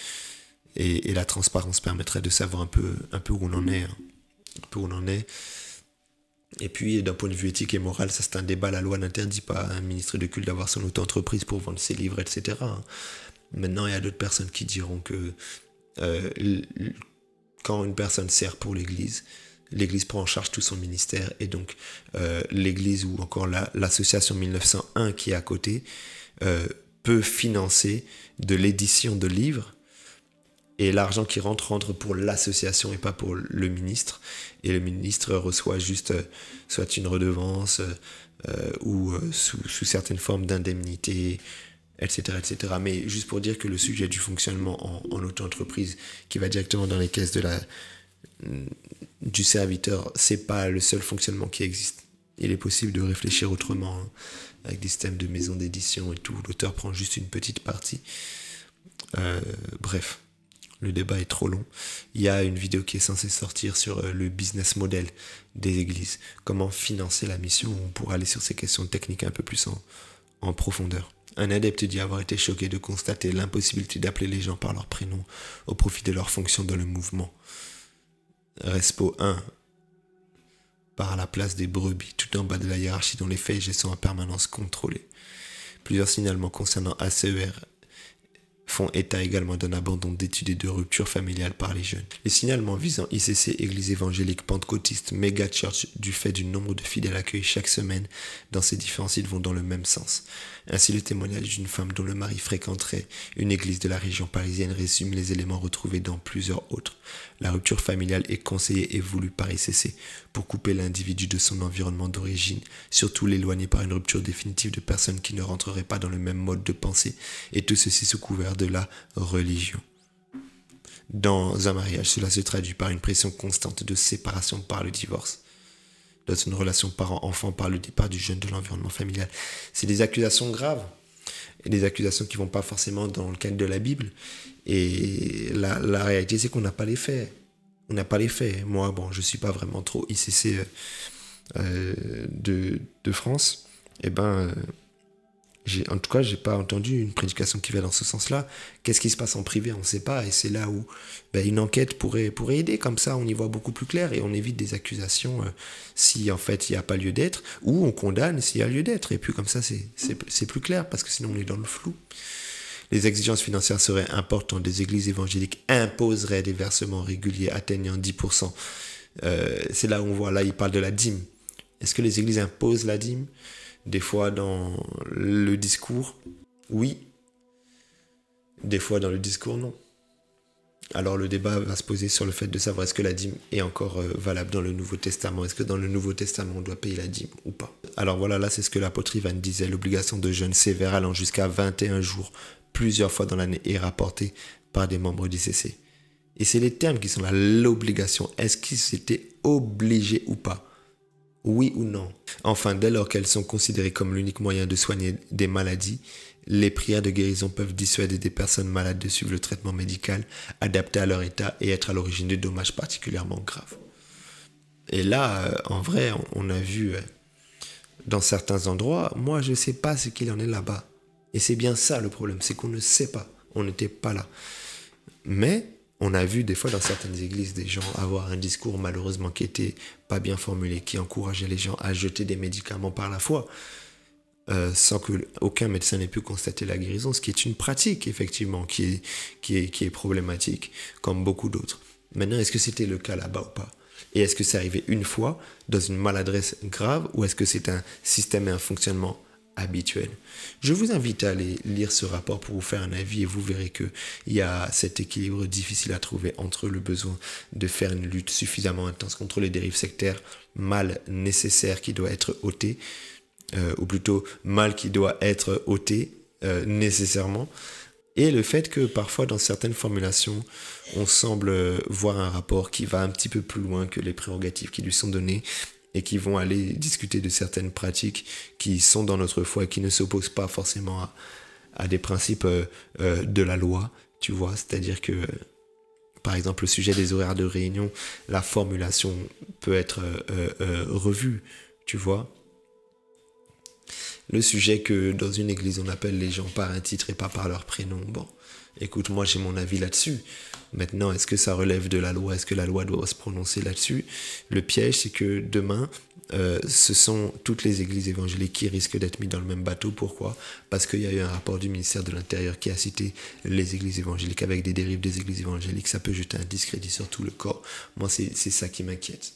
Et la transparence permettrait de savoir un peu où on en est. Un peu où on en est. Et puis, d'un point de vue éthique et moral, ça c'est un débat. La loi n'interdit pas à un ministre de culte d'avoir son auto-entreprise pour vendre ses livres, etc. Maintenant, il y a d'autres personnes qui diront que quand une personne sert pour l'église, l'église prend en charge tout son ministère, et donc l'église ou encore l'association 1901 qui est à côté peut financer de l'édition de livres, et l'argent qui rentre pour l'association et pas pour le ministre, et le ministre reçoit juste soit une redevance ou sous certaines formes d'indemnité, etc., etc. Mais juste pour dire que le sujet du fonctionnement en auto-entreprise qui va directement dans les caisses du serviteur, c'est pas le seul fonctionnement qui existe. Il est possible de réfléchir autrement, avec des systèmes de maisons d'édition et tout. L'auteur prend juste une petite partie. Bref, le débat est trop long. Il y a une vidéo qui est censée sortir sur le business model des églises. Comment financer la mission. On pourra aller sur ces questions techniques un peu plus en profondeur. Un adepte dit avoir été choqué de constater l'impossibilité d'appeler les gens par leur prénom au profit de leur fonction dans le mouvement. Respo 1, par la place des brebis, tout en bas de la hiérarchie dont les faits et gestes sont en permanence contrôlés. Plusieurs signalements concernant ACER font état également d'un abandon d'études et de rupture familiale par les jeunes. Les signalements visant ICC, Église évangélique pentecôtiste, méga church, du fait du nombre de fidèles accueillis chaque semaine dans ces différents sites vont dans le même sens. Ainsi, le témoignage d'une femme dont le mari fréquenterait une église de la région parisienne résume les éléments retrouvés dans plusieurs autres. La rupture familiale est conseillée et voulue par ICC pour couper l'individu de son environnement d'origine, surtout l'éloigner par une rupture définitive de personnes qui ne rentreraient pas dans le même mode de pensée, et tout ceci sous couvert de la religion. Dans un mariage, cela se traduit par une pression constante de séparation par le divorce. Dans une relation parent-enfant, par le départ du jeune de l'environnement familial. C'est des accusations graves, et des accusations qui ne vont pas forcément dans le cadre de la Bible. Et la réalité, c'est qu'on n'a pas les faits. On n'a pas les faits. Moi, bon, je ne suis pas vraiment trop ICC de France. Eh ben, en tout cas, je n'ai pas entendu une prédication qui va dans ce sens-là. Qu'est-ce qui se passe en privé, on ne sait pas. Et c'est là où une enquête pourrait aider. Comme ça, on y voit beaucoup plus clair et on évite des accusations si en fait il n'y a pas lieu d'être, ou on condamne s'il y a lieu d'être. Et puis comme ça, c'est plus clair, parce que sinon on est dans le flou. Les exigences financières seraient importantes. Des églises évangéliques imposeraient des versements réguliers atteignant 10%. C'est là où on voit, là il parle de la dîme. Est-ce que les églises imposent la dîme ? Des fois dans le discours, oui. Des fois dans le discours, non. Alors le débat va se poser sur le fait de savoir est-ce que la dîme est encore valable dans le Nouveau Testament. Est-ce que dans le Nouveau Testament on doit payer la dîme ou pas? Alors voilà, là c'est ce que l'apôtre Ivan disait. L'obligation de jeûne sévère allant jusqu'à 21 jours plusieurs fois dans l'année est rapportée par des membres d'ICC. Et c'est les termes qui sont là, l'obligation. Est-ce qu'ils étaient obligés ou pas? Oui ou non? Enfin, dès lors qu'elles sont considérées comme l'unique moyen de soigner des maladies, les prières de guérison peuvent dissuader des personnes malades de suivre le traitement médical adapté à leur état et être à l'origine de dommages particulièrement graves. Et là, en vrai, on a vu dans certains endroits, moi je ne sais pas ce qu'il en est là-bas. Et c'est bien ça le problème, c'est qu'on ne sait pas, on n'était pas là. Mais on a vu des fois dans certaines églises des gens avoir un discours malheureusement qui était pas bien formulé, qui encourageait les gens à jeter des médicaments par la foi, sans que aucun médecin n'ait pu constater la guérison, ce qui est une pratique effectivement qui est problématique, comme beaucoup d'autres. Maintenant, est-ce que c'était le cas là-bas ou pas? Et est-ce que c'est arrivé une fois dans une maladresse grave, ou est-ce que c'est un système et un fonctionnement habituel? Je vous invite à aller lire ce rapport pour vous faire un avis, et vous verrez qu'il y a cet équilibre difficile à trouver entre le besoin de faire une lutte suffisamment intense contre les dérives sectaires, mal nécessaire qui doit être ôté, ou plutôt mal qui doit être ôté nécessairement, et le fait que parfois dans certaines formulations, on semble voir un rapport qui va un petit peu plus loin que les prérogatives qui lui sont données, et qui vont aller discuter de certaines pratiques qui sont dans notre foi et qui ne s'opposent pas forcément à des principes de la loi, tu vois. C'est-à-dire que, par exemple, le sujet des horaires de réunion, la formulation peut être revue, tu vois. Le sujet que dans une église, on appelle les gens par un titre et pas par leur prénom. Bon, écoute, moi j'ai mon avis là-dessus. Maintenant, est-ce que ça relève de la loi? Est-ce que la loi doit se prononcer là-dessus? Le piège, c'est que demain, ce sont toutes les églises évangéliques qui risquent d'être mis dans le même bateau. Pourquoi? Parce qu'il y a eu un rapport du ministère de l'Intérieur qui a cité les églises évangéliques avec des dérives des églises évangéliques. Ça peut jeter un discrédit sur tout le corps. Moi, c'est ça qui m'inquiète.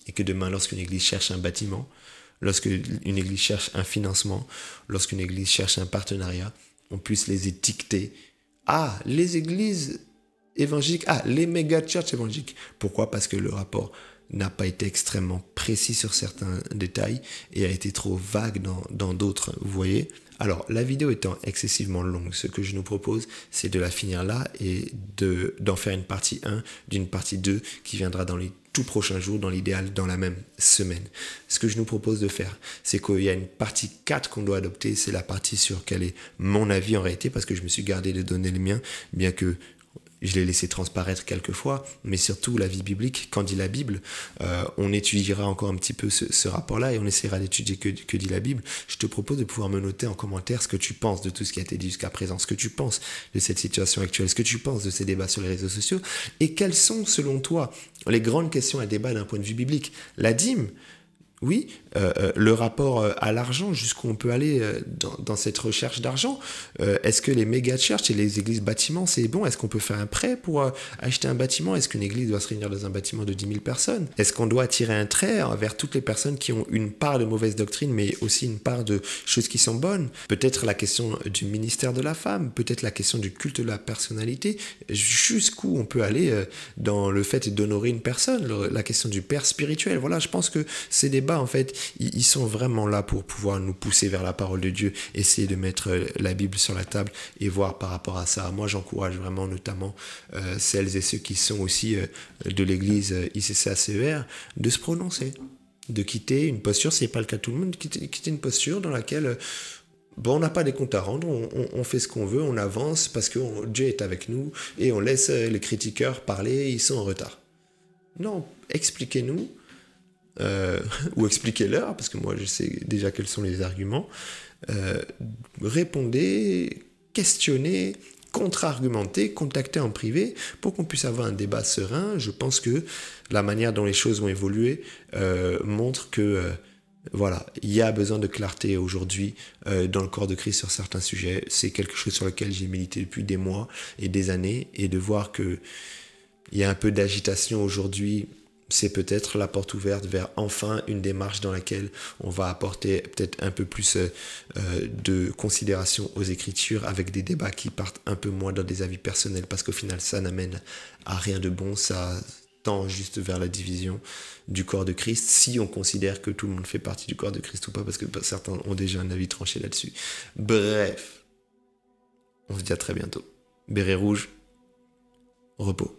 Et que demain, lorsqu'une église cherche un bâtiment, lorsqu'une église cherche un financement, lorsqu'une église cherche un partenariat, on puisse les étiqueter. Ah, les églises évangéliques, ah, les méga church évangéliques. Pourquoi? Parce que le rapport n'a pas été extrêmement précis sur certains détails et a été trop vague dans d'autres, vous voyez? Alors, la vidéo étant excessivement longue, ce que je nous propose, c'est de la finir là et d'en faire une partie 1 d'une partie 2 qui viendra dans les tout prochains jours, dans l'idéal, dans la même semaine. Ce que je nous propose de faire, c'est qu'il y a une partie 4 qu'on doit adopter, c'est la partie sur quel est mon avis en réalité, parce que je me suis gardé de donner le mien, bien que je l'ai laissé transparaître quelquefois, mais surtout la vie biblique. Quand dit la Bible, on étudiera encore un petit peu ce rapport-là et on essaiera d'étudier que dit la Bible. Je te propose de pouvoir me noter en commentaire ce que tu penses de tout ce qui a été dit jusqu'à présent, ce que tu penses de cette situation actuelle, ce que tu penses de ces débats sur les réseaux sociaux, et quelles sont, selon toi, les grandes questions à débat d'un point de vue biblique. La dîme, oui, le rapport à l'argent, jusqu'où on peut aller dans cette recherche d'argent. Est-ce que les méga church et les églises bâtiments, c'est bon? Est-ce qu'on peut faire un prêt pour acheter un bâtiment? Est-ce qu'une église doit se réunir dans un bâtiment de 10 000 personnes? Est-ce qu'on doit tirer un trait vers toutes les personnes qui ont une part de mauvaise doctrine, mais aussi une part de choses qui sont bonnes? Peut-être la question du ministère de la femme, peut-être la question du culte de la personnalité. Jusqu'où on peut aller dans le fait d'honorer une personne? La question du père spirituel. Voilà, je pense que ces débats, en fait, ils sont vraiment là pour pouvoir nous pousser vers la parole de Dieu, essayer de mettre la Bible sur la table et voir par rapport à ça. Moi, j'encourage vraiment notamment celles et ceux qui sont aussi de l'église ICCACER de se prononcer, de quitter une posture, c'est pas le cas de tout le monde, quitter une posture dans laquelle bon, on n'a pas des comptes à rendre, on fait ce qu'on veut, on avance parce que Dieu est avec nous et on laisse les critiqueurs parler, ils sont en retard. Non, expliquez-nous. Ou expliquez-leur, parce que moi je sais déjà quels sont les arguments, répondez, questionnez, contre-argumentez, contactez en privé pour qu'on puisse avoir un débat serein. Je pense que la manière dont les choses ont évolué montre que voilà, il y a besoin de clarté aujourd'hui dans le corps de Christ sur certains sujets. C'est quelque chose sur lequel j'ai milité depuis des mois et des années, et de voir qu'il y a un peu d'agitation aujourd'hui, c'est peut-être la porte ouverte vers enfin une démarche dans laquelle on va apporter peut-être un peu plus de considération aux Écritures, avec des débats qui partent un peu moins dans des avis personnels, parce qu'au final ça n'amène à rien de bon, ça tend juste vers la division du corps de Christ, si on considère que tout le monde fait partie du corps de Christ ou pas, parce que certains ont déjà un avis tranché là-dessus. Bref, on se dit à très bientôt. Béret rouge, repos.